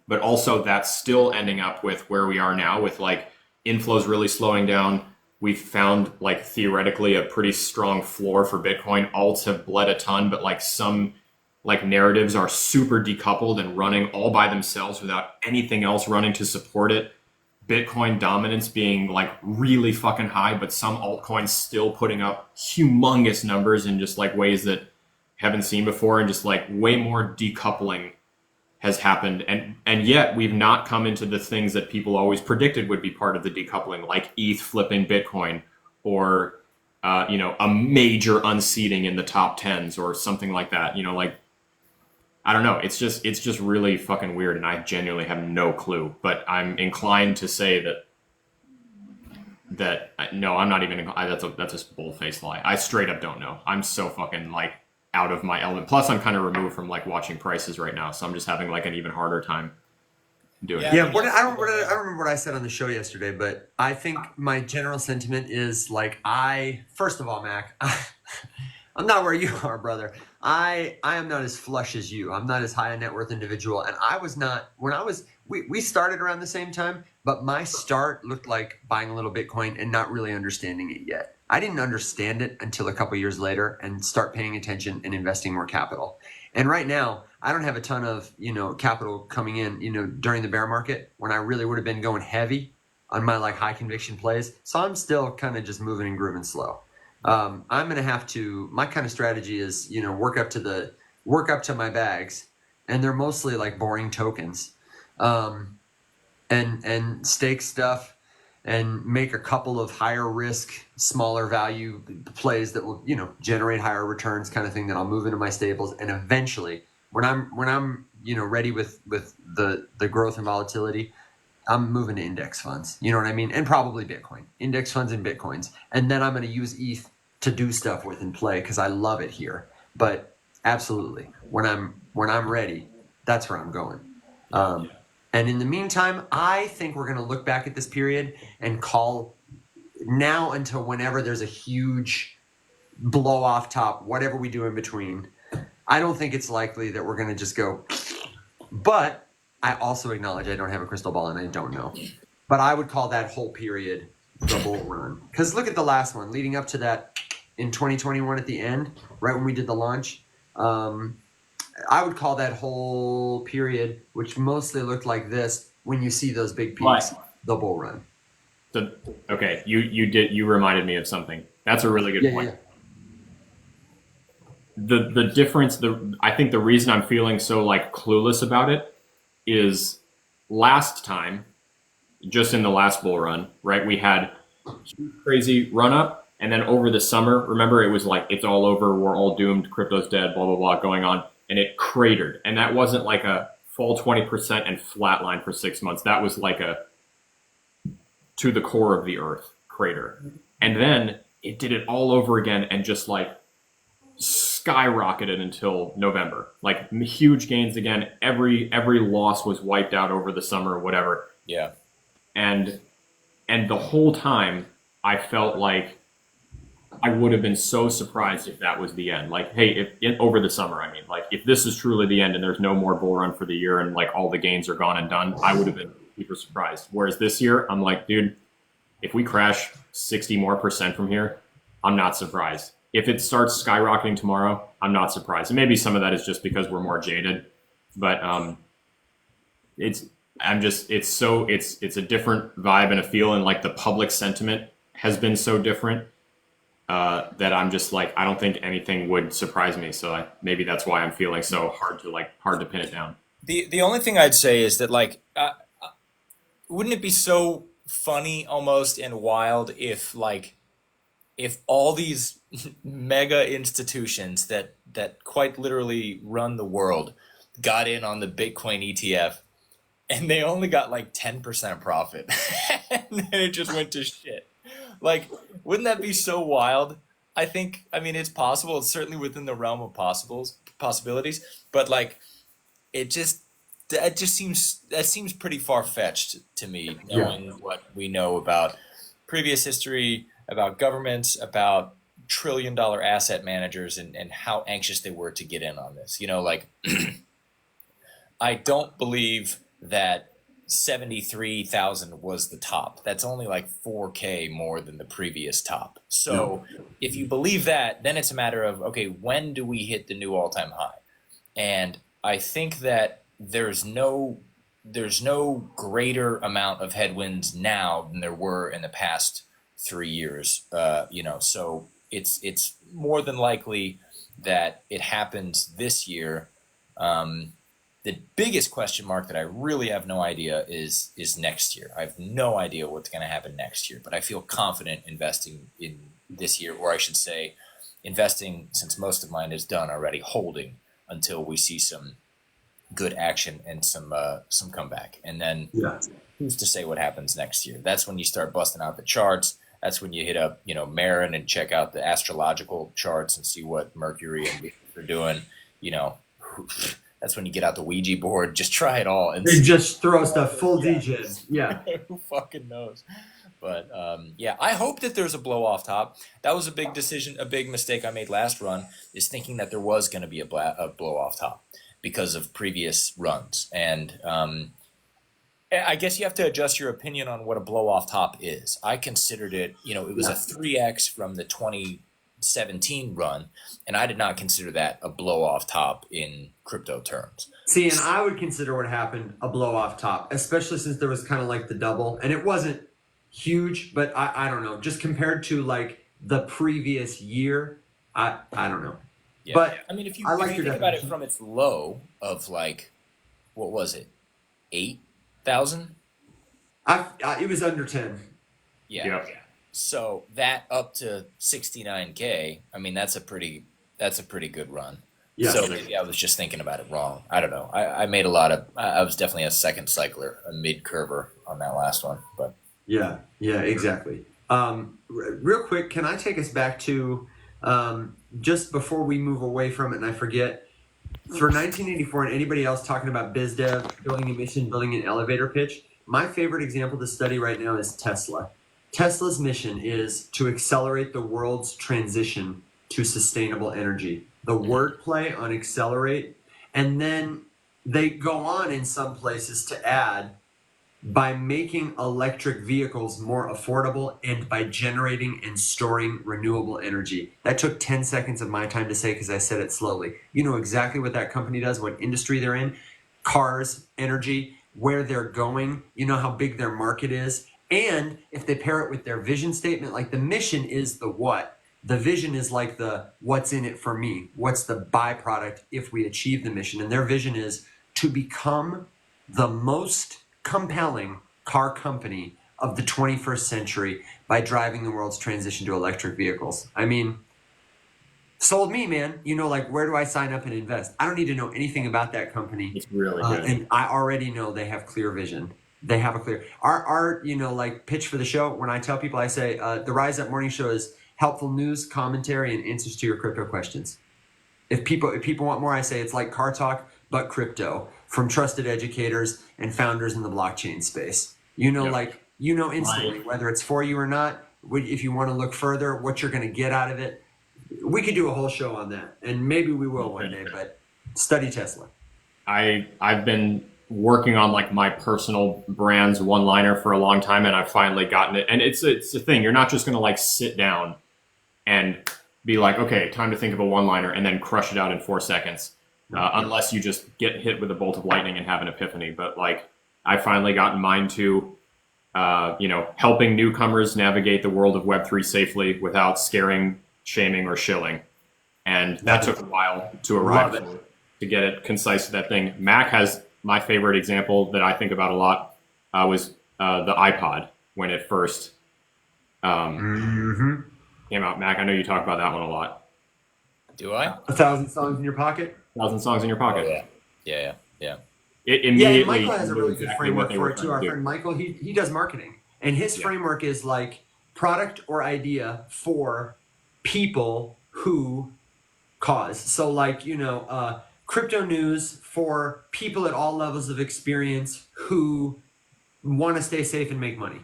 but also that's still ending up with where we are now with like inflows really slowing down. We've found like theoretically a pretty strong floor for Bitcoin. Alts have bled a ton, but like some like narratives are super decoupled and running all by themselves without anything else running to support it. Bitcoin dominance being like really fucking high, but some altcoins still putting up humongous numbers in just like ways that haven't seen before, and just like way more decoupling has happened, and yet we've not come into the things that people always predicted would be part of the decoupling, like ETH flipping Bitcoin, or a major unseating in the top tens or something like that. Like I don't know. It's just really fucking weird, and I genuinely have no clue. But I'm inclined to say that no, I'm not even. That's a bull-faced lie. I straight up don't know. I'm so fucking like out of my element. Plus, I'm kind of removed from like watching prices right now, so I'm just having like an even harder time doing it. Yeah, I don't remember what I said on the show yesterday, but I think my general sentiment is like first of all, Mac, I'm not where you are, brother. I am not as flush as you. I'm not as high a net worth individual, and I was not when I was. We started around the same time, but my start looked like buying a little Bitcoin and not really understanding it yet. I didn't understand it until a couple years later and start paying attention and investing more capital. And right now, I don't have a ton of capital coming in during the bear market when I really would have been going heavy on my like high conviction plays. So I'm still kind of just moving and grooving slow. I'm gonna have to. My kind of strategy is work up to my bags, and they're mostly like boring tokens, and stake stuff. And make a couple of higher risk, smaller value plays that will, generate higher returns, kind of thing that I'll move into my stables. And eventually, when I'm ready with the growth and volatility, I'm moving to index funds. You know what I mean? And probably Bitcoin, index funds and Bitcoins. And then I'm going to use ETH to do stuff with and play because I love it here. But absolutely, when I'm ready, that's where I'm going. And in the meantime, I think we're going to look back at this period and call now until whenever there's a huge blow off top, whatever we do in between. I don't think it's likely that we're going to just go, but I also acknowledge I don't have a crystal ball and I don't know. But I would call that whole period the bull run. Because look at the last one, leading up to that in 2021 at the end, right when we did the launch. I would call that whole period, which mostly looked like this, when you see those big peaks, the bull run. Okay, you reminded me of something. That's a really good point. Yeah. The difference, I think the reason I'm feeling so like clueless about it is last time, just in the last bull run, right? We had crazy run up, and then over the summer, remember, it was like it's all over, we're all doomed, crypto's dead, blah blah blah going on, and it cratered. And that wasn't like a full 20% and flatline for 6 months. That was like a to the core of the earth crater. And then it did it all over again and just like skyrocketed until November. Like huge gains again. Every loss was wiped out over the summer or whatever. Yeah. And the whole time I felt like I would have been so surprised if that was the end. Like, hey, over the summer, I mean, like if this is truly the end and there's no more bull run for the year and like all the gains are gone and done, I would have been super surprised. Whereas this year, I'm like, dude, if we crash 60% more from here, I'm not surprised. If it starts skyrocketing tomorrow, I'm not surprised. And maybe some of that is just because we're more jaded, but it's a different vibe and a feel, and like the public sentiment has been so different that I'm just like, I don't think anything would surprise me. So maybe that's why I'm feeling so hard to pin it down. The only thing I'd say is that like, wouldn't it be so funny almost and wild if all these mega institutions that quite literally run the world got in on the Bitcoin ETF and they only got like 10% profit and then it just went to shit. Like, wouldn't that be so wild? I mean, it's possible. It's certainly within the realm of possibilities, but like, that seems pretty far-fetched to me, knowing what we know about previous history, about governments, about trillion-dollar asset managers, and how anxious they were to get in on this. You know, like, I don't believe that 73,000 was the top. That's only like 4K more than the previous top. So if you believe that, then it's a matter of, okay, when do we hit the new all-time high? And I think that there's no greater amount of headwinds now than there were in the past 3 years. So it's more than likely that it happens this year. The biggest question mark that I really have no idea is next year. I have no idea what's going to happen next year, but I feel confident investing in this year, or I should say investing, since most of mine is done already, holding until we see some good action and some comeback. And then who's to say what happens next year? That's when you start busting out the charts. That's when you hit up, Marin and check out the astrological charts and see what Mercury and Venus are doing. That's when you get out the Ouija board. Just try it all. And just throw stuff full DJ. Yeah. Who fucking knows? But I hope that there's a blow off top. That was a big decision, a big mistake I made last run, is thinking that there was going to be a blow off top because of previous runs. And I guess you have to adjust your opinion on what a blow off top is. I considered it, it was a 3x from the 2017 run, and I did not consider that a blow off top in crypto terms. See, and I would consider what happened a blow off top, especially since there was kind of like the double, and it wasn't huge, but I don't know, just compared to like the previous year, I don't know. Yeah. But I mean, if you think about it from its low of like, what was it, 8,000? It was under 10. Yeah. So that up to 69K, I mean, that's a pretty good run. Yeah. So maybe I was just thinking about it wrong. I don't know. I made I was definitely a second cycler, a mid curver on that last one, but. Yeah, exactly. Real quick, can I take us back to Just before we move away from it, and I forget, for 1984 and anybody else talking about biz dev, building a mission, building an elevator pitch, my favorite example to study right now is Tesla. Tesla's mission is to accelerate the world's transition to sustainable energy. The wordplay on accelerate, and then they go on in some places to add by making electric vehicles more affordable and by generating and storing renewable energy. That took 10 seconds of my time to say because I said it slowly. You know exactly what that company does, what industry they're in, cars, energy, where they're going, you know how big their market is. And if they pair it with their vision statement, like the mission is the what, the vision is like the what's in it for me, what's the byproduct if we achieve the mission. And their vision is to become the most compelling car company of the 21st century by driving the world's transition to electric vehicles. I mean, sold me, man. You know, like, where do I sign up and invest? I don't need to know anything about that company. It's really good. And I already know they have clear vision. They have a clear, our you know, like, pitch for the show, when I tell people, I say, the Rise Up Morning Show is helpful news, commentary, and answers to your crypto questions. If people want more, I say it's like Car Talk, but crypto, from trusted educators and founders in the blockchain space. You know, like, you know instantly whether it's for you or not. If you want to look further, what you're going to get out of it. We could do a whole show on that, and maybe we will one day, but study Tesla. I've been working on like my personal brand's one-liner for a long time, and I've finally gotten it. And it's a thing. You're not just going to like sit down and be like, okay, time to think of a one-liner and then crush it out in 4 seconds. Unless you just get hit with a bolt of lightning and have an epiphany. But like, I finally gotten mine to, you know, helping newcomers navigate the world of Web3 safely without scaring, shaming, or shilling. And that took a while to arrive to get it concise to that thing. Mack has my favorite example that I think about a lot was the iPod when it first came out. Mack, I know you talk about that one a lot. Do I? 1,000 songs in your pocket. 1,000 songs in your pocket. Oh, yeah. It immediately Michael has a really good exactly framework what they for were it too. trying Our to do. friend Michael, he does marketing, and his framework is like product or idea for people who cause. So like, you know, crypto news for people at all levels of experience who want to stay safe and make money.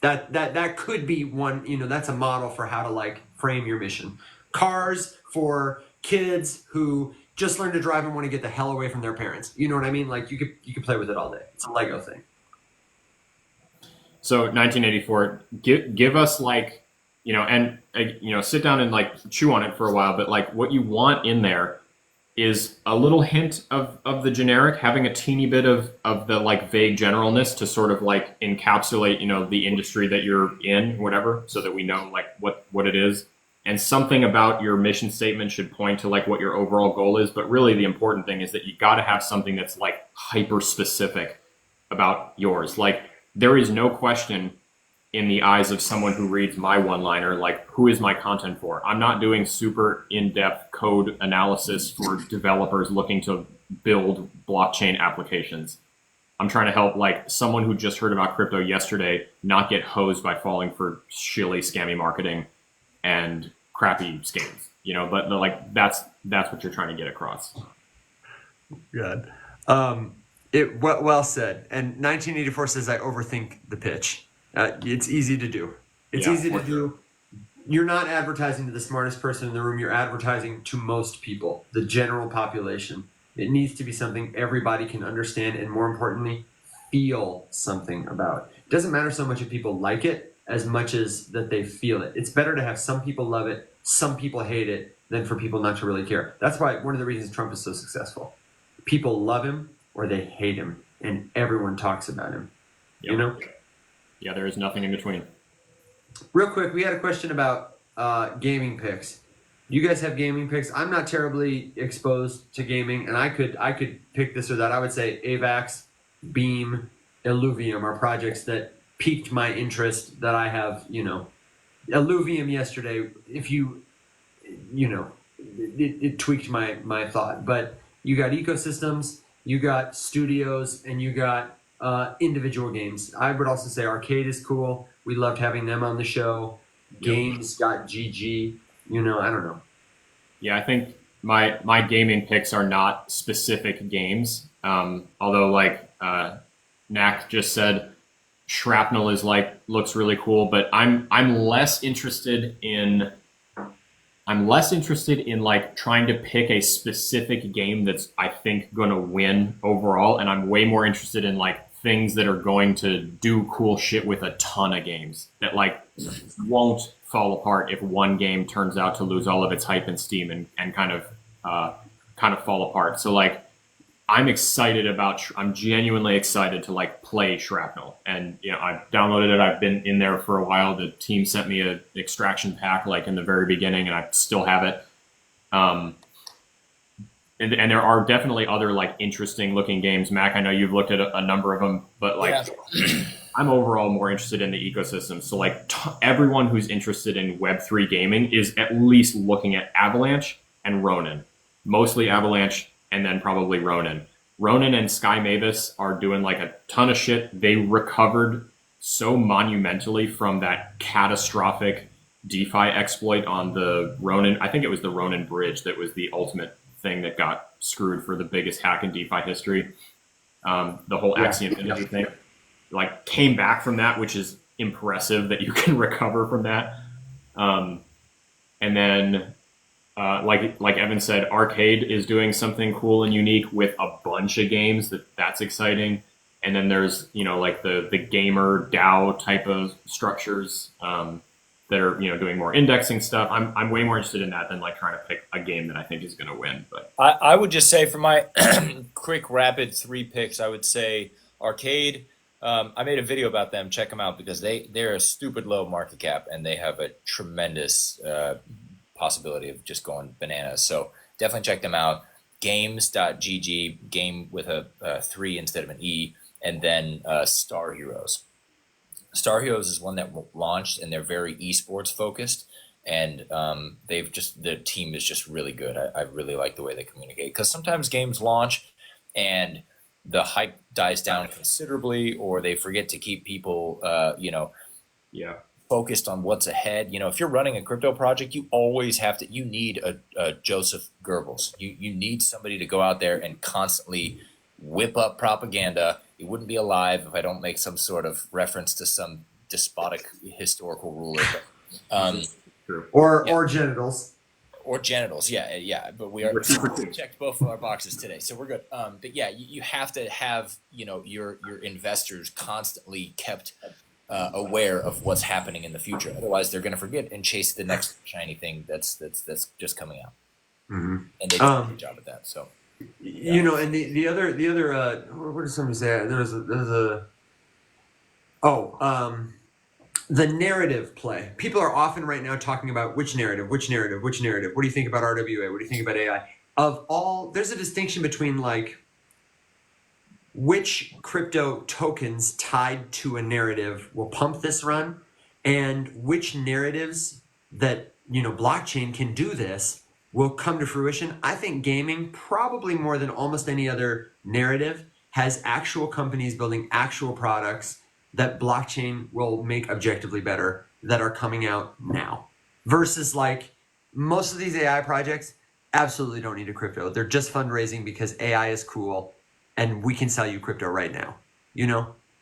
That could be one, you know, that's a model for how to like frame your mission. Cars for kids who just learn to drive and want to get the hell away from their parents. You know what I mean? Like, you could play with it all day. It's a Lego thing. So 1984, give us like, you know, and you know, sit down and like chew on it for a while. But like, what you want in there is a little hint of the generic, having a teeny bit of the like vague generalness to sort of like encapsulate, you know, the industry that you're in, whatever, so that we know like what it is. And something about your mission statement should point to like what your overall goal is. But really the important thing is that you got to have something that's like hyper specific about yours. Like, there is no question in the eyes of someone who reads my one-liner, like, who is my content for? I'm not doing super in-depth code analysis for developers looking to build blockchain applications. I'm trying to help like someone who just heard about crypto yesterday not get hosed by falling for shilly, scammy marketing and crappy scams, you know, but like that's what you're trying to get across. Good. Well said. And 1984 says I overthink the pitch. It's easy to do. It's easy to do. You're not advertising to the smartest person in the room. You're advertising to most people, the general population. It needs to be something everybody can understand and, more importantly, feel something about. It doesn't matter so much if people like it as much as that they feel it. It's better to have some people love it, some people hate it, than for people not to really care. That's why one of the reasons Trump is so successful. People love him or they hate him, and everyone talks about him. Yep. You know? Yeah, there is nothing in between. Real quick, we had a question about gaming picks. You guys have gaming picks. I'm not terribly exposed to gaming, and I could pick this or that. I would say AVAX, Beam, Illuvium are projects that piqued my interest that I have, you know. Illuvium yesterday, if you know, it tweaked my thought. But you got ecosystems, you got studios, and you got individual games. I would also say Arcade is cool. We loved having them on the show. Games.gg. I don't know. Yeah, I think my gaming picks are not specific games. Although, like Mack just said, Shrapnel is looks really cool, but I'm less interested in like trying to pick a specific game that's I think going to win overall, and I'm way more interested in like things that are going to do cool shit with a ton of games that like won't fall apart if one game turns out to lose all of its hype and steam and kind of fall apart. So like I'm genuinely excited to like play Shrapnel, and I've downloaded it. I've been in there for a while. The team sent me an extraction pack like in the very beginning, and I still have it. And there are definitely other like interesting looking games. Mack, I know you've looked at a number of them, but like I'm overall more interested in the ecosystem. So like everyone who's interested in Web3 gaming is at least looking at Avalanche and Ronin, mostly Avalanche, and then probably Ronin. Ronin and Sky Mavis are doing like a ton of shit. They recovered so monumentally from that catastrophic DeFi exploit on the Ronin. I think it was the Ronin bridge that was the ultimate thing that got screwed for the biggest hack in DeFi history. The whole Axie Infinity thing, like came back from that, which is impressive that you can recover from that. And then like Evan said, Arcade is doing something cool and unique with a bunch of games that's exciting. And then there's like the gamer DAO type of structures that are doing more indexing stuff. I'm way more interested in that than like trying to pick a game that I think is going to win. But I would just say for my quick rapid 3 picks, I would say Arcade. I made a video about them. Check them out because they're a stupid low market cap and they have a tremendous possibility of just going bananas. So definitely check them out. Games.gg, game with a 3 instead of an E, and then Star Heroes. Star Heroes is one that launched and they're very esports focused, and the team is just really good. I really like the way they communicate, because sometimes games launch and the hype dies down considerably, or they forget to keep people focused on what's ahead. If you're running a crypto project, you always you need a Joseph Goebbels. You need somebody to go out there and constantly whip up propaganda. It wouldn't be alive if I don't make some sort of reference to some despotic historical ruler. Or genitals. Or genitals, yeah. But we checked both of our boxes today, so we're good. But yeah, you have to have your investors constantly kept aware of what's happening in the future. Otherwise, they're going to forget and chase the next shiny thing that's just coming out. Mm-hmm. And they do a good job at that. So. And the other what did somebody say? The narrative play. People are often right now talking about which narrative. What do you think about RWA? What do you think about AI? There's a distinction between like which crypto tokens tied to a narrative will pump this run, and which narratives that blockchain can do this will come to fruition. I think gaming, probably more than almost any other narrative, has actual companies building actual products that blockchain will make objectively better that are coming out now. Versus like most of these AI projects absolutely don't need a crypto. They're just fundraising because AI is cool and we can sell you crypto right now.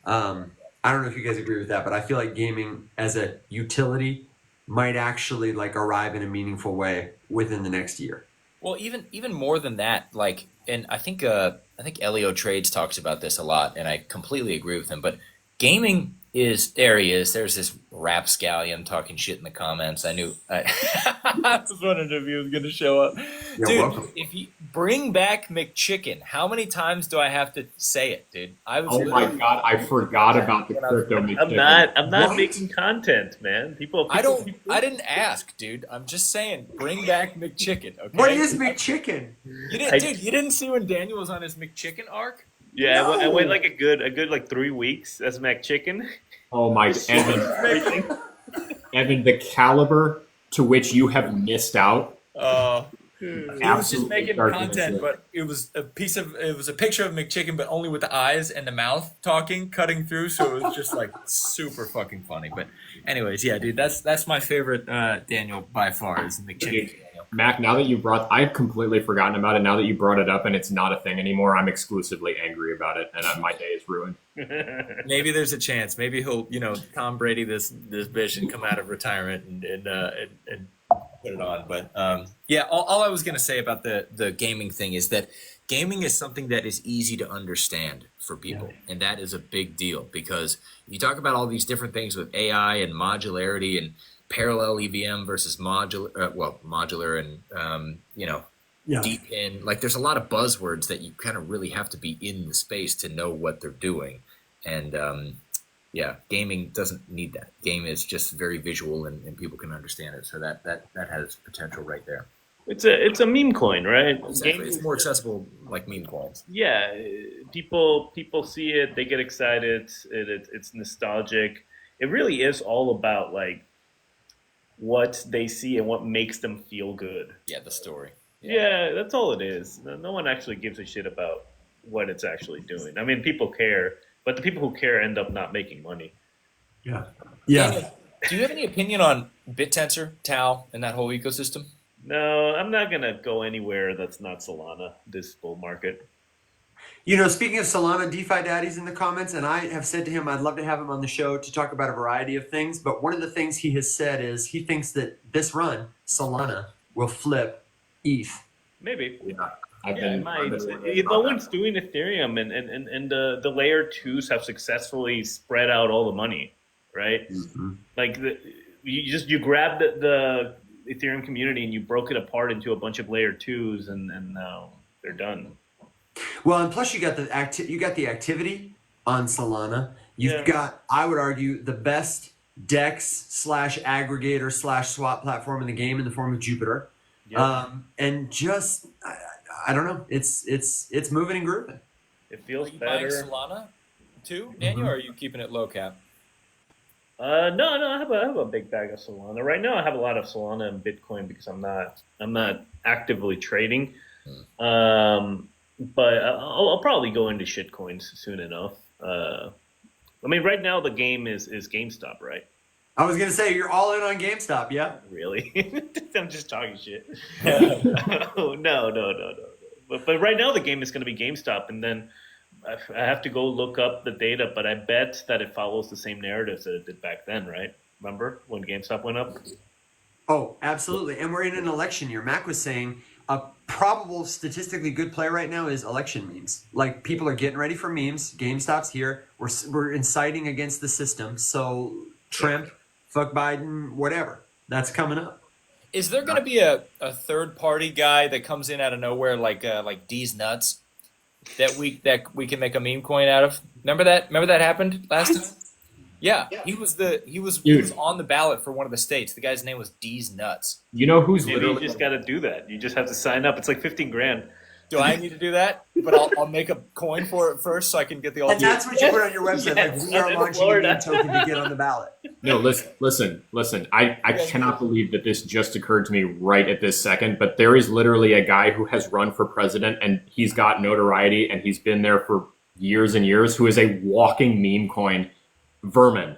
I don't know if you guys agree with that, but I feel like gaming as a utility might actually like arrive in a meaningful way within the next year. Well, even more than that, like, and I think Elio Trades talks about this a lot, and I completely agree with him. But gaming there he is. There's this rapscallion talking shit in the comments. I was wondering if he was going to show up. You're dude, welcome. If you bring back McChicken, how many times do I have to say it, dude? Oh my god, I forgot about the crypto McChicken. I'm not making content, man. People I didn't ask, dude. I'm just saying, bring back McChicken, okay? What is McChicken? You didn't see when Daniel was on his McChicken arc? Yeah, no. I went like a good like 3 weeks as McChicken. Oh my, Evan, the caliber to which you have missed out. He was just making content, but it was a picture of McChicken, but only with the eyes and the mouth cutting through. So it was just like super fucking funny. But anyways, yeah, dude, that's my favorite Daniel by far is McChicken. Mac, now that I've completely forgotten about it. Now that you brought it up and it's not a thing anymore, I'm exclusively angry about it, and my day is ruined. Maybe there's a chance. Maybe he'll, Tom Brady this bitch and come out of retirement and put it on. But yeah, all I was gonna say about the gaming thing is that gaming is something that is easy to understand for people, and that is a big deal because you talk about all these different things with AI and modularity and parallel EVM versus modular and deep in, like there's a lot of buzzwords that you kind of really have to be in the space to know what they're doing. And gaming doesn't need that. Game is just very visual and people can understand it. So that has potential right there. It's a meme coin, right? Exactly. It's more accessible like meme coins. Yeah, people see it, they get excited. It's nostalgic. It really is all about like what they see and what makes them feel good. Yeah, the story. Yeah, that's all it is. No one actually gives a shit about what it's actually doing. I mean, people care, but the people who care end up not making money. Yeah. Do you have any opinion on BitTensor, Tau, and that whole ecosystem? No, I'm not gonna go anywhere that's not Solana this bull market. Speaking of Solana, DeFi Daddy's in the comments, and I have said to him I'd love to have him on the show to talk about a variety of things. But one of the things he has said is he thinks that this run, Solana, will flip ETH. Maybe. Yeah, it might. No one's doing Ethereum, and the layer 2s have successfully spread out all the money, right? Mm-hmm. Like you grabbed the Ethereum community and you broke it apart into a bunch of layer 2s, and now they're done. Well, and plus you got the activity on Solana. You've got, I would argue, the best DEX/aggregator/swap platform in the game in the form of Jupiter. Yep. And just I don't know, it's moving and grooving. It feels Are you better. buying Solana too, Daniel, or are you keeping it low cap? No, I have a big bag of Solana right now. I have a lot of Solana and Bitcoin because I'm not actively trading. But I'll probably go into shitcoins soon enough. I mean, right now the game is GameStop, right? I was gonna say you're all in on GameStop, yeah? Really? I'm just talking shit. No. But right now the game is going to be GameStop, and then I have to go look up the data. But I bet that it follows the same narratives that it did back then, right? Remember when GameStop went up? Oh, absolutely. And we're in an election year. Mack was saying a probable statistically good play right now is election memes. Like people are getting ready for memes. GameStop's here. We're inciting against the system. So Trump, fuck Biden, whatever. That's coming up. Is there going to be a third party guy that comes in out of nowhere like D's nuts that we can make a meme coin out of? Remember that happened last time? Yeah, he was on the ballot for one of the states. The guy's name was D's nuts. You know who's Maybe literally you just got to do that. You just have to sign up. It's like 15 grand. Do I need to do that? But I'll make a coin for it first so I can get the. And that's what you put on your website. Yes, like we are launching a meme token to get on the ballot. No, listen. I cannot believe that this just occurred to me right at this second, but there is literally a guy who has run for president and he's got notoriety and he's been there for years and years, who is a walking meme coin, Vermin.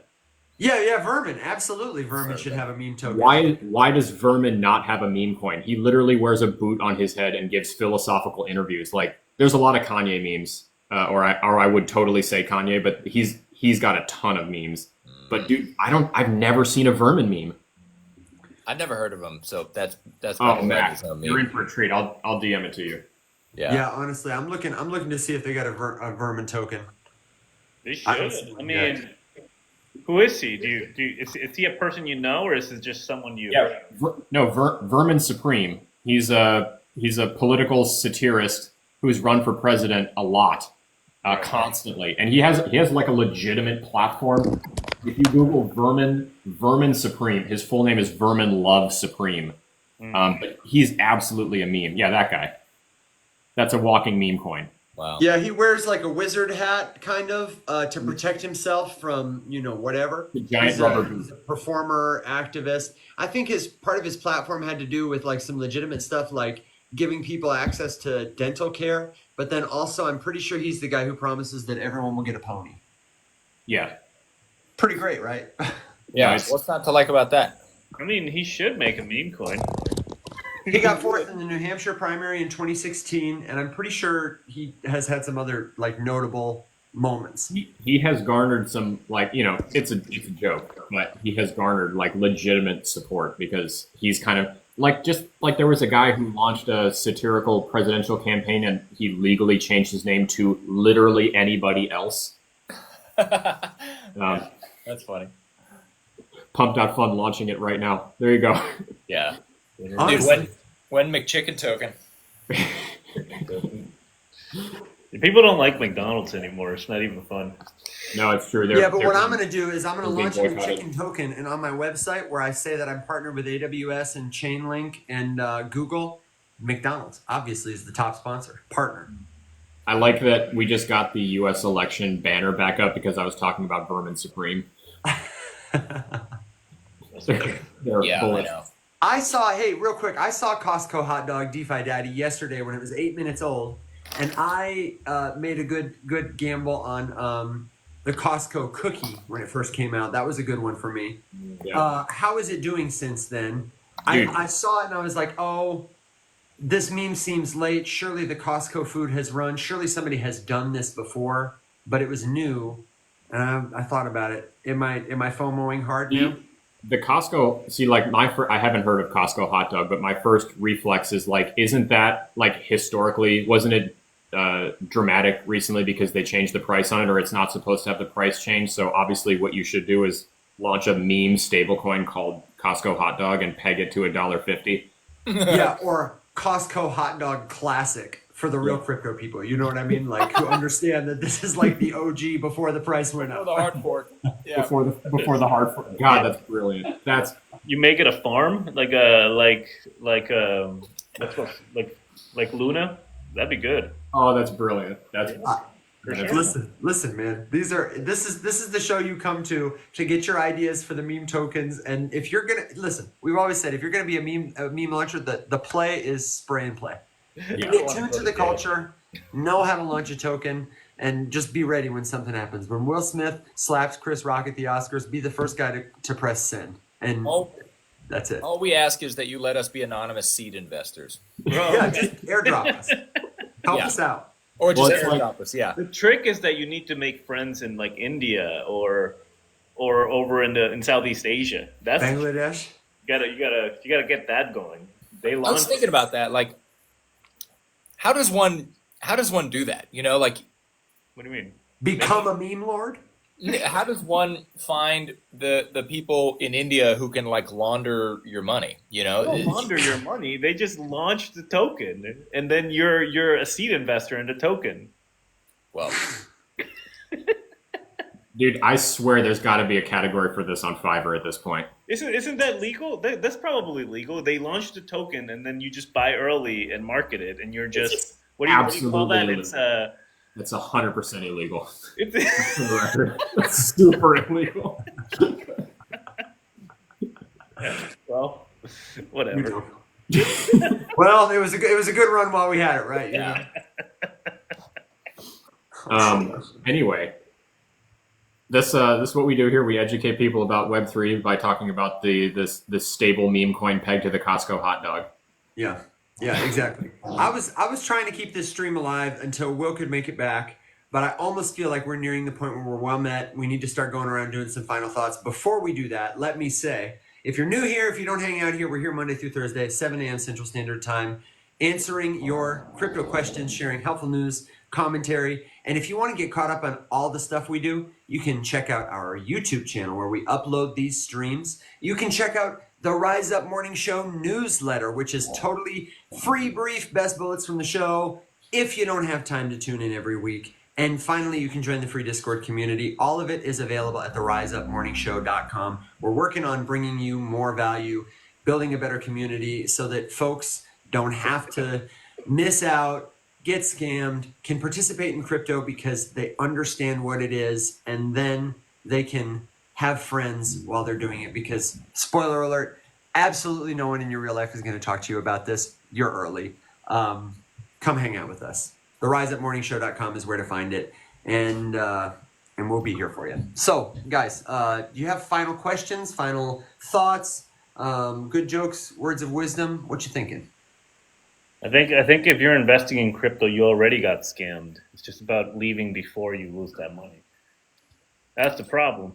Yeah, Vermin. Absolutely. Vermin should have a meme token. Why does Vermin not have a meme coin? He literally wears a boot on his head and gives philosophical interviews. Like, there's a lot of Kanye memes, or I would totally say Kanye, but he's got a ton of memes. But dude, I've never seen a Vermin meme. I've never heard of him, so that's oh, Matt, you're in for a treat. I'll DM it to you. Yeah. Honestly, I'm looking to see if they got a Vermin token. They should. I mean, who is he? Is he a person you know, or is it just someone you? Yeah, Vermin Supreme. He's a political satirist who's run for president a lot, constantly, and he has like a legitimate platform. If you Google Vermin Supreme, his full name is Vermin Love Supreme. But he's absolutely a meme. Yeah, that guy. That's a walking meme coin. Wow. Yeah, he wears like a wizard hat, kind of, to protect himself from, whatever. The giant He's rubber a, boot. he's a performer, activist. I think his part of his platform had to do with like some legitimate stuff, like giving people access to dental care. But then also, I'm pretty sure he's the guy who promises that everyone will get a pony. Yeah. Pretty great, right? Yeah. Nice. What's not to like about that? I mean, he should make a meme coin. He got fourth in the New Hampshire primary in 2016, and I'm pretty sure he has had some other like notable moments. He has garnered some, like, it's a joke, but he has garnered like legitimate support because he's kind of like, just like there was a guy who launched a satirical presidential campaign and he legally changed his name to literally anybody else. That's funny. Pump.fun launching it right now. There you go. Yeah. Honestly. Dude, when McChicken token. People don't like McDonald's anymore. It's not even fun. No, it's true. Yeah, but what I'm going to do is I'm going to they're launch being a boycotted. chicken token, and on my website where I say that I'm partnered with AWS and Chainlink and Google, McDonald's obviously is the top sponsor, partner. I like that we just got the U.S. election banner back up because I was talking about Vermin Supreme. They're Yeah, bullish. I know. hey, real quick, I saw Costco hot dog DeFi Daddy yesterday when it was 8 minutes old, and I made a good gamble on the Costco cookie when it first came out. That was a good one for me. Yeah. How is it doing since then? Dude. I saw it and I was like, oh, this meme seems late. Surely the Costco food has run. Surely somebody has done this before, but it was new. And I thought about it. Am I FOMOing hard now? The Costco, see, like I haven't heard of Costco hot dog, but my first reflex is like, isn't that like historically, wasn't it dramatic recently because they changed the price on it, or it's not supposed to have the price change? So obviously what you should do is launch a meme stablecoin called Costco hot dog and peg it to $1.50. Yeah, or Costco hot dog classic for the real crypto people. You know what I mean? Like, who understand that this is like the OG before the price went up. The hard fork. Yeah. Before the hard fork. God, that's brilliant. That's You make it a farm, like Luna. That'd be good. that's brilliant. That's For sure. Listen, man. This is the show you come to get your ideas for the meme tokens. And if you're gonna listen, we've always said if you're gonna be a meme launcher, the play is spray and play. yeah. Get tuned to the culture, know how to launch a token, and just be ready when something happens. When Will Smith slaps Chris Rock at the Oscars, be the first guy to press send. And that's it. All we ask is that you let us be anonymous seed investors. Yeah, just airdrop us. Help us out. Or just Well, it's like- airdrop us, yeah. The trick is that you need to make friends in like India or over in Southeast Asia. That's Bangladesh. you gotta get that going. They I was launched. thinking about that. Like, how does one do that? Like, What do you mean? Become a meme lord? how does one find the people in India who can like launder your money? They don't launder your money. They just launched the token, and then you're a seed investor in the token. Well, Dude, I swear there's got to be a category for this on Fiverr at this point. Isn't that legal? That's probably legal. They launched the token, and then you just buy early and market it, and you're just what do you call that? Absolutely It's 100% illegal. It's It's super illegal. well, whatever. Well, it was a good run while we had it, right? You know? Anyway, this is what we do here. We educate people about Web3 by talking about this stable meme coin pegged to the Costco hot dog. Yeah, exactly. I was trying to keep this stream alive until Will could make it back, but I almost feel like we're nearing the point where we're well met. We need to start going around doing some final thoughts. Before we do that, let me say, if you're new here, if you don't hang out here, we're here Monday through Thursday, 7 a.m. Central Standard Time, answering your crypto questions, sharing helpful news, commentary. And if you want to get caught up on all the stuff we do, you can check out our YouTube channel where we upload these streams. You can check out the Rise Up Morning Show newsletter, which is totally free, brief, best bullets from the show if you don't have time to tune in every week. And finally, you can join the free Discord community. All of it is available at theriseupmorningshow.com. We're working on bringing you more value, building a better community so that folks don't have to miss out, get scammed, can participate in crypto because they understand what it is, and then they can have friends while they're doing it. Because, spoiler alert, absolutely no one in your real life is going to talk to you about this. You're early. Come hang out with us. TheRiseUpMorningShow.com is where to find it, and we'll be here for you. So, guys, do you have final questions, final thoughts, good jokes, words of wisdom? What you thinking? I think if you're investing in crypto, you already got scammed. It's just about leaving before you lose that money. That's the problem.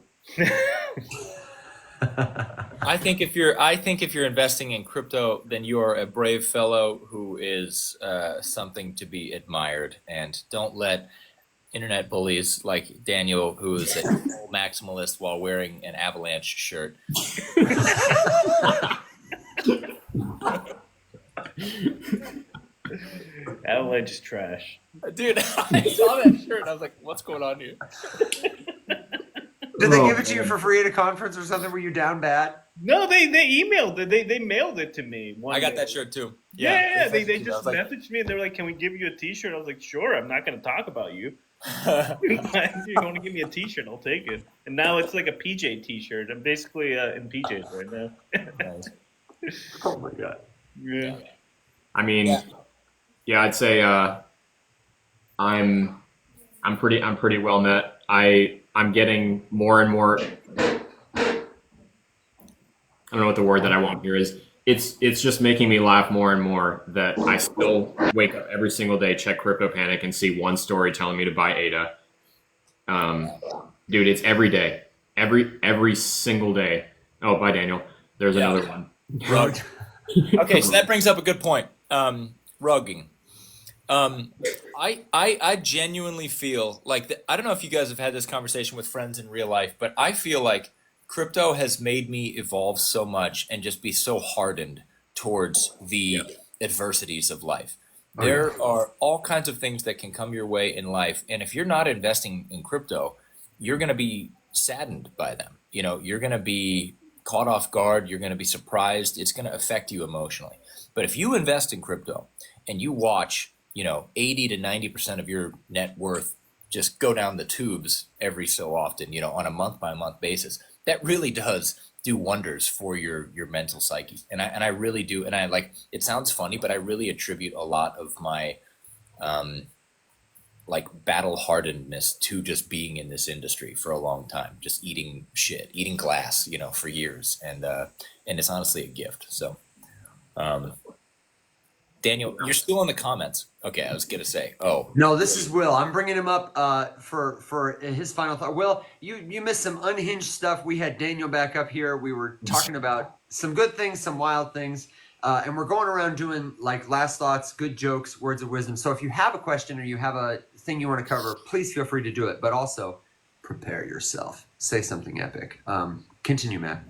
I think if you're investing in crypto, then you are a brave fellow who is something to be admired. And don't let internet bullies like Daniel, who is a maximalist while wearing an Avalanche shirt. Avalanche is trash. Dude, I saw that shirt and I was like, what's going on here? Did they give it to you for free at a conference or something? Were you down bad? No, they emailed it. They mailed it to me. I got that shirt too. Yeah. They just messaged me and they were like, "Can we give you a T-shirt?" I was like, "Sure. I'm not going to talk about you. If you want to give me a T-shirt, I'll take it." And now it's like a PJ T-shirt. I'm basically in PJs right now. Nice. Oh my god. Yeah. I mean, yeah, I'd say I'm pretty well met. I'm getting more and more. I don't know what the word that I want here is. It's just making me laugh more and more that I still wake up every single day, check Crypto Panic, and see one story telling me to buy ADA. Dude, it's every day, every single day. Oh, bye, Daniel. There's another one. Rug. Okay, so that brings up a good point. Rugging. I genuinely feel like I don't know if you guys have had this conversation with friends in real life, but I feel like crypto has made me evolve so much and just be so hardened towards the adversities of life. There are all kinds of things that can come your way in life, and if you're not investing in crypto, you're going to be saddened by them. You know, you're going to be caught off guard. You're going to be surprised. It's going to affect you emotionally. But if you invest in crypto and you watch, 80 to 90% of your net worth just go down the tubes every so often, on a month by month basis, that really does do wonders for your mental psyche. And I really do. And it sounds funny, but I really attribute a lot of my battle hardenedness to just being in this industry for a long time, just eating glass, for years. And it's honestly a gift. So, Daniel, you're still in the comments. Okay, I was gonna say. Oh no, this is Will. I'm bringing him up for his final thought. Will, you missed some unhinged stuff. We had Daniel back up here. We were talking about some good things, some wild things, and we're going around doing last thoughts, good jokes, words of wisdom. So if you have a question or you have a thing you want to cover, please feel free to do it. But also, prepare yourself. Say something epic. Continue, Matt.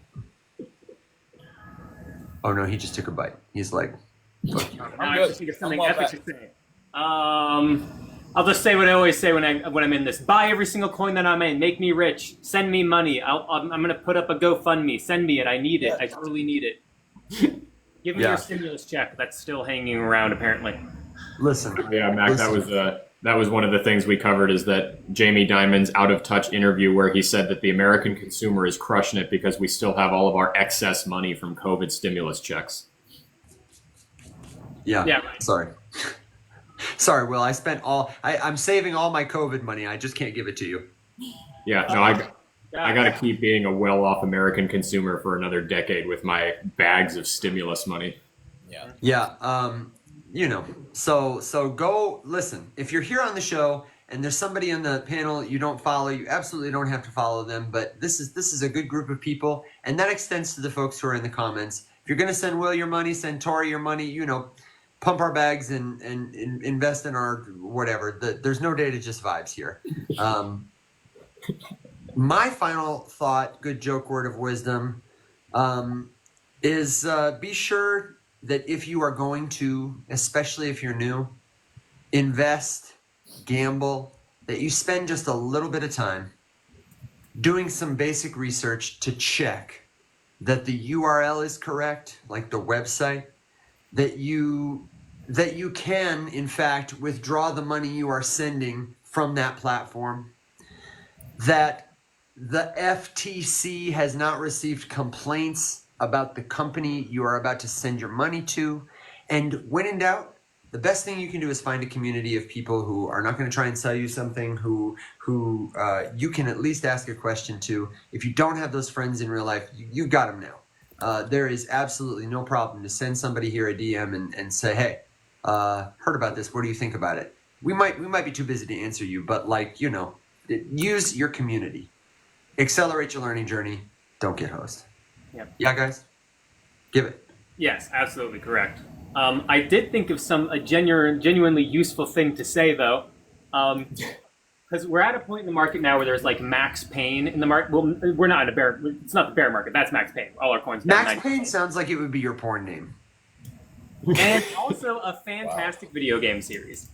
Oh no, he just took a bite. He's like. I just think it's something epic to say. I'll just say what I always say when I'm in this. Buy every single coin that I'm in. Make me rich. Send me money. I'm gonna put up a GoFundMe. Send me it. I need it. I totally need it. Give me your stimulus check. That's still hanging around apparently. Listen. Yeah, Mac. That was one of the things we covered is that Jamie Dimon's Out of Touch interview where he said that the American consumer is crushing it because we still have all of our excess money from COVID stimulus checks. Yeah. Right. Sorry, Will. I'm saving all my COVID money. I just can't give it to you. Yeah, no, I got to keep being a well-off American consumer for another decade with my bags of stimulus money. Yeah. So go listen. If you're here on the show and there's somebody on the panel you don't follow, you absolutely don't have to follow them. But this is a good group of people, and that extends to the folks who are in the comments. If you're gonna send Will your money, send Tori your money. Pump our bags and invest in our whatever. There's no data, just vibes here. My final thought, good joke, word of wisdom, is be sure that if you are going to, especially if you're new, invest, gamble, that you spend just a little bit of time doing some basic research to check that the URL is correct, like the website, that that you can, in fact, withdraw the money you are sending from that platform, that the FTC has not received complaints about the company you are about to send your money to, and when in doubt, the best thing you can do is find a community of people who are not going to try and sell you something, who you can at least ask a question to. If you don't have those friends in real life, you got them now. There is absolutely no problem to send somebody here a DM and say, hey, heard about this. What do you think about it? We might be too busy to answer you, but use your community. Accelerate your learning journey. Don't get hosed. Yep. Yeah, guys? Give it. Yes, absolutely correct. I did think of a genuinely useful thing to say, though, because we're at a point in the market now where there's like max pain in the market. Well, we're not in a bear. It's not the bear market. That's max pain. All our coins. Max Pain sounds like it would be your porn name. And also a fantastic video game series.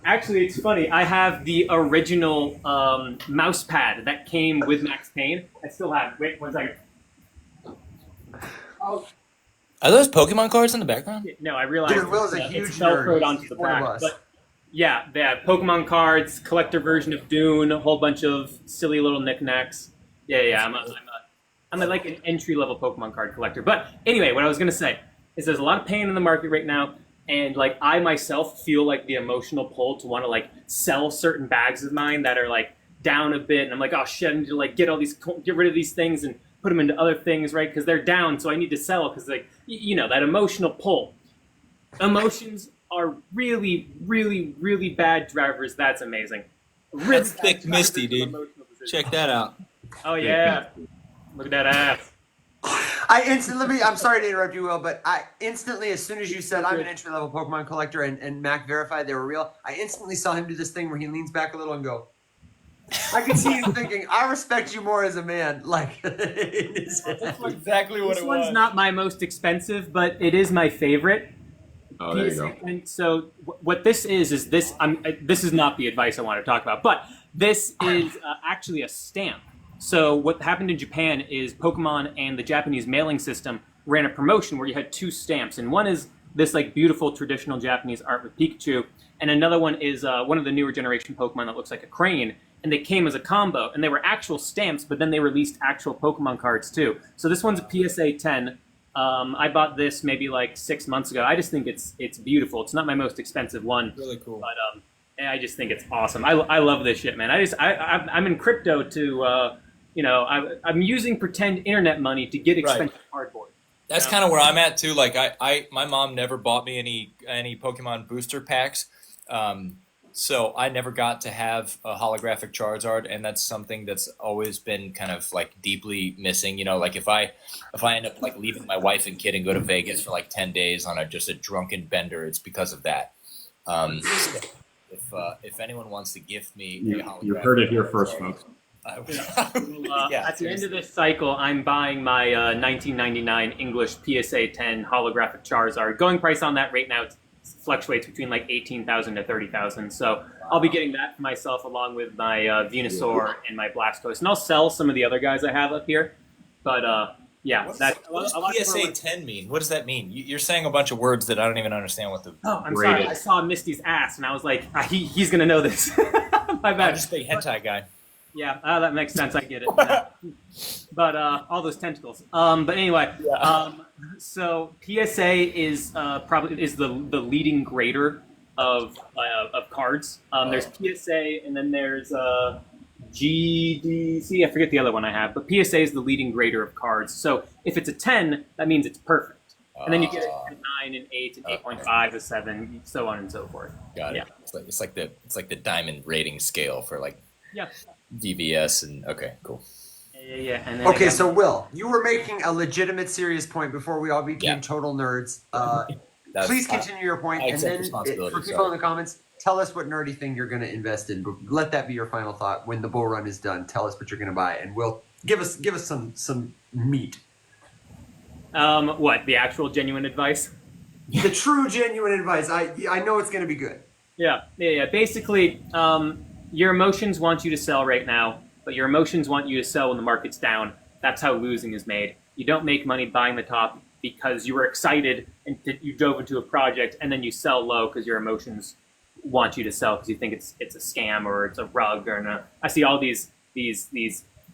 Actually, it's funny. I have the original mouse pad that came with Max Payne. I still have. Wait 1 second. Oh. Are those Pokemon cards in the background? No, I realized Dude, Will's a huge it's Velcroed nerd. onto the back. But yeah, they have Pokemon cards, collector version of Dune, a whole bunch of silly little knickknacks. Yeah. I'm like an entry-level Pokemon card collector. But anyway, what I was going to say is there's a lot of pain in the market right now, and like I myself feel like the emotional pull to want to like sell certain bags of mine that are like down a bit, and I'm like, oh shit, I need to like get rid of these things and put them into other things, right? Because they're down, so I need to sell because like that emotional pull. Emotions are really, really, really bad drivers. That's amazing. Really That's thick Misty, dude. Check that out. Oh yeah. Look at that ass. I'm sorry to interrupt you, Will, but I instantly, as soon as you said I'm an entry-level Pokemon collector and Mack verified they were real, I instantly saw him do this thing where he leans back a little and go. I could see him thinking, I respect you more as a man. Like, That's exactly what this it was. one's not my most expensive, but it is my favorite. Oh, there you go. And so what this is this. This is not the advice I want to talk about, but this is actually a stamp. So what happened in Japan is Pokemon and the Japanese mailing system ran a promotion where you had 2 stamps, and one is this like beautiful traditional Japanese art with Pikachu, and another one is one of the newer generation Pokemon that looks like a crane, and they came as a combo, and they were actual stamps, but then they released actual Pokemon cards too. So this one's a PSA 10. I bought this maybe like 6 months ago. I just think it's beautiful. It's not my most expensive one. Really cool. But I just think it's awesome. I love this shit, man. I'm in crypto to I'm using pretend internet money to get expensive cardboard. That's kind of where I'm at too. Like my mom never bought me any Pokemon booster packs, so I never got to have a holographic Charizard, and that's something that's always been kind of like deeply missing. Like if I end up like leaving my wife and kid and go to Vegas for like 10 days on just a drunken bender, it's because of that. If anyone wants to gift me a holographic, you heard it here first, folks. At the end of this cycle, I'm buying my 1999 English PSA 10 holographic Charizard. Going price on that right now fluctuates between like 18,000 to 30,000. So I'll be getting that for myself along with my Venusaur and my Blastoise, and I'll sell some of the other guys I have up here. But what does PSA 10 mean? What does that mean? You're saying a bunch of words that I don't even understand what the. Oh, I'm sorry. I saw Misty's ass, and I was like, he's gonna know this. My bad. I'm just a big hentai guy. Yeah, that makes sense. I get it. Yeah. But all those tentacles. But anyway, so PSA is probably the leading grader of cards. There's PSA, and then there's GDC. I forget the other one I have, but PSA is the leading grader of cards. So if it's a 10, that means it's perfect. And then you get a 9 and 8 and 8.5 to 7, so on and so forth. Got it. Yeah. It's like the diamond rating scale for like. Yeah. VVS and okay, cool. Yeah. And then okay, so Will, you were making a legitimate, serious point before we all became total nerds. Please continue your point, and then for people in the comments, tell us what nerdy thing you're going to invest in. But let that be your final thought. When the bull run is done, tell us what you're going to buy, and Will, give us some meat. What, the actual genuine advice? The true genuine advice. I know it's going to be good. Yeah. Basically, your emotions want you to sell right now, but your emotions want you to sell when the market's down. That's how losing is made. You don't make money buying the top. because you were excited and you dove into a project, and then you sell low because your emotions want you to sell because you think it's a scam or it's a rug or I see all these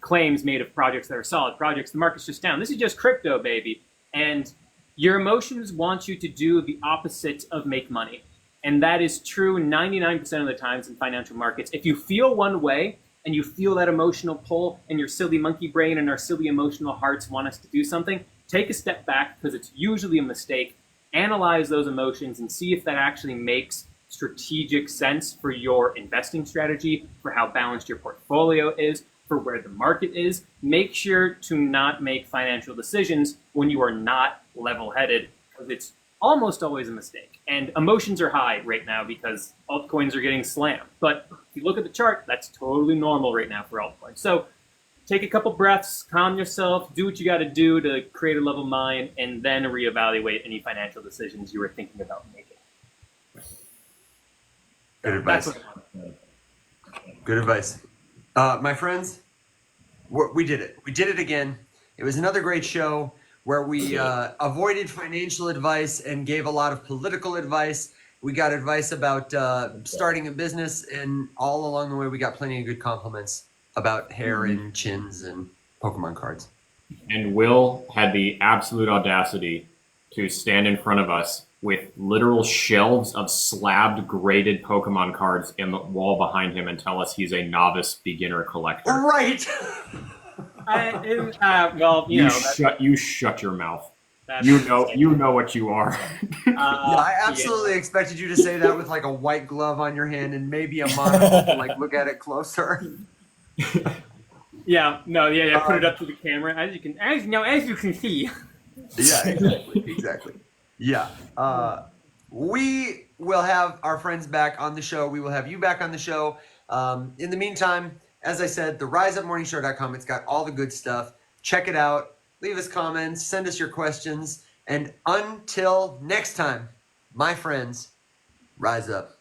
claims made of projects that are solid projects. The market's just down. This is just crypto, baby. And your emotions want you to do the opposite of make money. And that is true 99% of the times in financial markets. If you feel one way and you feel that emotional pull and your silly monkey brain and our silly emotional hearts want us to do something, take a step back because it's usually a mistake. Analyze those emotions and see if that actually makes strategic sense for your investing strategy, for how balanced your portfolio is, for where the market is. Make sure to not make financial decisions when you are not level-headed, because it's almost always a mistake. And emotions are high right now because altcoins are getting slammed. But if you look at the chart, that's totally normal right now for altcoins. So take a couple breaths, calm yourself, do what you got to do to create a level mind, and then reevaluate any financial decisions you were thinking about making. Good advice. Good advice. My friends, we did it. We did it again. It was another great show where we avoided financial advice and gave a lot of political advice. We got advice about starting a business, and all along the way, we got plenty of good compliments about hair and chins and Pokemon cards. And Will had the absolute audacity to stand in front of us with literal shelves of slabbed, graded Pokemon cards in the wall behind him and tell us he's a novice beginner collector. Right. Well, you shut your mouth. You know what you are. I absolutely expected you to say that with like a white glove on your hand and maybe a monocle to like look at it closer. Put it up to the camera as you can see. Yeah, exactly. Yeah. We will have our friends back on the show. We will have you back on the show. In the meantime, as I said, the riseupmorningshow.com, it's got all the good stuff. Check it out. Leave us comments. Send us your questions. And until next time, my friends, rise up.